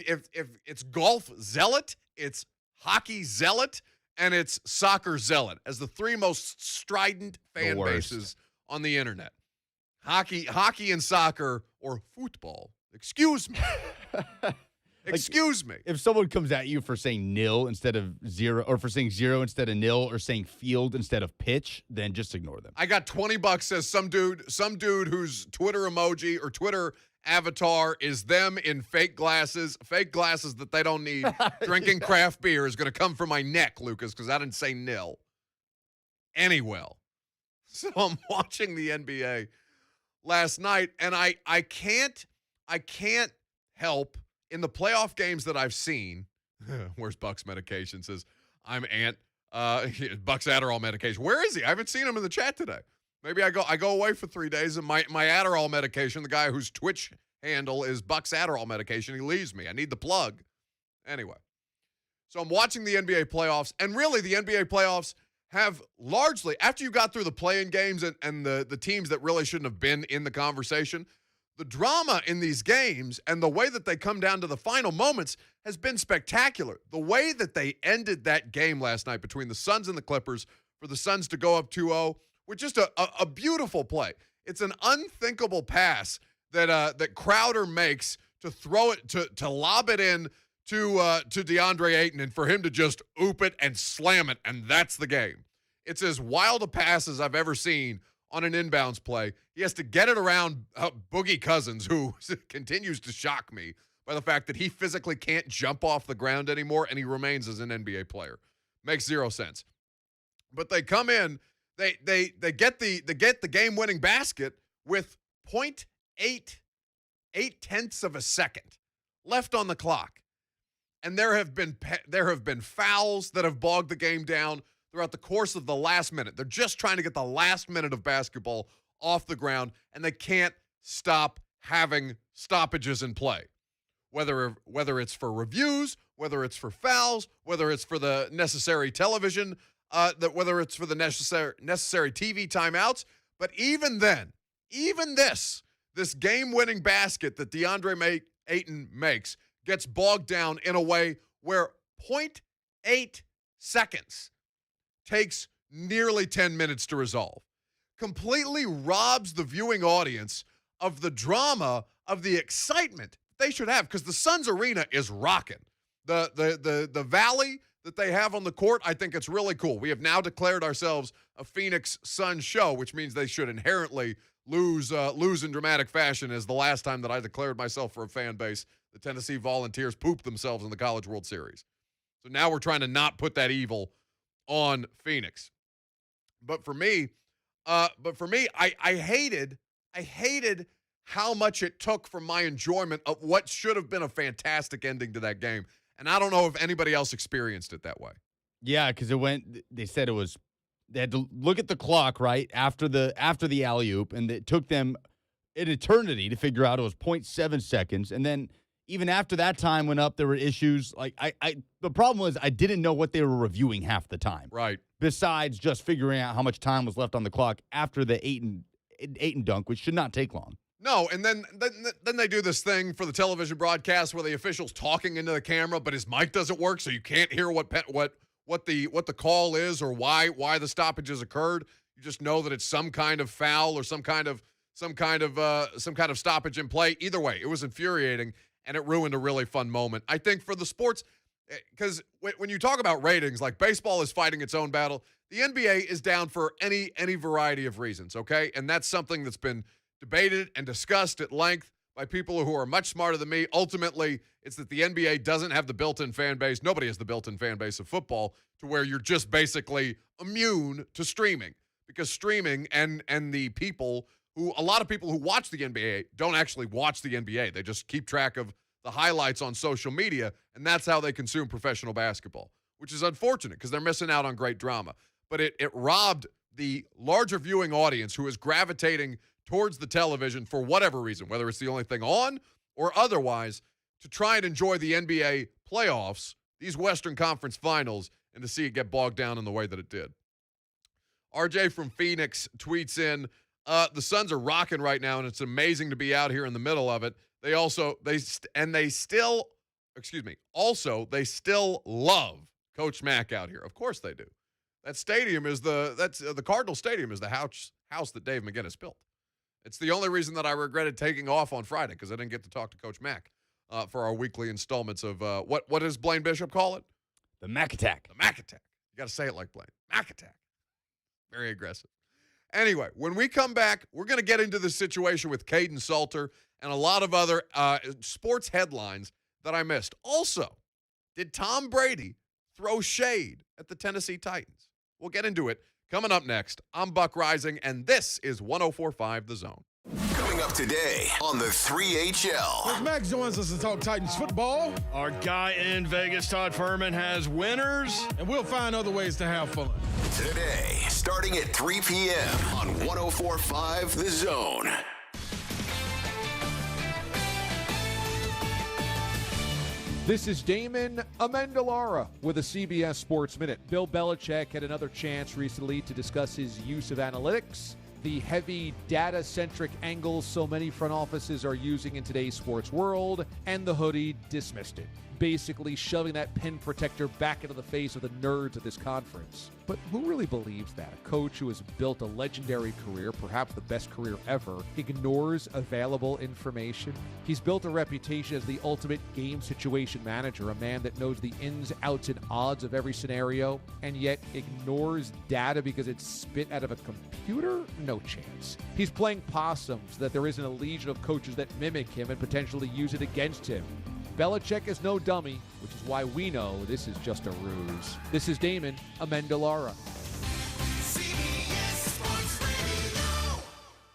it's golf zealot, it's hockey zealot, and it's soccer zealot as the 3 most strident fan bases on the internet. Hockey and soccer, or football. Excuse me. Excuse me. If someone comes at you for saying nil instead of 0, or for saying 0 instead of nil, or saying field instead of pitch, then just ignore them. I got $20, says some dude whose Twitter emoji or Twitter avatar is them in fake glasses that they don't need. Drinking craft beer is going to come from my neck, Lucas, because I didn't say nil. Anyway, so I'm watching the NBA last night, and I can't help. In the playoff games that I've seen, where's Buck's medication? Says, I'm Ant. Buck's Adderall medication. Where is he? I haven't seen him in the chat today. Maybe I go away for 3 days, and my Adderall medication, the guy whose Twitch handle is Buck's Adderall medication, he leaves me. I need the plug. Anyway, so I'm watching the NBA playoffs, and really the NBA playoffs have largely, after you got through the play-in games and the teams that really shouldn't have been in the conversation, the drama in these games and the way that they come down to the final moments has been spectacular. The way that they ended that game last night between the Suns and the Clippers, for the Suns to go up 2-0, with just a beautiful play. It's an unthinkable pass that Crowder makes to throw it, to lob it in to DeAndre Ayton, and for him to just oop it and slam it, and that's the game. It's as wild a pass as I've ever seen on an inbounds play. He has to get it around Boogie Cousins, who continues to shock me by the fact that he physically can't jump off the ground anymore, and he remains as an NBA player. Makes 0 sense. But they come in, they get the game-winning basket with 0.8 of a second left on the clock. And there have been fouls that have bogged the game down throughout the course of the last minute. They're just trying to get the last minute of basketball off the ground, and they can't stop having stoppages in play. Whether it's for reviews, whether it's for fouls, whether it's for the necessary television, whether it's for the necessary TV timeouts. But even then, this game-winning basket that DeAndre Ayton makes gets bogged down in a way where 0.8 seconds takes nearly 10 minutes to resolve. Completely robs the viewing audience of the drama, of the excitement they should have, because the Suns arena is rocking. The valley that they have on the court, I think it's really cool. We have now declared ourselves a Phoenix Suns show, which means they should inherently lose in dramatic fashion, as the last time that I declared myself for a fan base, the Tennessee Volunteers pooped themselves in the College World Series. So now we're trying to not put that evil on Phoenix. But for me, I hated how much it took from my enjoyment of what should have been a fantastic ending to that game. And I don't know if anybody else experienced it that way. Yeah, because they said they had to look at the clock, right, after the alley-oop, and it took them an eternity to figure out it was 0.7 seconds. And then even after that time went up, there were issues. Like, the problem was I didn't know what they were reviewing half the time. Right. Besides just figuring out how much time was left on the clock after the eight and dunk, which should not take long. No, and then they do this thing for the television broadcast where the official's talking into the camera, but his mic doesn't work, so you can't hear what the call is or why the stoppages occurred. You just know that it's some kind of foul or some kind of stoppage in play. Either way, it was infuriating, and it ruined a really fun moment. I think for the sports, because when you talk about ratings, like baseball is fighting its own battle, the NBA is down for any variety of reasons, okay? And that's something that's been debated and discussed at length by people who are much smarter than me. Ultimately, it's that the NBA doesn't have the built-in fan base. Nobody has the built-in fan base of football to where you're just basically immune to streaming, because streaming and the people who, a lot of people who watch the NBA don't actually watch the NBA. They just keep track of the highlights on social media, and that's how they consume professional basketball, which is unfortunate because they're missing out on great drama. But it robbed the larger viewing audience who is gravitating towards the television for whatever reason, whether it's the only thing on or otherwise, to try and enjoy the NBA playoffs, these Western Conference finals, and to see it get bogged down in the way that it did. RJ from Phoenix tweets in, the Suns are rocking right now, and it's amazing to be out here in the middle of it. They still love Coach Mack out here. Of course they do. That stadium is the Cardinal Stadium is the house that Dave McGinnis built. It's the only reason that I regretted taking off on Friday, because I didn't get to talk to Coach Mack for our weekly installments of what does Blaine Bishop call it? The Mack Attack. The Mack Attack. You got to say it like Blaine. Mack Attack. Very aggressive. Anyway, when we come back, we're going to get into the situation with Caden Salter and a lot of other sports headlines that I missed. Also, did Tom Brady throw shade at the Tennessee Titans? We'll get into it coming up next. I'm Buck Rising, and this is 104.5 The Zone. Coming up today on the 3HL. Coach Mack joins us to talk Titans football. Our guy in Vegas, Todd Furman, has winners. And we'll find other ways to have fun. Today, starting at 3 p.m. on 104.5 The Zone. This is Damon Amendolara with a CBS Sports Minute. Bill Belichick had another chance recently to discuss his use of analytics, the heavy data-centric angles so many front offices are using in today's sports world, and the hoodie dismissed it, basically shoving that pen protector back into the face of the nerds at this conference. But who really believes that? A coach who has built a legendary career, perhaps the best career ever, ignores available information? He's built a reputation as the ultimate game situation manager, a man that knows the ins, outs, and odds of every scenario, and yet ignores data because it's spit out of a computer? No chance. He's playing possum so that there isn't a legion of coaches that mimic him and potentially use it against him. Belichick is no dummy, which is why we know this is just a ruse. This is Damon Amendolara.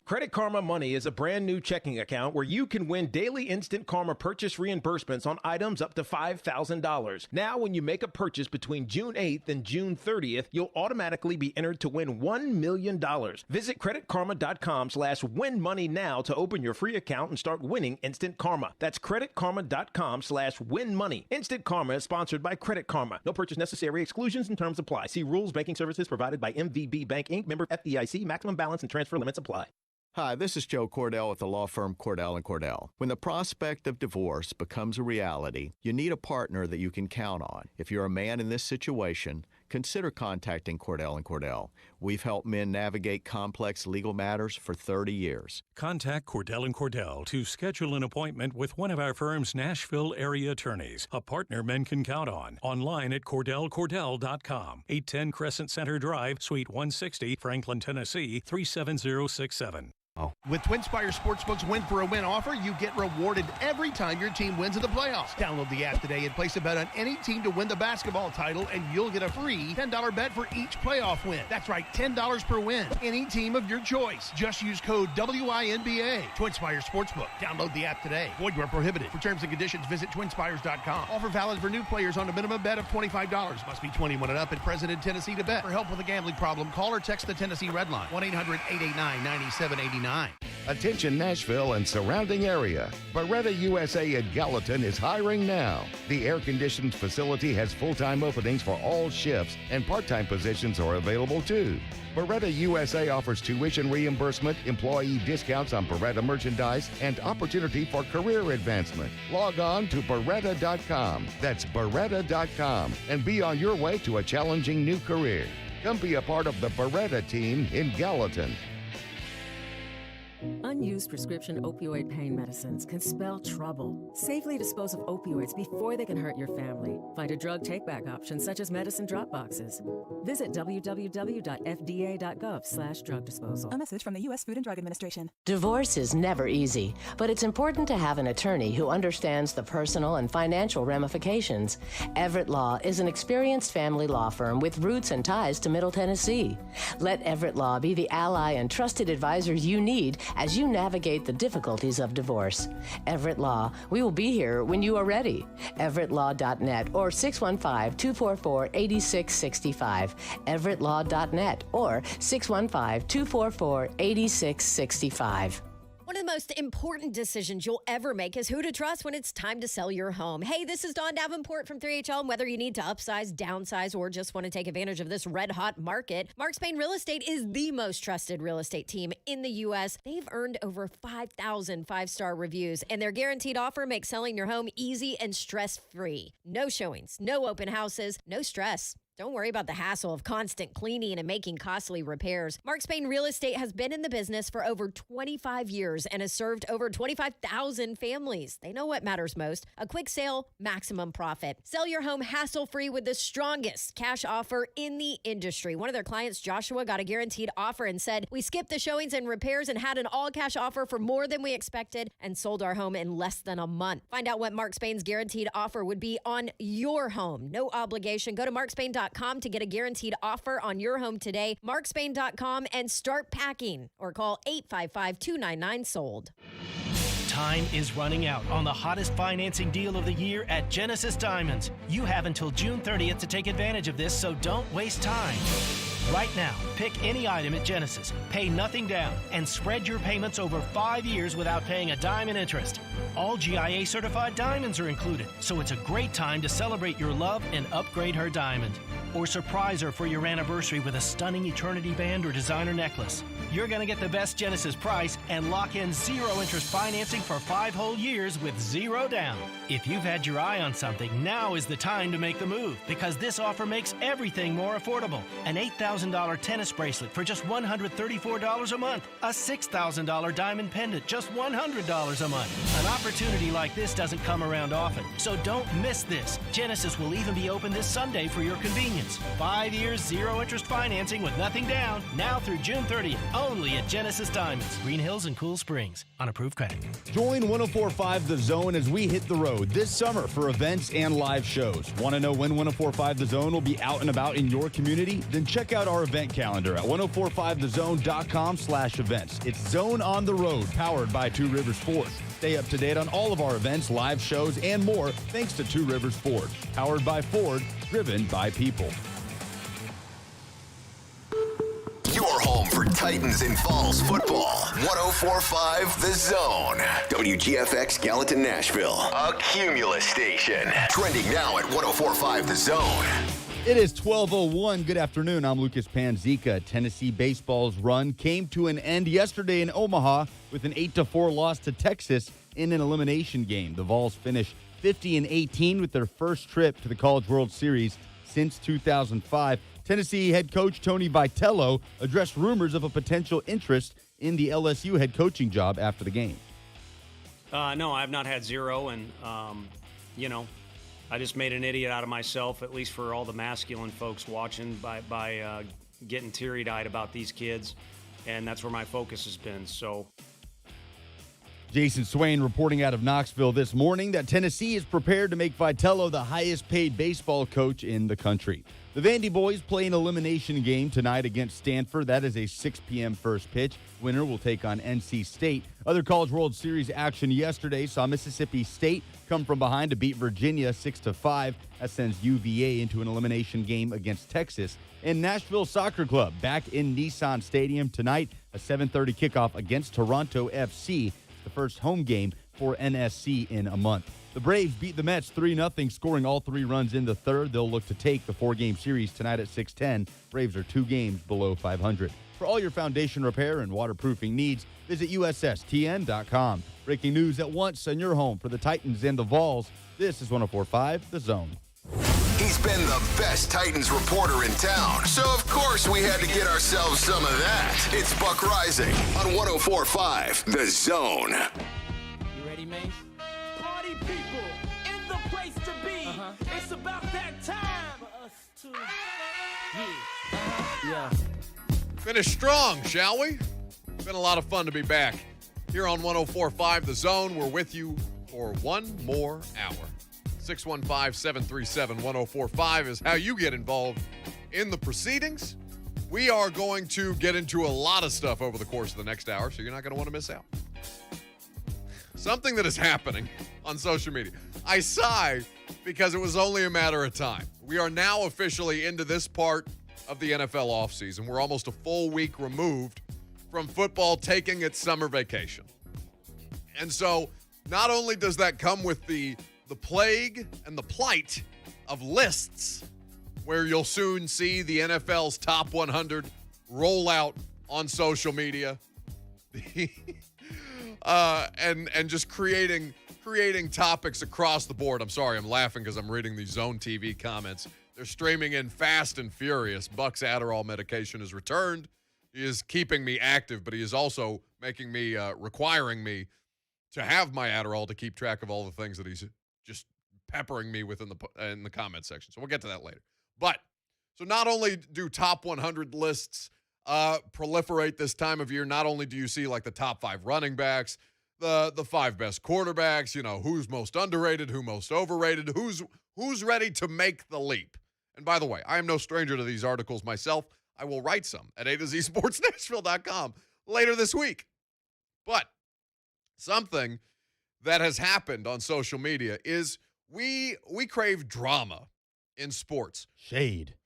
Credit Karma Money is a brand new checking account where you can win daily instant Karma purchase reimbursements on items up to $5,000. Now, when you make a purchase between June 8th and June 30th, you'll automatically be entered to win $1 million. Visit creditkarma.com/winmoney now to open your free account and start winning instant Karma. That's creditkarma.com/winmoney. Instant Karma is sponsored by Credit Karma. No purchase necessary. Exclusions and terms apply. See rules. Banking services provided by MVB Bank Inc. Member FDIC. Maximum balance and transfer limits apply. Hi, this is Joe Cordell with the law firm Cordell & Cordell. When the prospect of divorce becomes a reality, you need a partner that you can count on. If you're a man in this situation, consider contacting Cordell & Cordell. We've helped men navigate complex legal matters for 30 years. Contact Cordell & Cordell to schedule an appointment with one of our firm's Nashville area attorneys, a partner men can count on. Online at CordellCordell.com. 810 Crescent Center Drive, Suite 160, Franklin, Tennessee, 37067. With TwinSpires Sportsbook's Win for a Win offer, you get rewarded every time your team wins in the playoffs. Download the app today and place a bet on any team to win the basketball title, and you'll get a free $10 bet for each playoff win. That's right, $10 per win. Any team of your choice. Just use code WINBA. TwinSpires Sportsbook. Download the app today. Void where prohibited. For terms and conditions, visit TwinSpires.com. Offer valid for new players on a minimum bet of $25. Must be 21 and up and present in Tennessee to bet. For help with a gambling problem, call or text the Tennessee Red Line. 1-800-889-9789. Attention Nashville and surrounding area. Beretta USA at Gallatin is hiring now. The air-conditioned facility has full-time openings for all shifts, and part-time positions are available too. Beretta USA offers tuition reimbursement, employee discounts on Beretta merchandise, and opportunity for career advancement. Log on to Beretta.com. That's Beretta.com, and be on your way to a challenging new career. Come be a part of the Beretta team in Gallatin. Unused prescription opioid pain medicines can spell trouble. Safely dispose of opioids before they can hurt your family. Find a drug take-back option such as medicine drop boxes. Visit www.fda.gov/drug disposal. A message from the U.S. Food and Drug Administration. Divorce is never easy, but it's important to have an attorney who understands the personal and financial ramifications. Everett Law is an experienced family law firm with roots and ties to Middle Tennessee. Let Everett Law be the ally and trusted advisor you need as you navigate the difficulties of divorce. Everett Law, we will be here when you are ready. EverettLaw.net or 615-244-8665. EverettLaw.net or 615-244-8665. One of the most important decisions you'll ever make is who to trust when it's time to sell your home. Hey, this is Dawn Davenport from 3HL, and whether you need to upsize, downsize, or just want to take advantage of this red-hot market, Mark Spain Real Estate is the most trusted real estate team in the U.S. They've earned over 5,000 five-star reviews, and their guaranteed offer makes selling your home easy and stress-free. No showings, no open houses, no stress. Don't worry about the hassle of constant cleaning and making costly repairs. Mark Spain Real Estate has been in the business for over 25 years and has served over 25,000 families. They know what matters most. A quick sale, maximum profit. Sell your home hassle-free with the strongest cash offer in the industry. One of their clients, Joshua, got a guaranteed offer and said, "We skipped the showings and repairs and had an all-cash offer for more than we expected and sold our home in less than a month." Find out what Mark Spain's guaranteed offer would be on your home. No obligation. Go to markspain.com to get a guaranteed offer on your home today. markspain.com and start packing, or call 855-299-SOLD. Time is running out on the hottest financing deal of the year at Genesis Diamonds. You have until June 30th to take advantage of this, so don't waste time. Right now, pick any item at Genesis, pay nothing down, and spread your payments over 5 years without paying a dime in interest. All GIA certified diamonds are included, so it's a great time to celebrate your love and upgrade her diamond. Or surprise her for your anniversary with a stunning Eternity band or designer necklace. You're going to get the best Genesis price and lock in zero interest financing for 5 whole years with zero down. If you've had your eye on something, now is the time to make the move, because this offer makes everything more affordable. An $8,000 tennis bracelet for just $134 a month. A $6,000 diamond pendant, just $100 a month. An opportunity like this doesn't come around often, so don't miss this. Genesis will even be open this Sunday for your convenience. 5 years, zero interest financing with nothing down, now through June 30th, only at Genesis Diamonds, Green Hills and Cool Springs, on approved credit. Join 104.5 The Zone as we hit the road this summer for events and live shows. Want to know when 104.5 The Zone will be out and about in your community? Then check out our event calendar at 1045thezone.com/events. It's Zone on the Road, powered by Two Rivers Ford. Stay up to date on all of our events, live shows, and more thanks to Two Rivers Ford. Powered by Ford, driven by people. Your home for Titans and Vols football. 1045 The Zone. WGFX Gallatin, Nashville. A Cumulus station. Trending now at 1045 The Zone. It is 12:01. Good afternoon. I'm Lucas Panzica. Tennessee baseball's run came to an end yesterday in Omaha with an 8-4 loss to Texas in an elimination game. The Vols finished 50-18 with their first trip to the College World Series since 2005. Tennessee head coach Tony Vitello addressed rumors of a potential interest in the LSU head coaching job after the game. No, I've not had zero, and, I just made an idiot out of myself, at least for all the masculine folks watching, by getting teary-eyed about these kids, and that's where my focus has been. So, Jason Swain reporting out of Knoxville this morning that Tennessee is prepared to make Vitello the highest-paid baseball coach in the country. The Vandy boys play an elimination game tonight against Stanford. That is a 6 p.m. first pitch. Winner will take on NC State. Other College World Series action yesterday saw Mississippi State come from behind to beat Virginia 6-5. That sends UVA into an elimination game against Texas. And Nashville Soccer Club back in Nissan Stadium tonight, a 7:30 kickoff against Toronto FC, the first home game for NSC in a month. The Braves beat the Mets 3-0, scoring all 3 runs in the third. They'll look to take the 4-game series tonight at 6:10. Braves are 2 games below 500. For all your foundation repair and waterproofing needs, visit USSTN.com. Breaking news at once on your home for the Titans and the Vols. This is 104.5 The Zone. He's been the best Titans reporter in town, so of course we had to get ourselves some of that. It's Buck Rising on 104.5 The Zone. You ready, Mace? Party people in the place to be. It's about that time for us to. Yeah. Finish strong, shall we? Been a lot of fun to be back here on 104.5 The Zone. We're with you for one more hour. 615-737-1045 is how you get involved in the proceedings. We are going to get into a lot of stuff over the course of the next hour, so you're not going to want to miss out. Something that is happening on social media. I sigh because it was only a matter of time. We are now officially into this part of the NFL offseason. We're almost a full week removed from football taking its summer vacation. And so not only does that come with the plague and the plight of lists where you'll soon see the NFL's top 100 roll out on social media and just creating topics across the board. I'm sorry, I'm laughing because I'm reading these Zone TV comments. They're streaming in fast and furious. Buck's Adderall medication is returned. He is keeping me active, but he is also making me, requiring me to have my Adderall to keep track of all the things that he's just peppering me with in the comment section. So we'll get to that later. But so not only do top 100 lists proliferate this time of year, not only do you see like the top 5 running backs, the 5 best quarterbacks, who's most underrated, who most overrated, who's ready to make the leap. And by the way, I am no stranger to these articles myself. I will write some at AtoZSportsNashville.com later this week. But something that has happened on social media is we crave drama in sports. Shade.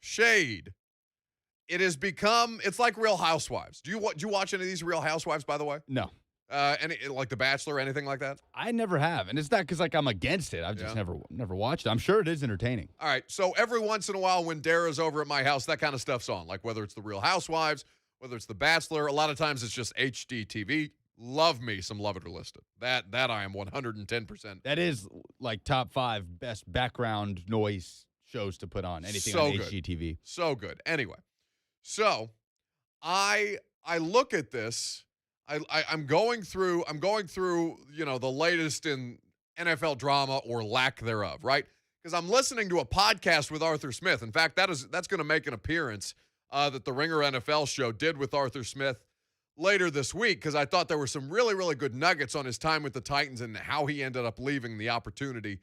It has become, it's like Real Housewives. Do you watch any of these Real Housewives, by the way? No. Any like The Bachelor, anything like that? I never have, and it's not because I'm against it. I've just never watched it. I'm sure it is entertaining. All right, so every once in a while when Dara's over at my house, that kind of stuff's on. Like whether it's The Real Housewives, whether it's The Bachelor, a lot of times it's just HGTV. Love me some Love It or List It. That I am 110%. That is like top 5 best background noise shows to put on. Anything so on good. HGTV. So good. Anyway, so I look at this. I'm going through the latest in NFL drama or lack thereof, right? Because I'm listening to a podcast with Arthur Smith. In fact, that's going to make an appearance that the Ringer NFL show did with Arthur Smith later this week, because I thought there were some really, really good nuggets on his time with the Titans and how he ended up leaving the opportunity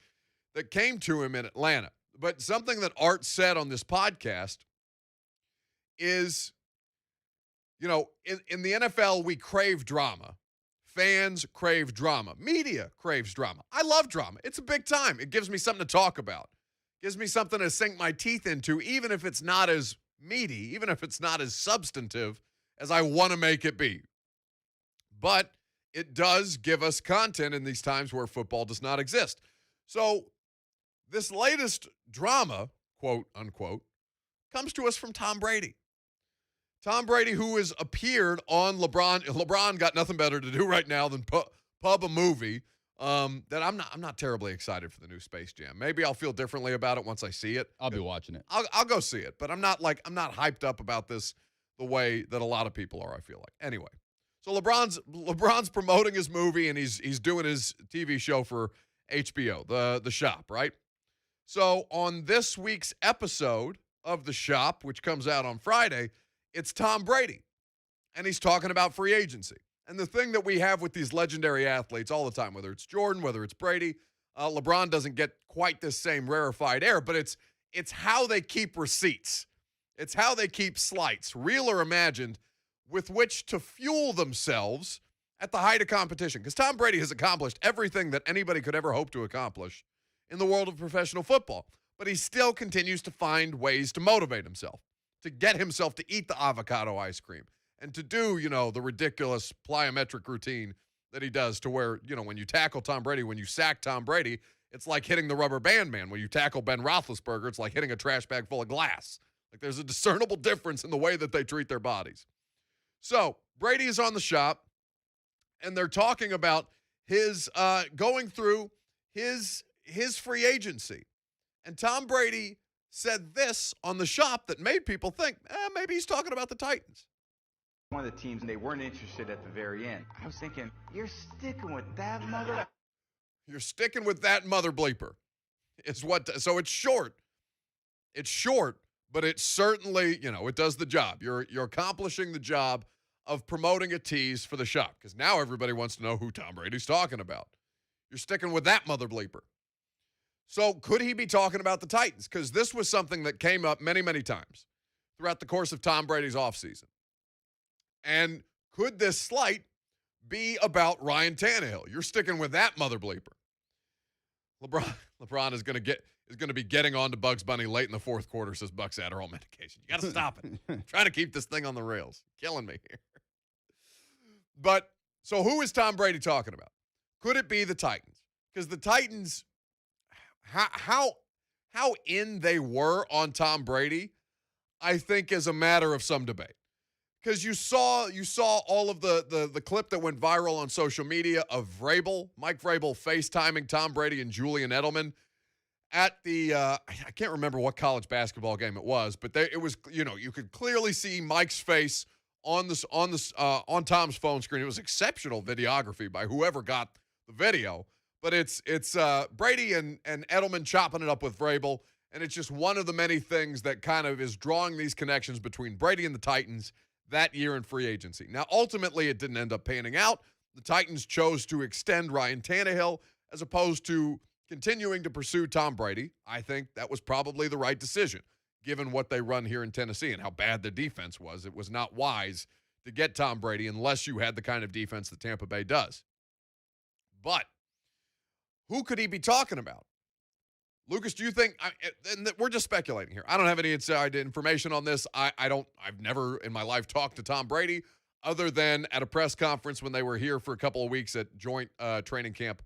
that came to him in Atlanta. But something that Art said on this podcast is, in the NFL, we crave drama. Fans crave drama. Media craves drama. I love drama. It's a big time. It gives me something to talk about. It gives me something to sink my teeth into, even if it's not as meaty, even if it's not as substantive as I want to make it be. But it does give us content in these times where football does not exist. So this latest drama, quote unquote, comes to us from Tom Brady. Tom Brady, who has appeared on LeBron. LeBron got nothing better to do right now than pub a movie. That I'm not terribly excited for the new Space Jam. Maybe I'll feel differently about it once I see it. I'll be watching it. I'll go see it, but I'm not hyped up about this the way that a lot of people are, I feel like. Anyway, so LeBron's promoting his movie, and he's doing his TV show for HBO, The Shop, right? So on this week's episode of The Shop, which comes out on Friday, it's Tom Brady, and he's talking about free agency. And the thing that we have with these legendary athletes all the time, whether it's Jordan, whether it's Brady, LeBron doesn't get quite this same rarefied air, but it's how they keep receipts. It's how they keep slights, real or imagined, with which to fuel themselves at the height of competition. Because Tom Brady has accomplished everything that anybody could ever hope to accomplish in the world of professional football. But he still continues to find ways to motivate himself, to get himself to eat the avocado ice cream, and to do, the ridiculous plyometric routine that he does, to where, when you tackle Tom Brady, when you sack Tom Brady, it's like hitting the rubber band man. When you tackle Ben Roethlisberger, it's like hitting a trash bag full of glass. Like, there's a discernible difference in the way that they treat their bodies. So Brady is on The Shop, and they're talking about his going through his free agency. And Tom Brady said this on The Shop that made people think, maybe he's talking about the Titans. One of the teams, and they weren't interested at the very end. I was thinking, you're sticking with that mother. You're sticking with that mother bleeper. So it's short. It's short, but it certainly, it does the job. You're accomplishing the job of promoting a tease for The Shop, because now everybody wants to know who Tom Brady's talking about. You're sticking with that mother bleeper. So could he be talking about the Titans? Because this was something that came up many, many times throughout the course of Tom Brady's offseason. And could this slight be about Ryan Tannehill? You're sticking with that mother bleeper. LeBron is going to be getting on to Bugs Bunny late in the fourth quarter, says Buck's Adderall medication. You got to stop it. I'm trying to keep this thing on the rails. Killing me here. But so who is Tom Brady talking about? Could it be the Titans? Because the Titans, how in they were on Tom Brady, I think is a matter of some debate. Because you saw all of the clip that went viral on social media of Mike Vrabel FaceTiming Tom Brady and Julian Edelman at the I can't remember what college basketball game it was, but it was, you could clearly see Mike's face on Tom's phone screen. It was exceptional videography by whoever got the video, but it's Brady and Edelman chopping it up with Vrabel, and it's just one of the many things that kind of is drawing these connections between Brady and the Titans that year in free agency. Now, ultimately, it didn't end up panning out. The Titans chose to extend Ryan Tannehill as opposed to continuing to pursue Tom Brady. I think that was probably the right decision, given what they run here in Tennessee and how bad the defense was. It was not wise to get Tom Brady unless you had the kind of defense that Tampa Bay does. But who could he be talking about? Lucas, do you think, and we're just speculating here. I don't have any inside information on this. I've never in my life talked to Tom Brady other than at a press conference when they were here for a couple of weeks at joint training camp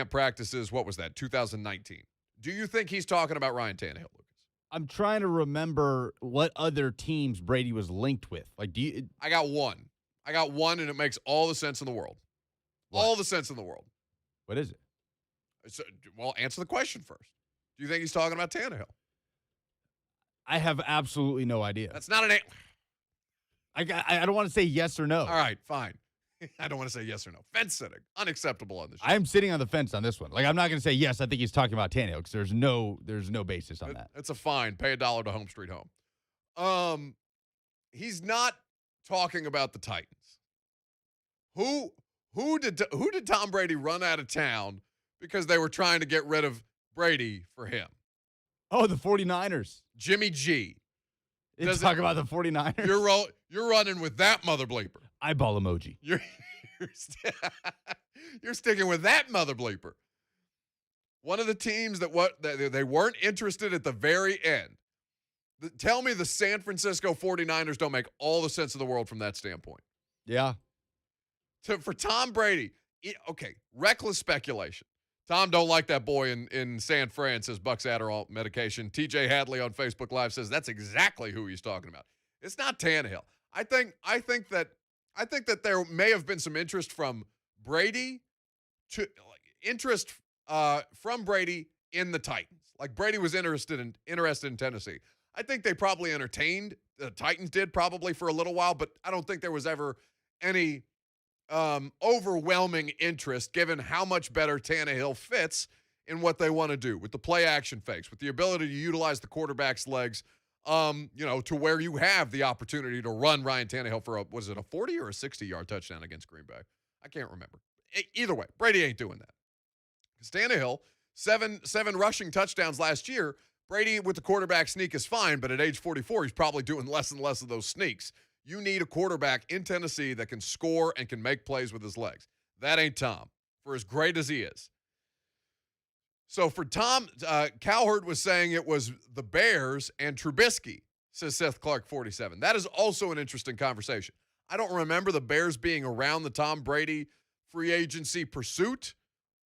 practices. What was that? 2019. Do you think he's talking about Ryan Tannehill, Lucas? I'm trying to remember what other teams Brady was linked with. I got one, and it makes all the sense in the world. What? All the sense in the world. What is it? So, well, answer the question first. Do you think he's talking about Tannehill? I have absolutely no idea. That's not an answer. I don't want to say yes or no. All right, fine. I don't want to say yes or no. Fence sitting. Unacceptable on this show. I'm sitting on the fence on this one. I'm not going to say yes, I think he's talking about Tannehill, because there's no basis on that. It's a fine. Pay $1 to Home Street Home. He's not talking about the Titans. Who did Tom Brady run out of town because they were trying to get rid of Brady for him? Oh, the 49ers. Jimmy G. Let's talk about the 49ers. You're running with that mother bleeper. Eyeball emoji. You're sticking with that mother bleeper. One of the teams that they weren't interested at the very end. Tell me the San Francisco 49ers don't make all the sense of the world from that standpoint. Yeah. For Tom Brady, okay, reckless speculation. Tom don't like that boy in San Fran, says Buck's Adderall medication. TJ Hadley on Facebook Live says that's exactly who he's talking about. It's not Tannehill. I think that there may have been some interest from Brady from Brady in the Titans. Like Brady was interested in Tennessee. I think they probably entertained, the Titans did probably for a little while, but I don't think there was ever any overwhelming interest given how much better Tannehill fits in what they want to do with the play action fakes, with the ability to utilize the quarterback's legs, to where you have the opportunity to run Ryan Tannehill for was it a 40 or a 60-yard touchdown against Green Bay? I can't remember. Either way, Brady ain't doing that. Because Tannehill, seven rushing touchdowns last year. Brady with the quarterback sneak is fine, but at age 44, he's probably doing less and less of those sneaks. You need a quarterback in Tennessee that can score and can make plays with his legs. That ain't Tom, for as great as he is. So for Tom, Cowherd was saying it was the Bears and Trubisky, says Seth Clark 47. That is also an interesting conversation. I don't remember the Bears being around the Tom Brady free agency pursuit.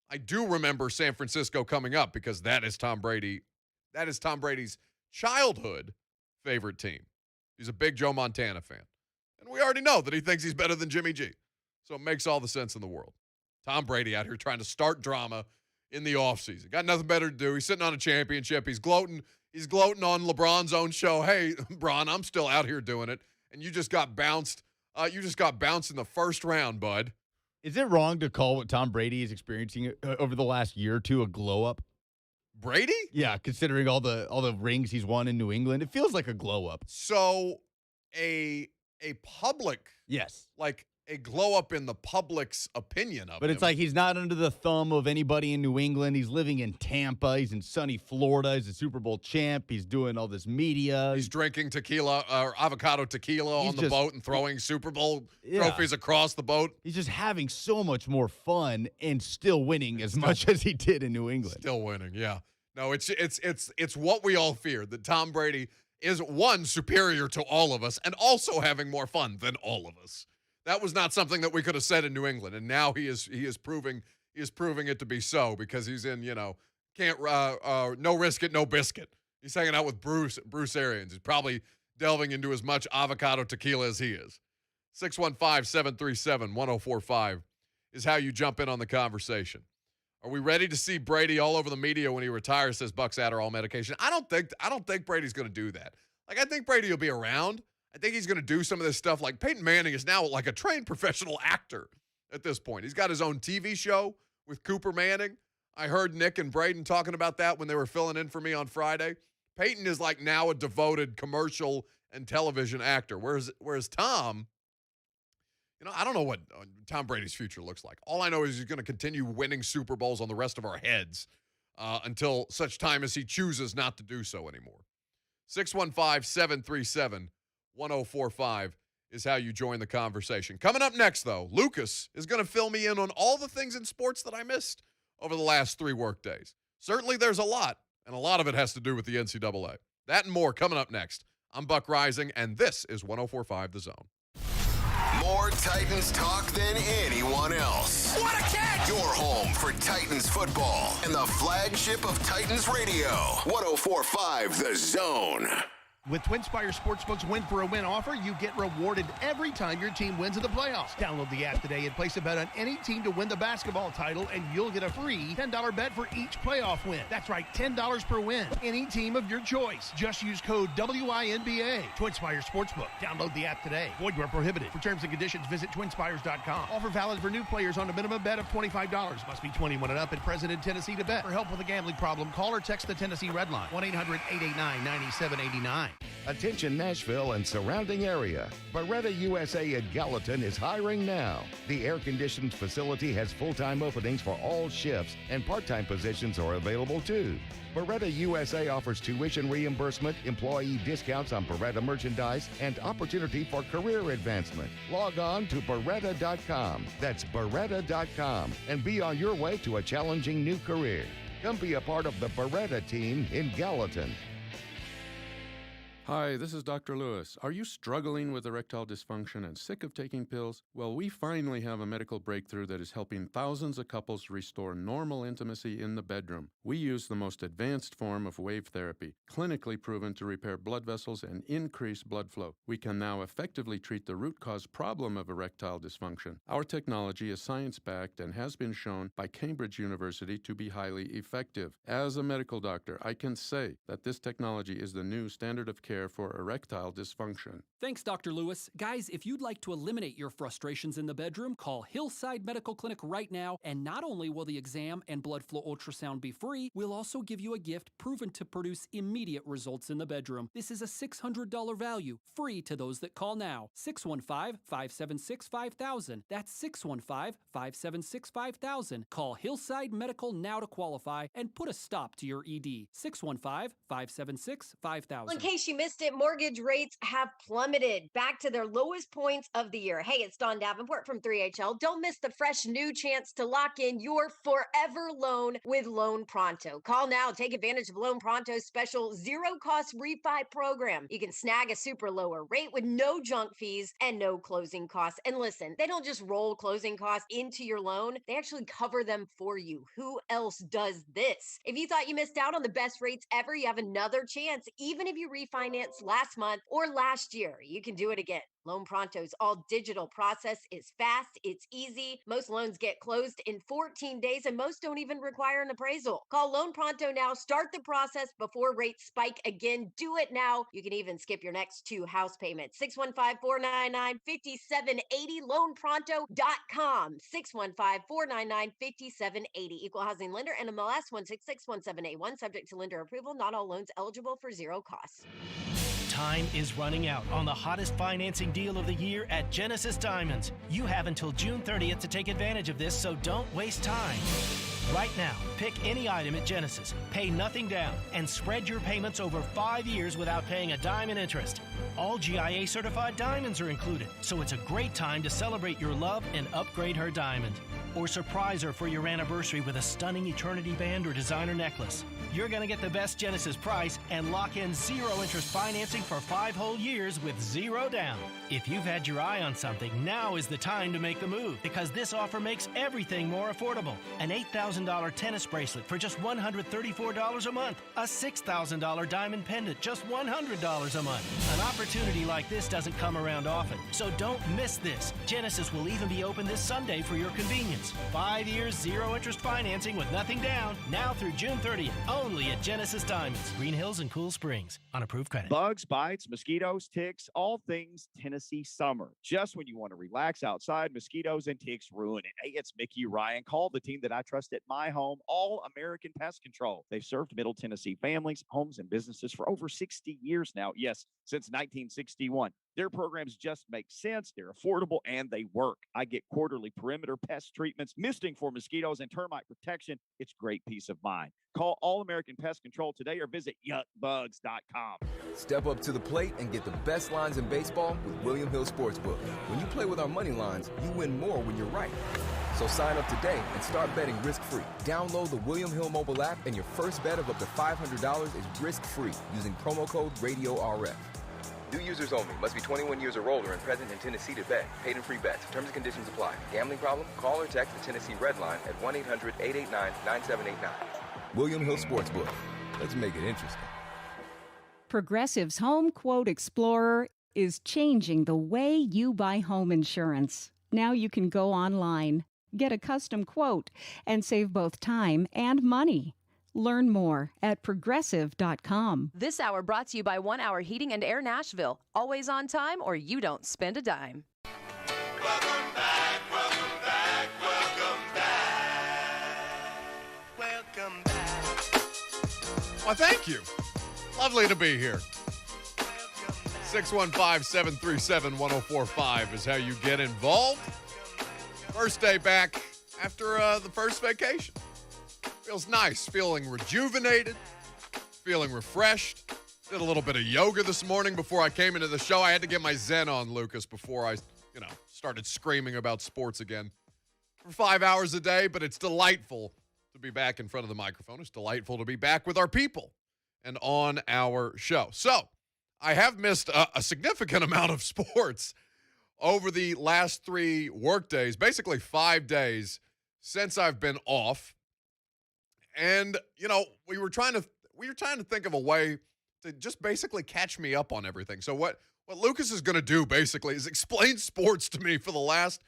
I do remember San Francisco coming up because that is Tom Brady. That is Tom Brady's childhood favorite team. He's a big Joe Montana fan. And we already know that he thinks he's better than Jimmy G. So it makes all the sense in the world. Tom Brady out here trying to start drama in the offseason. Got nothing better to do. He's sitting on a championship. He's gloating on LeBron's own show. Hey, Bron, I'm still out here doing it. And you just got bounced. You just got bounced in the first round, bud. Is it wrong to call what Tom Brady is experiencing over the last year or two a glow up? Brady? Yeah, considering all the rings he's won in New England, it feels like a glow up. So a public, yes, like a glow up in the public's opinion of but him. It's like he's not under the thumb of anybody in New England. He's living in Tampa. He's in sunny Florida. He's a Super Bowl champ. He's doing all this media. He's drinking tequila or avocado tequila on the boat and throwing Super Bowl trophies across the boat. He's just having so much more fun and still winning as much as he did in New England. Still winning, yeah. No, it's what we all feared, that Tom Brady is, one, superior to all of us and also having more fun than all of us. That was not something that we could have said in New England, and now he is proving it to be so because he's in, no risk it, no biscuit. He's hanging out with Bruce Arians. He's probably delving into as much avocado tequila as he is. 615-737-1045 is how you jump in on the conversation. Are we ready to see Brady all over the media when he retires, says Buck's Adderall medication? I don't think Brady's going to do that. Like, I think Brady will be around. I think he's going to do some of this stuff. Like, Peyton Manning is now like a trained professional actor at this point. He's got his own TV show with Cooper Manning. I heard Nick and Braden talking about that when they were filling in for me on Friday. Peyton is like now a devoted commercial and television actor, whereas Tom, I don't know what Tom Brady's future looks like. All I know is he's going to continue winning Super Bowls on the rest of our heads until such time as he chooses not to do so anymore. 615-737-1045 is how you join the conversation. Coming up next, though, Lucas is going to fill me in on all the things in sports that I missed over the last 3 work days. Certainly there's a lot, and a lot of it has to do with the NCAA. That and more coming up next. I'm Buck Rising, and this is 104.5 The Zone. More Titans talk than anyone else. What a catch! Your home for Titans football and the flagship of Titans radio. 104.5 The Zone. With TwinSpires Sportsbook's Win for a Win offer, you get rewarded every time your team wins in the playoffs. Download the app today and place a bet on any team to win the basketball title, and you'll get a free $10 bet for each playoff win. That's right, $10 per win. Any team of your choice. Just use code WINBA. TwinSpires Sportsbook. Download the app today. Void where prohibited. For terms and conditions, visit twinspires.com. Offer valid for new players on a minimum bet of $25. Must be 21 and up and present in Tennessee to bet. For help with a gambling problem, call or text the Tennessee Red Line. 1-800-889-9789. Attention Nashville and surrounding area. Beretta USA at Gallatin is hiring now. The air-conditioned facility has full-time openings for all shifts, and part-time positions are available too. Beretta USA offers tuition reimbursement, employee discounts on Beretta merchandise, and opportunity for career advancement. Log on to Beretta.com. That's Beretta.com, and be on your way to a challenging new career. Come be a part of the Beretta team in Gallatin. Hi, this is Dr. Lewis. Are you struggling with erectile dysfunction and sick of taking pills? Well, we finally have a medical breakthrough that is helping thousands of couples restore normal intimacy in the bedroom. We use the most advanced form of wave therapy, clinically proven to repair blood vessels and increase blood flow. We can now effectively treat the root cause problem of erectile dysfunction. Our technology is science-backed and has been shown by Cambridge University to be highly effective. As a medical doctor, I can say that this technology is the new standard of care for erectile dysfunction. Thanks, Dr. Lewis. Guys, if you'd like to eliminate your frustrations in the bedroom, call Hillside Medical Clinic right now, and not only will the exam and blood flow ultrasound be free, we'll also give you a gift proven to produce immediate results in the bedroom. This is a $600 value, free to those that call now. 615-576-5000. That's 615-576-5000. Call Hillside Medical now to qualify and put a stop to your ED. 615-576-5000. In case you missed it, mortgage rates have plummeted back to their lowest points of the year. Hey, it's Dawn Davenport from 3HL. Don't miss the fresh new chance to lock in your forever loan with Loan Pronto. Call now. Take advantage of Loan Pronto's special zero-cost refi program. You can snag a super lower rate with no junk fees and no closing costs. And listen, they don't just roll closing costs into your loan. They actually cover them for you. Who else does this? If you thought you missed out on the best rates ever, you have another chance. Even if you refinanced last month or last year, you can do it again. Loan Pronto's all digital process is fast, it's easy. Most loans get closed in 14 days, and most don't even require an appraisal. Call Loan Pronto now. Start the process before rates spike again. Do it now. You can even skip your next 2 house payments. 615-499-5780, loanpronto.com. 615-499-5780. Equal housing lender, NMLS 1661781. Subject to lender approval. Not all loans eligible for zero costs. Time is running out on the hottest financing deal of the year at Genesis Diamonds. You have until June 30th to take advantage of this, so don't waste time. Right now, pick any item at Genesis, pay nothing down, and spread your payments over 5 years without paying a dime in interest. All GIA certified diamonds are included, so it's a great time to celebrate your love and upgrade her diamond. Or surprise her for your anniversary with a stunning eternity band or designer necklace. You're going to get the best Genesis price and lock in zero interest financing for 5 whole years with zero down. If you've had your eye on something, now is the time to make the move, because this offer makes everything more affordable. An $8,000 tennis bracelet for just $134 a month. A $6,000 diamond pendant, just $100 a month. An opportunity like this doesn't come around often, so don't miss this. Genesis will even be open this Sunday for your convenience. 5 years, zero interest financing with nothing down, now through June 30th. Only at Genesis Diamonds, Green Hills and Cool Springs, on approved credit. Bugs, bites, mosquitoes, ticks, all things Tennessee summer. Just when you want to relax outside, mosquitoes and ticks ruin it. Hey, it's Mickey Ryan. Call the team that I trust at my home, All American Pest Control. They've served Middle Tennessee families, homes, and businesses for over 60 years now. Yes, since 1961. Their programs just make sense, they're affordable, and they work. I get quarterly perimeter pest treatments, misting for mosquitoes, and termite protection. It's great peace of mind. Call All American Pest Control today or visit yuckbugs.com. Step up to the plate and get the best lines in baseball with William Hill Sportsbook. When you play with our money lines, you win more when you're right. So sign up today and start betting risk-free. Download the William Hill mobile app, and your first bet of up to $500 is risk-free using promo code RadioRF. New users only. Must be 21 years or older and present in Tennessee to bet. Paid and free bets. Terms and conditions apply. Gambling problem? Call or text the Tennessee Red Line at 1-800-889-9789. William Hill Sportsbook. Let's make it interesting. Progressive's Home Quote Explorer is changing the way you buy home insurance. Now you can go online, get a custom quote, and save both time and money. Learn more at progressive.com. This hour brought to you by 1 Hour Heating and Air Nashville. Always on time or you don't spend a dime. Welcome back, welcome back, welcome back. Welcome back. Well, thank you. Lovely to be here. 615-737-1045 is how you get involved. First day back after the first vacation. Feels nice, feeling rejuvenated, feeling refreshed. Did a little bit of yoga this morning before I came into the show. I had to get my zen on, Lucas, before I, started screaming about sports again for 5 hours a day. But it's delightful to be back in front of the microphone. It's delightful to be back with our people and on our show. So I have missed a significant amount of sports over the last 3 work days, basically 5 days since I've been off. And, we were trying to think of a way to just basically catch me up on everything. So what Lucas is going to do basically is explain sports to me for the last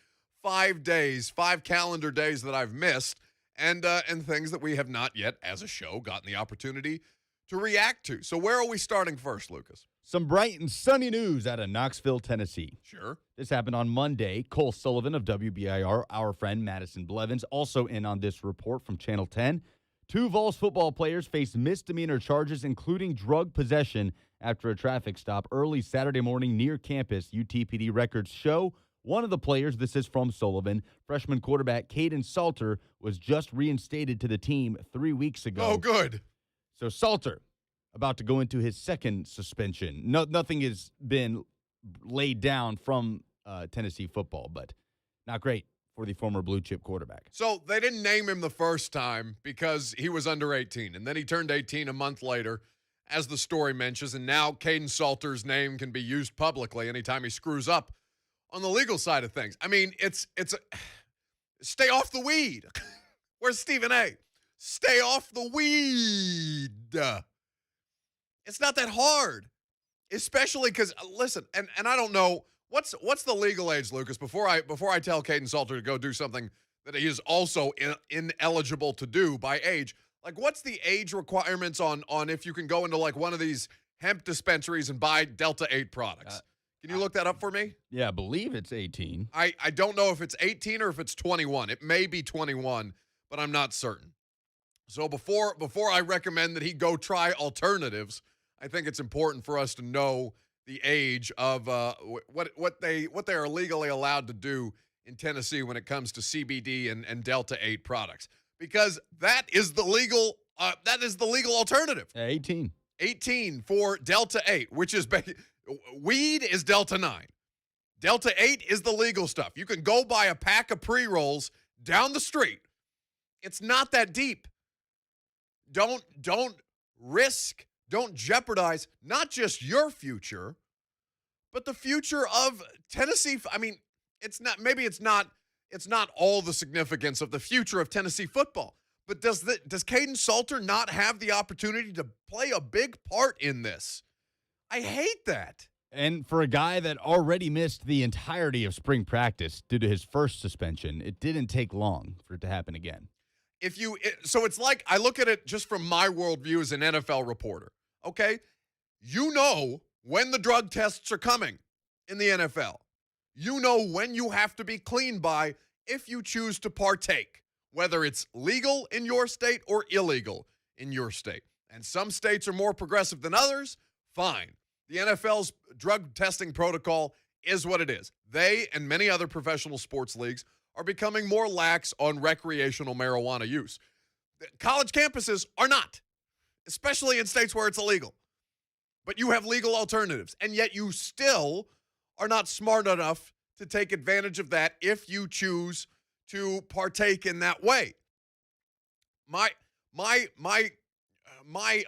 5 days, 5 calendar days that I've missed, and things that we have not yet, as a show, gotten the opportunity to react to. So where are we starting first, Lucas? Some bright and sunny news out of Knoxville, Tennessee. Sure. This happened on Monday. Cole Sullivan of WBIR, our friend Madison Blevins, also in on this report from Channel 10. 2 Vols football players face misdemeanor charges, including drug possession, after a traffic stop early Saturday morning near campus. UTPD records show one of the players, this is from Sullivan, freshman quarterback Caden Salter, was just reinstated to the team 3 weeks ago. Oh, good. So Salter, about to go into his second suspension. Nothing has been laid down from Tennessee football, but not great for the former blue chip quarterback. So they didn't name him the first time because he was under 18, and then he turned 18 a month later, as the story mentions, and now Caden Salter's name can be used publicly anytime he screws up on the legal side of things. I mean, it's stay off the weed. Where's Stephen A? Stay off the weed. It's not that hard, especially because, listen, and I don't know, what's the legal age, Lucas, before I tell Caden Salter to go do something that he is also ineligible to do by age. Like, what's the age requirements on if you can go into, like, one of these hemp dispensaries and buy Delta 8 products? Can you look that up for me? Yeah, I believe it's 18. I don't know if it's 18 or if it's 21. It may be 21, but I'm not certain. So before I recommend that he go try alternatives, I think it's important for us to know the age of what they are legally allowed to do in Tennessee when it comes to CBD and Delta 8 products, because that is the legal alternative. 18. 18 for Delta 8, which is weed is Delta 9. Delta 8 is the legal stuff. You can go buy a pack of pre-rolls down the street. It's not that deep. Don't jeopardize not just your future, but the future of Tennessee. I mean, it's not all the significance of the future of Tennessee football, but does Caden Salter not have the opportunity to play a big part in this? I hate that. And for a guy that already missed the entirety of spring practice due to his first suspension, it didn't take long for it to happen again. So it's like, I look at it just from my worldview as an NFL reporter, okay? You know when the drug tests are coming in the NFL. You know when you have to be clean by if you choose to partake, whether it's legal in your state or illegal in your state. And some states are more progressive than others. Fine. The NFL's drug testing protocol is what it is. They and many other professional sports leagues are becoming more lax on recreational marijuana use. College campuses are not, especially in states where it's illegal. But you have legal alternatives, and yet you still are not smart enough to take advantage of that if you choose to partake in that way. My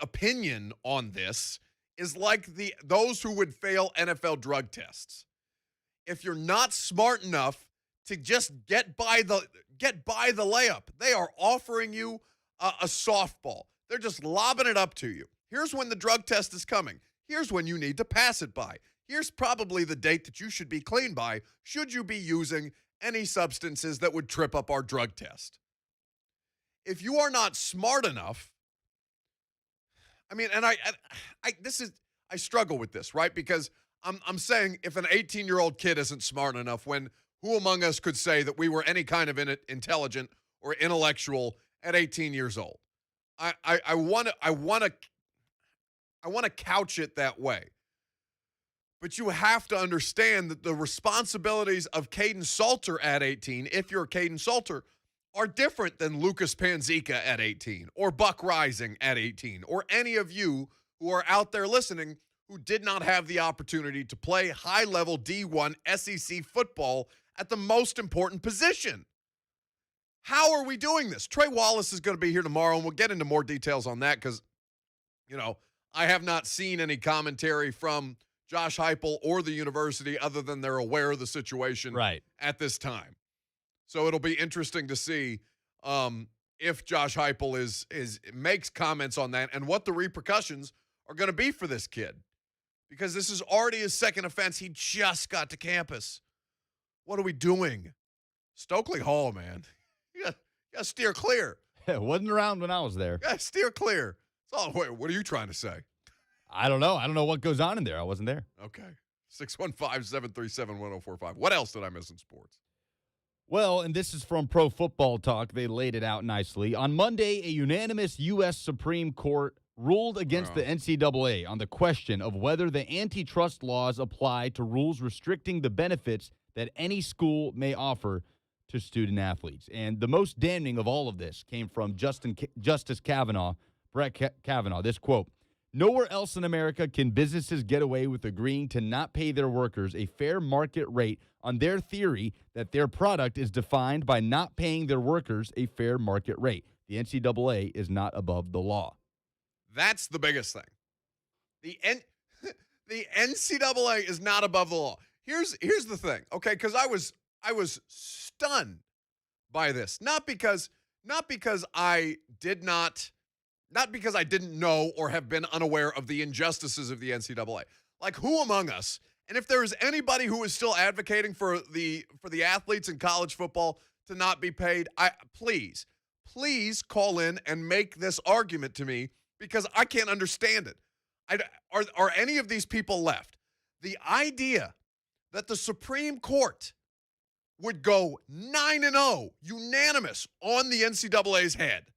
opinion on this is like those who would fail NFL drug tests. If you're not smart enough to just get by the layup, they are offering you a softball. They're just lobbing it up to you. Here's when the drug test is coming. Here's when you need to pass it by. Here's probably the date that you should be clean by should you be using any substances that would trip up our drug test. If you are not smart enough, I mean, and I struggle with this, right? Because I'm saying if an 18-year-old kid isn't smart enough, when who among us could say that we were any kind of intelligent or intellectual at 18 years old? I want to couch it that way. But you have to understand that the responsibilities of Caden Salter at 18, if you're Caden Salter, are different than Lucas Panzica at 18 or Buck Rising at 18 or any of you who are out there listening who did not have the opportunity to play high-level D1 SEC football at the most important position. How are we doing this? Trey Wallace is going to be here tomorrow, and we'll get into more details on that because, I have not seen any commentary from Josh Heupel or the university other than they're aware of the situation at this time. So it'll be interesting to see if Josh Heupel makes comments on that and what the repercussions are going to be for this kid. Because this is already his second offense. He just got to campus. What are we doing? Stokely Hall, man. You got to steer clear. It wasn't around when I was there. Yeah, steer clear. Wait, what are you trying to say? I don't know. I don't know what goes on in there. I wasn't there. Okay. 615-737-1045. What else did I miss in sports? Well, and this is from Pro Football Talk. They laid it out nicely. On Monday, a unanimous U.S. Supreme Court ruled against the NCAA on the question of whether the antitrust laws apply to rules restricting the benefits that any school may offer to student athletes. And the most damning of all of this came from Justice Kavanaugh, Brett Kavanaugh. This quote, "Nowhere else in America can businesses get away with agreeing to not pay their workers a fair market rate on their theory that their product is defined by not paying their workers a fair market rate. The NCAA is not above the law." That's the biggest thing. The NCAA is not above the law. Here's the thing, okay? Because I was stunned by this. Not because I didn't know or have been unaware of the injustices of the NCAA. Like, who among us? And if there is anybody who is still advocating for the athletes in college football to not be paid, please call in and make this argument to me, because I can't understand it. Are any of these people left? The idea that the Supreme Court would go 9-0, unanimous, on the NCAA's head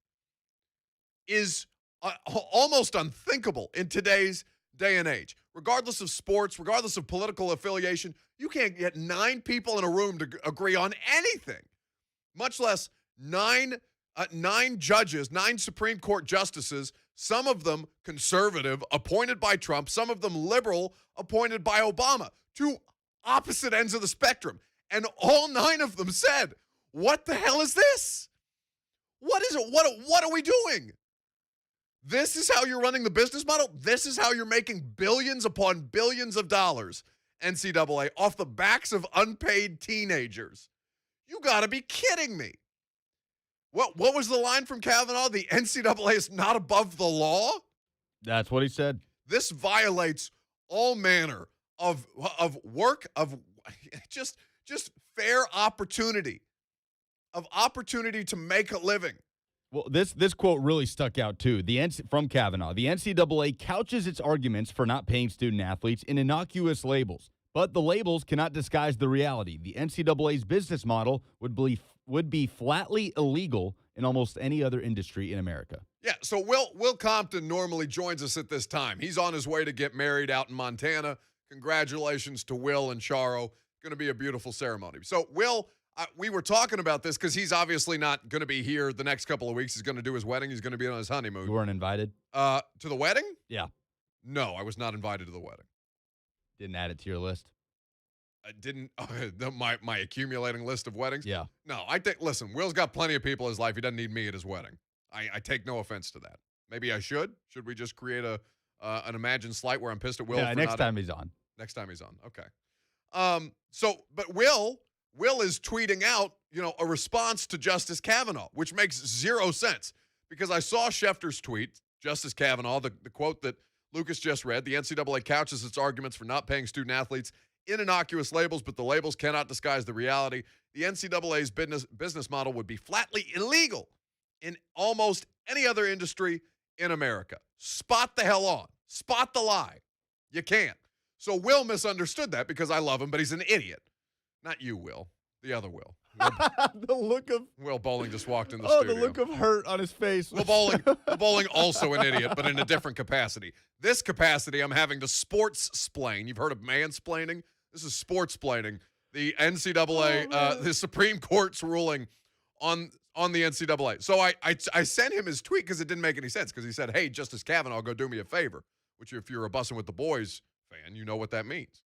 is almost unthinkable in today's day and age. Regardless of sports, regardless of political affiliation, you can't get 9 people in a room to agree on anything, much less nine judges, 9 Supreme Court justices, some of them conservative, appointed by Trump, some of them liberal, appointed by Obama, 2 opposite ends of the spectrum. And all 9 of them said, what the hell is this? What is it? What are we doing? This is how you're running the business model? This is how you're making billions upon billions of dollars, NCAA, off the backs of unpaid teenagers. You got to be kidding me. What was the line from Kavanaugh? The NCAA is not above the law? That's what he said. This violates all manner of work, of just fair opportunity, of opportunity to make a living. Well, this quote really stuck out, too. From Kavanaugh, the NCAA couches its arguments for not paying student athletes in innocuous labels, but the labels cannot disguise the reality. The NCAA's business model would be flatly illegal in almost any other industry in America. Yeah, so Will Compton normally joins us at this time. He's on his way to get married out in Montana. Congratulations to Will and Charo. Going to be a beautiful ceremony. So, Will, we were talking about this because he's obviously not going to be here the next couple of weeks. He's going to do his wedding. He's going to be on his honeymoon. You weren't invited? To the wedding? Yeah. No, I was not invited to the wedding. Didn't add it to your list? I didn't. My accumulating list of weddings? Yeah. No, listen, Will's got plenty of people in his life. He doesn't need me at his wedding. I take no offense to that. Maybe I should. Should we just create an imagined slight where I'm pissed at Will? Yeah, next time he's on. Next time he's on. Okay. But Will is tweeting out, a response to Justice Kavanaugh, which makes zero sense, because I saw Schefter's tweet, Justice Kavanaugh, the quote that Lucas just read. The NCAA couches its arguments for not paying student athletes in innocuous labels, but the labels cannot disguise the reality. The NCAA's business model would be flatly illegal in almost any other industry in America. Spot the hell on. Spot the lie. You can't. So Will misunderstood that because I love him, but he's an idiot. Not you, Will. The other Will. The look of Will Bowling just walked in the studio. The look of hurt on his face. Will Bowling also an idiot, but in a different capacity. This capacity, I'm having to sports-splain. You've heard of mansplaining? This is sports-splaining. The NCAA, the Supreme Court's ruling on the NCAA. So I sent him his tweet because it didn't make any sense, because he said, hey, Justice Kavanaugh, go do me a favor, which if you're a Bussin' with the Boys fan, you know what that means.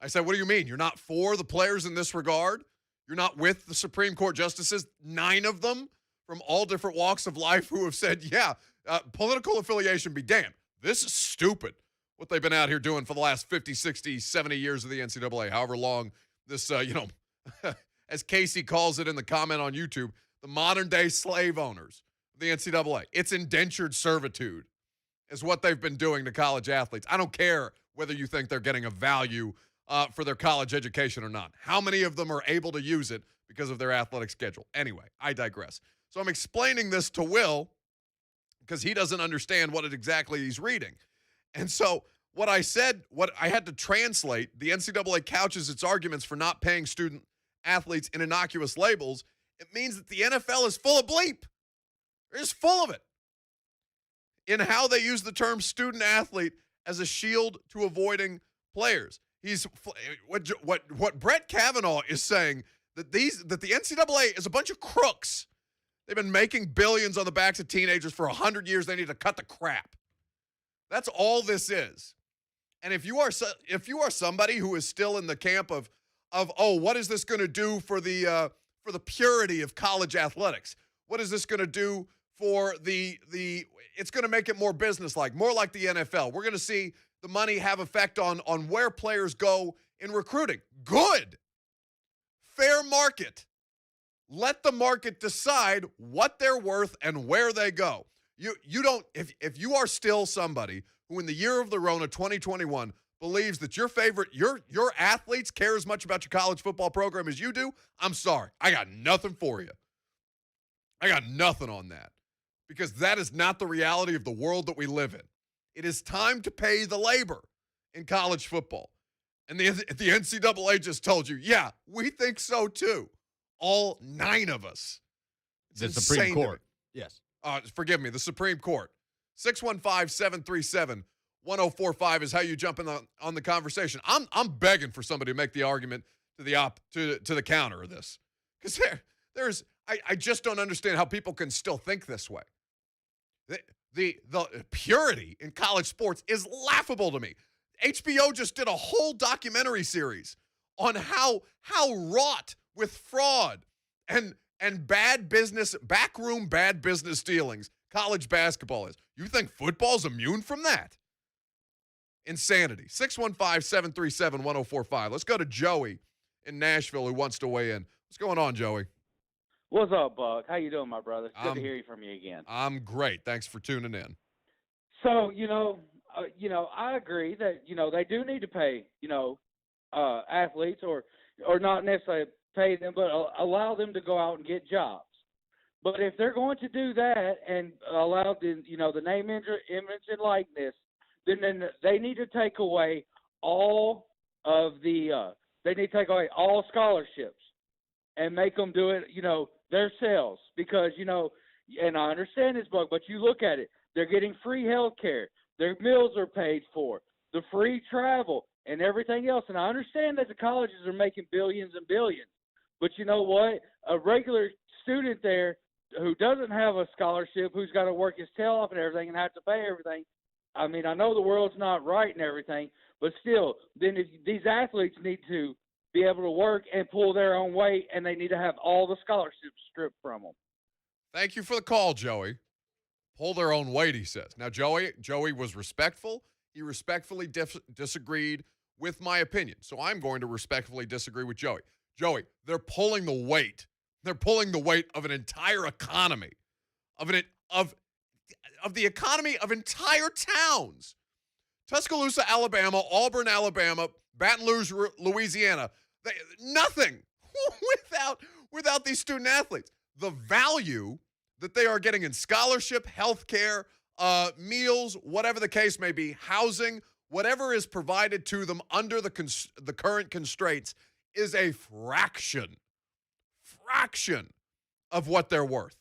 I said, what do you mean? You're not for the players in this regard? You're not with the Supreme Court justices, 9 of them from all different walks of life, who have said, political affiliation be damned. this is stupid, what they've been out here doing for the last 50, 60, 70 years of the NCAA, however long this, as Casey calls it in the comment on YouTube, the modern-day slave owners of the NCAA. It's indentured servitude is what they've been doing to college athletes. I don't care whether you think they're getting a value for their college education or not. How many of them are able to use it because of their athletic schedule? Anyway, I digress. So I'm explaining this to Will because he doesn't understand what exactly he's reading. And so what I said, what I had to translate, the NCAA couches its arguments for not paying student athletes in innocuous labels. It means that the NFL is full of bleep. They're just full of it. In how they use the term student athlete as a shield to avoiding players. What Brett Kavanaugh is saying that the NCAA is a bunch of crooks. They've been making billions on the backs of teenagers for 100 years. They need to cut the crap. That's all this is. And if you are somebody who is still in the camp of what is this going to do for the purity of college athletics? What is this going to do for it's going to make it more business-like, more like the NFL. We're going to see the money have effect on where players go in recruiting. Good. Fair market. Let the market decide what they're worth and where they go. You don't, if you are still somebody who in the year of the Rona 2021 believes that your athletes care as much about your college football program as you do, I'm sorry. I got nothing for you. I got nothing on that. Because that is not the reality of the world that we live in. It is time to pay the labor in college football. And the NCAA just told you, yeah, we think so too. All 9 of us. It's the Supreme Court. Yes. Forgive me, the Supreme Court. 615-737-1045 is how you jump in on the conversation. I'm begging for somebody to make the argument to the counter of this. Because I just don't understand how people can still think this way. The purity in college sports is laughable to me. HBO just did a whole documentary series on how wrought with fraud and bad business, backroom bad business dealings college basketball is. You think football's immune from that? Insanity. 615-737-1045. Let's go to Joey in Nashville who wants to weigh in. What's going on, Joey? What's up, Buck? How you doing, my brother? It's good to hear from you again. I'm great. Thanks for tuning in. So, I agree that, they do need to pay, athletes or not necessarily pay them, but allow them to go out and get jobs. But if they're going to do that and allow the name, image, and likeness, then they need to take away all scholarships and make them do it, themselves. Because, and I understand this, Buck, but you look at it, they're getting free health care. Their meals are paid for, the free travel, and everything else. And I understand that the colleges are making billions and billions. But you know what? A regular student there who doesn't have a scholarship, who's got to work his tail off and everything and have to pay everything. I mean, I know the world's not right and everything, but still, then these athletes need to be able to work and pull their own weight, and they need to have all the scholarships stripped from them. Thank you for the call, Joey. Pull their own weight, he says. Now, Joey was respectful. He respectfully disagreed with my opinion. So I'm going to respectfully disagree with Joey. Joey, they're pulling the weight. They're pulling the weight of an entire economy, of the economy of entire towns. Tuscaloosa, Alabama, Auburn, Alabama, Baton Rouge, Louisiana. Nothing without these student athletes. The value that they are getting in scholarship, health care, meals, whatever the case may be, housing, whatever is provided to them under the current constraints is a fraction of what they're worth.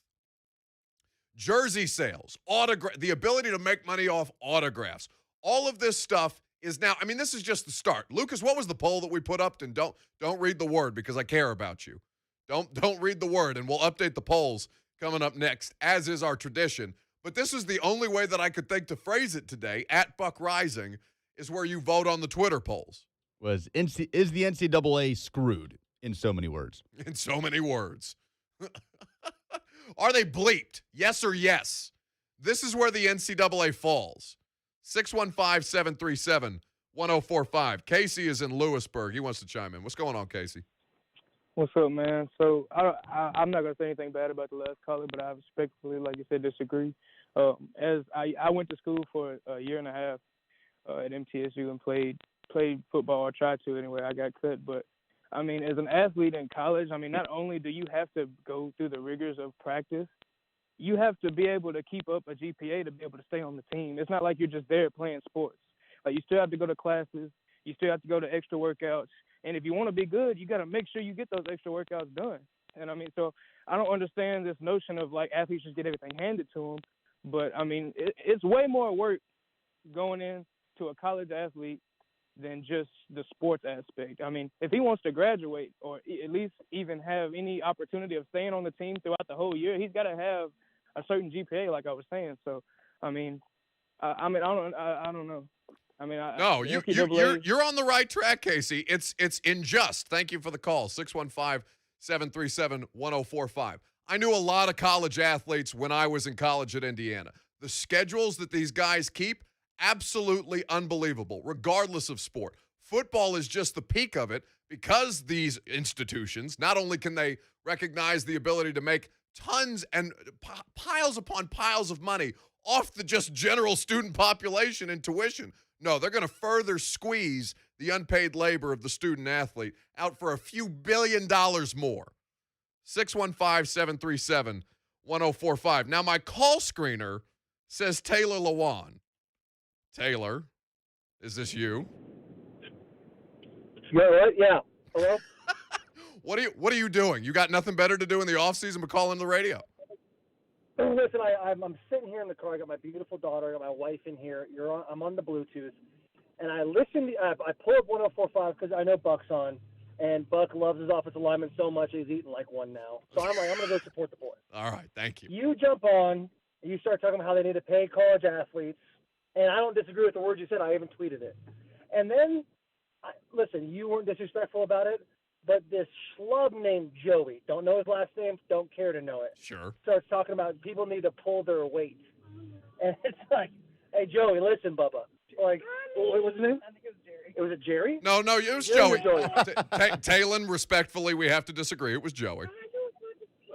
Jersey sales, the ability to make money off autographs, all of this stuff is now, I mean, this is just the start. Lucas, what was the poll that we put up? And don't read the word because I care about you. Don't read the word, and we'll update the polls coming up next, as is our tradition. But this is the only way that I could think to phrase it today, at Buck Rising, is where you vote on the Twitter polls. Is the NCAA screwed, in so many words? In so many words. Are they bleeped? Yes or yes? This is where the NCAA falls. 615-737-1045. Casey is in Lewisburg. He wants to chime in. What's going on, Casey? What's up, man? So I'm not gonna say anything bad about the last caller, but I respectfully, like you said, disagree. As I went to school for a year and a half at MTSU and played football, or tried to anyway. I got cut, but I mean, as an athlete in college, I mean, not only do you have to go through the rigors of practice, you have to be able to keep up a GPA to be able to stay on the team. It's not like you're just there playing sports. Like, you still have to go to classes, you still have to go to extra workouts, and if you want to be good, you got to make sure you get those extra workouts done. And I mean, so I don't understand this notion of like athletes just get everything handed to them. But I mean, it's way more work going into a college athlete than just the sports aspect. I mean, if he wants to graduate or at least even have any opportunity of staying on the team throughout the whole year, he's got to have a certain GPA, like I was saying. So, I mean, I don't know. I mean, no, you're on the right track, Casey. It's unjust. Thank you for the call. 615-737-1045. I knew a lot of college athletes when I was in college at Indiana. The schedules that these guys keep, absolutely unbelievable, regardless of sport. Football is just the peak of it because these institutions, not only can they recognize the ability to make tons and piles upon piles of money off the just general student population and tuition. No, they're going to further squeeze the unpaid labor of the student athlete out for a few $1 billion more. 615-737-1045. Now, my call screener says Taylor Lewan. Taylor, is this you? Yeah. Hello? What are you doing? You got nothing better to do in the offseason but call in the radio? Listen, I'm sitting here in the car. I got my beautiful daughter. I got my wife in here. I'm on the Bluetooth, and I listen. I pull up 104.5 because I know Buck's on, and Buck loves his offensive lineman so much he's eating like one now. So I'm like, I'm going to go support the boys. All right, thank you. You jump on, and you start talking about how they need to pay college athletes, and I don't disagree with the words you said. I even tweeted it. And then, listen, you weren't disrespectful about it, but this schlub named Joey, don't know his last name, don't care to know it. Sure. Starts talking about people need to pull their weight. And it's like, hey, Joey, listen, Bubba. Like, what was his name? I think it was Jerry. It was a Jerry? No, it was Joey. Talon, respectfully, we have to disagree. It was Joey.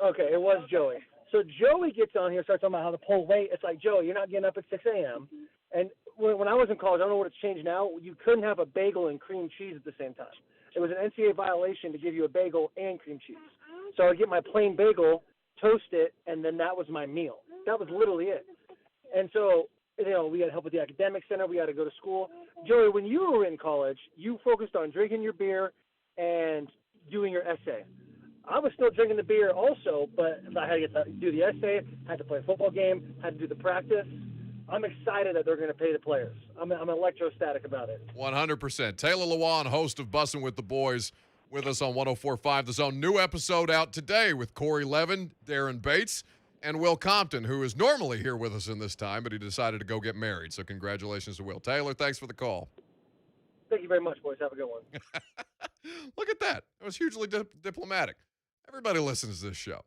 Okay, it was Joey. So Joey gets on here, starts talking about how to pull weight. It's like, Joey, you're not getting up at 6 a.m. And when I was in college, I don't know what it's changed now, you couldn't have a bagel and cream cheese at the same time. It was an NCAA violation to give you a bagel and cream cheese. So I'd get my plain bagel, toast it, and then that was my meal. That was literally it. And so, we had to help with the academic center. We had to go to school. Joey, when you were in college, you focused on drinking your beer and doing your essay. I was still drinking the beer also, but I had to do the essay, had to play a football game, had to do the practice. I'm excited that they're going to pay the players. I'm electrostatic about it. 100%. Taylor Lewan, host of Bussin' with the Boys, with us on 104.5 The Zone. New episode out today with Corey Levin, Darren Bates, and Will Compton, who is normally here with us in this time, but he decided to go get married. So congratulations to Will. Taylor, thanks for the call. Thank you very much, boys. Have a good one. Look at that. It was hugely diplomatic. Everybody listens to this show.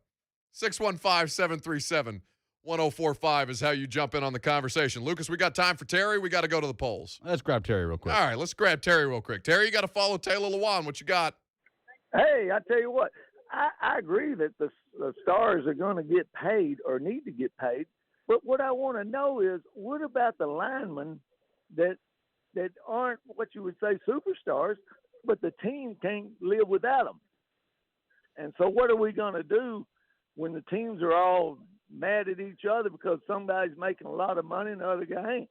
615-737-1045 is how you jump in on the conversation. Lucas, we got time for Terry. We got to go to the polls. Let's grab Terry real quick. All right, let's grab Terry real quick. Terry, you got to follow Taylor Lewan. What you got? Hey, I tell you what, I agree that the stars are going to get paid or need to get paid. But what I want to know is, what about the linemen that aren't what you would say superstars, but the team can't live without them? And so what are we going to do when the teams are all mad at each other because somebody's making a lot of money and the other guy ain't?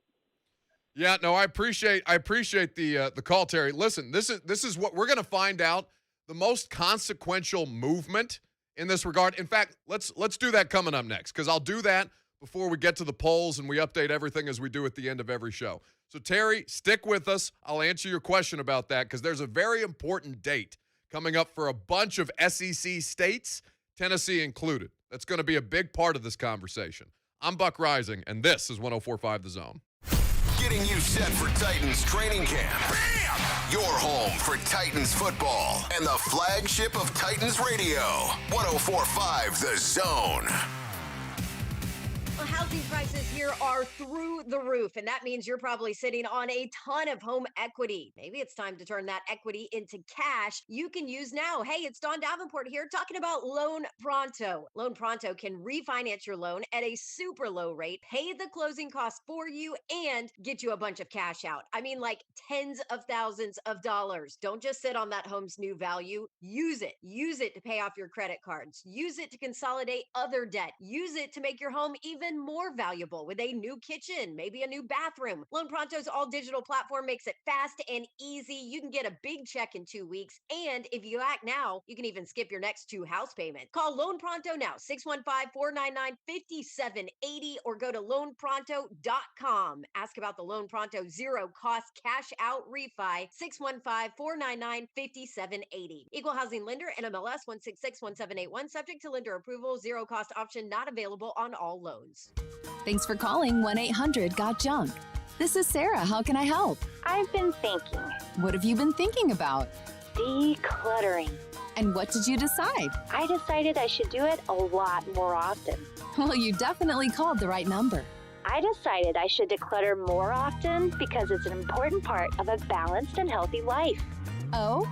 Yeah, no, I appreciate the call, Terry. Listen, this is what we're going to find out, the most consequential movement in this regard. In fact, let's do that coming up next, because I'll do that before we get to the polls and we update everything as we do at the end of every show. So, Terry, stick with us. I'll answer your question about that, because there's a very important date coming up for a bunch of SEC states, Tennessee included. That's going to be a big part of this conversation. I'm Buck Rising, and this is 104.5 The Zone. Getting you set for Titans training camp. Bam! Your home for Titans football and the flagship of Titans radio. 104.5 The Zone. Well, Housing prices here are through the roof, and that means you're probably sitting on a ton of home equity. Maybe it's time to turn that equity into cash you can use now. Hey, it's Dawn Davenport here talking about Loan Pronto. Loan Pronto can refinance your loan at a super low rate, pay the closing costs for you, and get you a bunch of cash out. I mean, like tens of thousands of dollars. Don't just sit on that home's new value. Use it. Use it to pay off your credit cards. Use it to consolidate other debt. Use it to make your home even more valuable with a new kitchen, maybe a new bathroom. Loan Pronto's all digital platform makes it fast and easy. You can get a big check in 2 weeks. And if you act now, you can even skip your next 2 house payments. Call Loan Pronto now, 615-499-5780, or go to loanpronto.com. Ask about the Loan Pronto zero cost cash out refi, 615-499-5780. Equal housing lender, NMLS 1661781, subject to lender approval, zero cost option not available on all loans. Thanks for calling 1-800-GOT-JUNK. This is Sarah. How can I help? I've been thinking. What have you been thinking about? Decluttering. And what did you decide? I decided I should do it a lot more often. Well, you definitely called the right number. I decided I should declutter more often because it's an important part of a balanced and healthy life. Oh?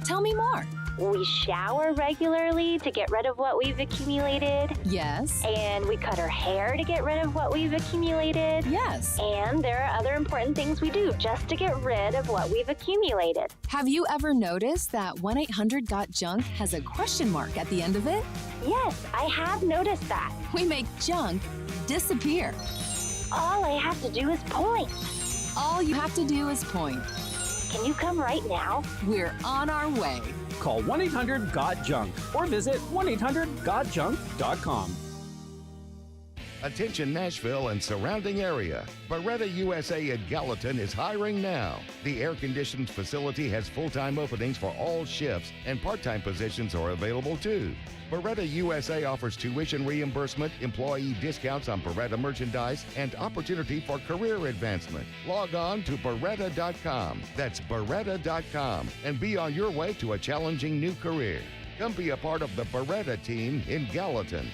Tell me more. We shower regularly to get rid of what we've accumulated. Yes. And we cut our hair to get rid of what we've accumulated. Yes. And there are other important things we do just to get rid of what we've accumulated. Have you ever noticed that 1-800-GOT-JUNK has a question mark at the end of it? Yes, I have noticed that. We make junk disappear. All I have to do is point. All you have to do is point. Can you come right now? We're on our way. Call 1-800-GOT-JUNK or visit 1-800-GOTJUNK.com. Attention Nashville and surrounding area. Beretta USA at Gallatin is hiring now. The air-conditioned facility has full-time openings for all shifts, and part-time positions are available too. Beretta USA offers tuition reimbursement, employee discounts on Beretta merchandise, and opportunity for career advancement. Log on to Beretta.com. That's Beretta.com, and be on your way to a challenging new career. Come be a part of the Beretta team in Gallatin.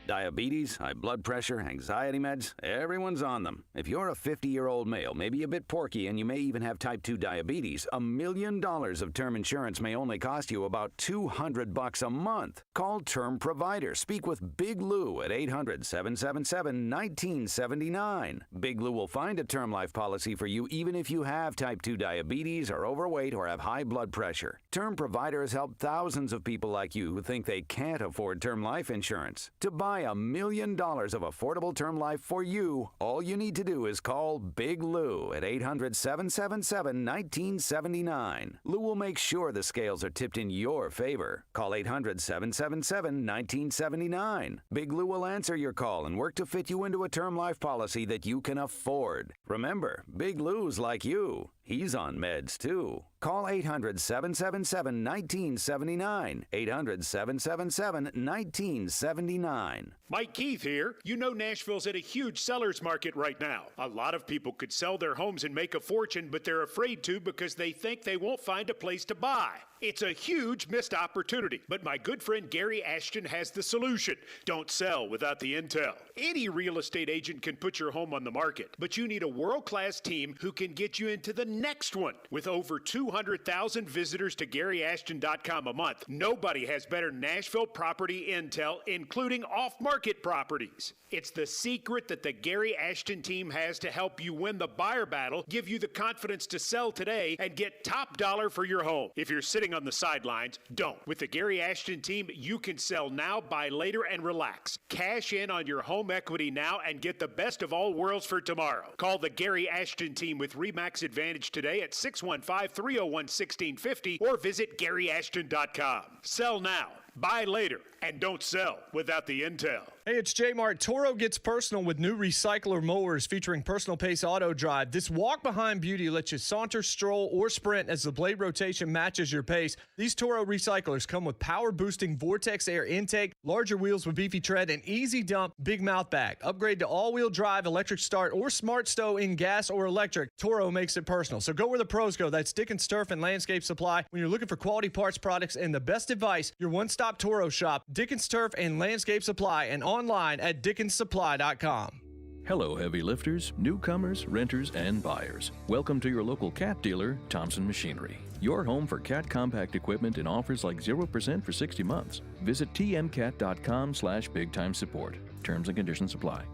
Diabetes, high blood pressure, anxiety meds, everyone's on them. If you're a 50-year-old male, maybe a bit porky, and you may even have type 2 diabetes, $1 million of term insurance may only cost you about $200 a month. Call Term Provider. Speak with Big Lou at 800-777-1979. Big Lou will find a term life policy for you even if you have type 2 diabetes, are overweight, or have high blood pressure. Term Provider has helped thousands of people like you who think they can't afford term life insurance. To buy $1 million of affordable term life for you, all you need to do is call Big Lou at 800-777-1979. Lou will make sure the scales are tipped in your favor. Call 800-777-1979. Big Lou will answer your call and work to fit you into a term life policy that you can afford. Remember, Big Lou's like you. He's on meds, too. Call 800-777-1979. 800-777-1979. Mike Keith here. You know Nashville's at a huge seller's market right now. A lot of people could sell their homes and make a fortune, but they're afraid to because they think they won't find a place to buy. It's a huge missed opportunity, but my good friend Gary Ashton has the solution. Don't sell without the intel. Any real estate agent can put your home on the market, but you need a world-class team who can get you into the next one. With over 200,000 visitors to GaryAshton.com a month, nobody has better Nashville property intel, including off-market properties. It's the secret that the Gary Ashton team has to help you win the buyer battle, give you the confidence to sell today, and get top dollar for your home. If you're sitting on the sidelines, don't. With the Gary Ashton team, you can sell now, buy later, and relax. Cash in on your home equity now and get the best of all worlds for tomorrow. Call the Gary Ashton team with RE/MAX Advantage today at 615-301-1650 or visit GaryAshton.com. Sell now, buy later, and don't sell without the intel. Hey, it's J-Mart. Toro gets personal with new recycler mowers featuring personal pace auto drive. This walk-behind beauty lets you saunter, stroll, or sprint as the blade rotation matches your pace. These Toro recyclers come with power-boosting Vortex air intake, larger wheels with beefy tread, and easy dump big mouth bag. Upgrade to all-wheel drive, electric start, or smart stow in gas or electric. Toro makes it personal. So go where the pros go. That's Dick & Sturf and Landscape Supply. When you're looking for quality parts, products, and the best advice, your one-stop one-stop Toro shop, Dickens Turf and Landscape Supply, and online at dickenssupply.com. Hello, heavy lifters, newcomers, renters, and buyers. Welcome to your local cat dealer, Thompson Machinery. Your home for cat compact equipment and offers like 0% for 60 months. Visit tmcat.com/big-time support. Terms and conditions apply.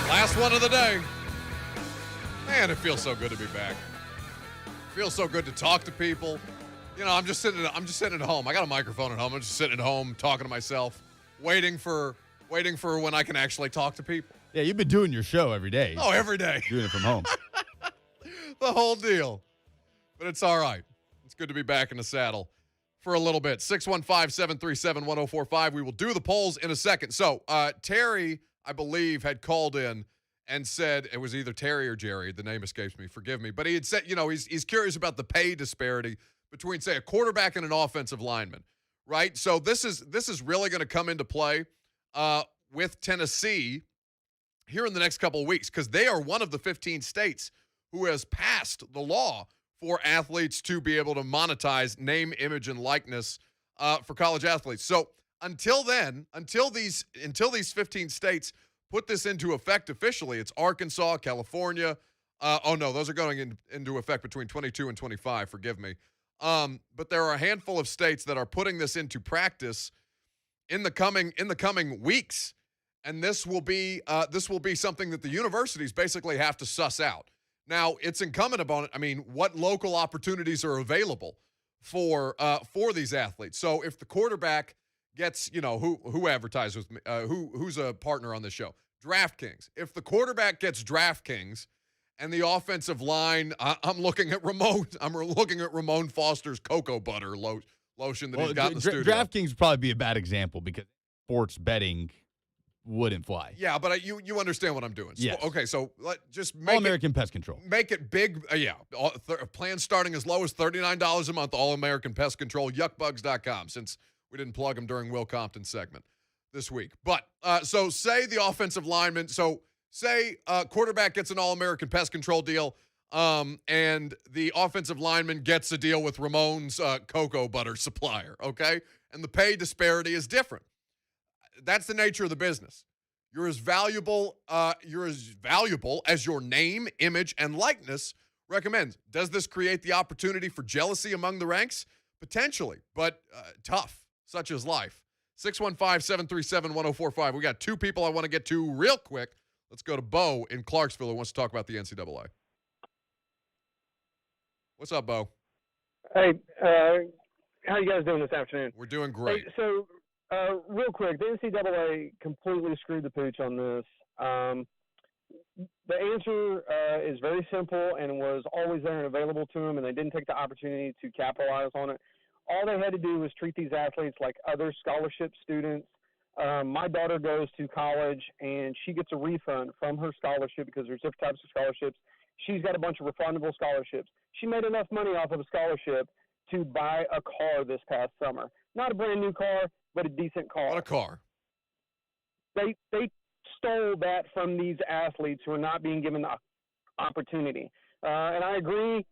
Last one of the day. Man, it feels so good to be back. Feels so good to talk to people. You know, I'm just sitting at home. I got a microphone at home. I'm just sitting at home talking to myself, waiting for when I can actually talk to people. Yeah, you've been doing your show every day. Oh, every day. Doing it from home. The whole deal. But it's all right. It's good to be back in the saddle for a little bit. 615-737-1045. We will do the polls in a second. So, Terry, I believe, had called in and said, it was either Terry or Jerry, the name escapes me, forgive me, but he had said, you know, he's curious about the pay disparity between, say, a quarterback and an offensive lineman, right? So this is really going to come into play with Tennessee here in the next couple of weeks, because they are one of the 15 states who has passed the law for athletes to be able to monetize name, image, and likeness for college athletes. So until then, until these 15 states put this into effect officially, it's Arkansas, California. Those are going into effect between 22 and 25. Forgive me. But there are a handful of states that are putting this into practice in the coming weeks, and this will be something that the universities basically have to suss out. Now, it's incumbent upon it. I mean, what local opportunities are available for these athletes? So if the quarterback gets, you know, who advertises with me, who's a partner on this show? DraftKings. If the quarterback gets DraftKings and the offensive line, I'm looking at Ramon Foster's cocoa butter lotion that he's got in the studio. DraftKings would probably be a bad example because sports betting wouldn't fly. Yeah, but you understand what I'm doing. Yes. Okay, so just make All-American Pest Control. Make it big. Plans starting as low as $39 a month. All-American Pest Control. Yuckbugs.com. Since we didn't plug them during Will Compton's segment this week. But so say the offensive lineman. So say quarterback gets an All-American Pest Control deal, and the offensive lineman gets a deal with Ramon's cocoa butter supplier, okay? And the pay disparity is different. That's the nature of the business. You're as valuable as your name, image, and likeness recommends. Does this create the opportunity for jealousy among the ranks? Potentially, but tough. Such is life. 615-737-1045. We got two people I want to get to real quick. Let's go to Bo in Clarksville who wants to talk about the NCAA. What's up, Bo? Hey, how you guys doing this afternoon? We're doing great. Hey, so, real quick, the NCAA completely screwed the pooch on this. The answer is very simple and was always there and available to them, and they didn't take the opportunity to capitalize on it. All they had to do was treat these athletes like other scholarship students. My daughter goes to college, and she gets a refund from her scholarship because there's different types of scholarships. She's got a bunch of refundable scholarships. She made enough money off of a scholarship to buy a car this past summer. Not a brand new car, but a decent car. What a car. They stole that from these athletes who are not being given the opportunity. And I agree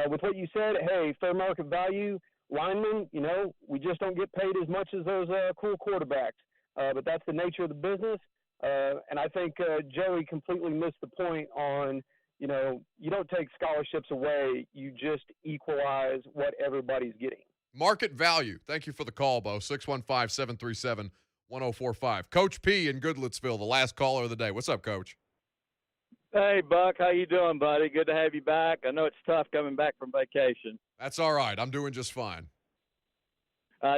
with what you said. Hey, fair market value. Linemen, you know, we just don't get paid as much as those cool quarterbacks. But that's the nature of the business. And I think Joey completely missed the point on, you know, you don't take scholarships away. You just equalize what everybody's getting. Market value. Thank you for the call, Bo. 615-737-1045. Coach P in Goodlettsville, the last caller of the day. What's up, Coach? Hey, Buck. How you doing, buddy? Good to have you back. I know it's tough coming back from vacation. That's all right. I'm doing just fine.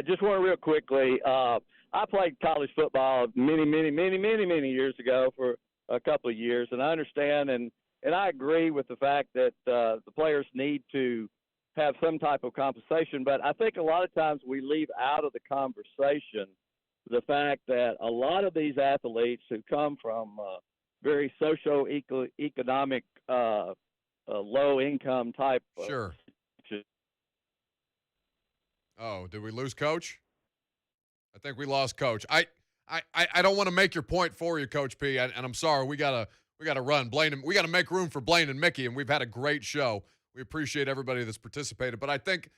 Just want to real quickly, I played college football many years ago for a couple of years, and I understand and I agree with the fact that the players need to have some type of compensation, but I think a lot of times we leave out of the conversation the fact that a lot of these athletes who come from very socio-economic, low-income type. Sure. Oh, did we lose Coach? I think we lost Coach. I don't want to make your point for you, Coach P, and I'm sorry. We gotta We got to run. We got to make room for Blaine and Mickey, and we've had a great show. We appreciate everybody that's participated. But I think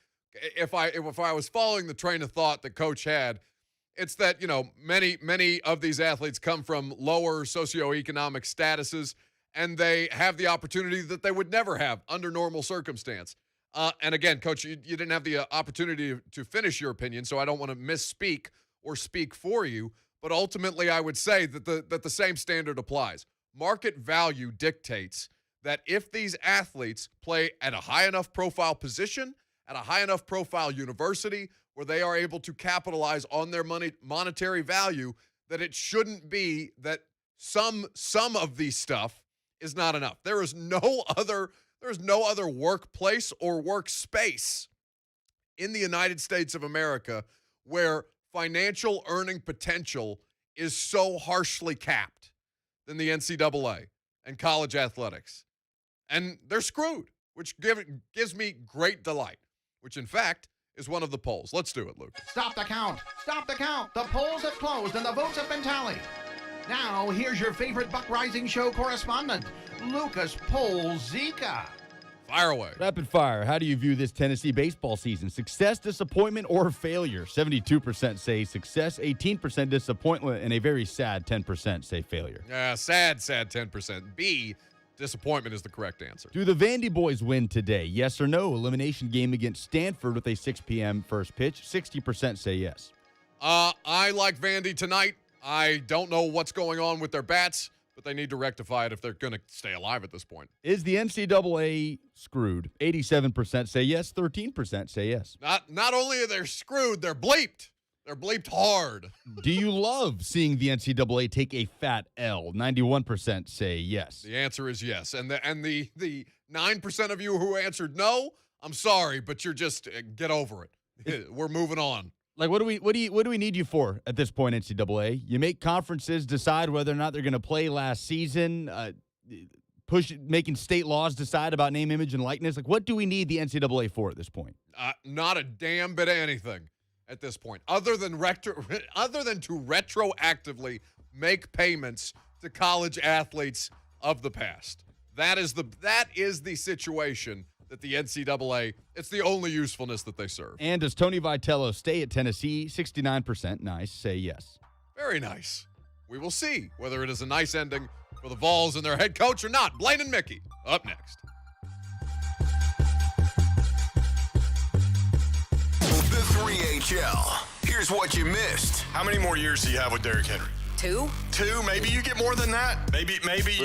if I was following the train of thought that Coach had, it's that, many of these athletes come from lower socioeconomic statuses, and they have the opportunity that they would never have under normal circumstance. And again, Coach, you didn't have the opportunity to finish your opinion, so I don't want to misspeak or speak for you. But ultimately, I would say that the same standard applies. Market value dictates that if these athletes play at a high enough profile position, at a high enough profile university, where they are able to capitalize on their monetary value, that it shouldn't be that some of the stuff is not enough. There's no other workplace or workspace in the United States of America where financial earning potential is so harshly capped than the NCAA and college athletics. And they're screwed, which gives me great delight, which in fact is one of the polls. Let's do it, Luke. Stop the count. Stop the count. The polls have closed and the votes have been tallied. Now, here's your favorite Buck Rising Show correspondent, Lucas Polzica. Fire away. Rapid fire. How do you view this Tennessee baseball season? Success, disappointment, or failure? 72% say success, 18% disappointment, and a very sad 10% say failure. Yeah, sad 10%. B, disappointment is the correct answer. Do the Vandy boys win today? Yes or no? Elimination game against Stanford with a 6 p.m. first pitch. 60% say yes. I like Vandy tonight. I don't know what's going on with their bats, but they need to rectify it if they're going to stay alive at this point. Is the NCAA screwed? 87% say yes, 13% say yes. Not only are they screwed, they're bleeped. They're bleeped hard. Do you love seeing the NCAA take a fat L? 91% say yes. The answer is yes. And the 9% of you who answered no, I'm sorry, but you're just get over it. We're moving on. Like, what do we need you for at this point, NCAA? You make conferences decide whether or not they're going to play last season, making state laws decide about name, image, and likeness. Like, what do we need the NCAA for at this point? Not a damn bit of anything at this point, other than to retroactively make payments to college athletes of the past. That is the situation that the NCAA, it's the only usefulness that they serve. And does Tony Vitello stay at Tennessee? 69% nice say yes. Very nice. We will see whether it is a nice ending for the Vols and their head coach or not. Blaine and Mickey, up next. The 3HL. Here's what you missed. How many more years do you have with Derrick Henry? 2? Maybe you get more than that. Maybe you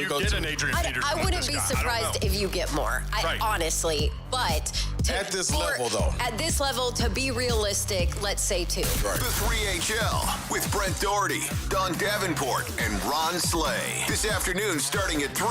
get an Adrian Peterson. I wouldn't be surprised if you get more. Right. Honestly, but at this level, though. At this level, to be realistic, let's say 2. Right. The 3HL with Brent Doherty, Don Davenport, and Ron Slay. This afternoon starting at 3.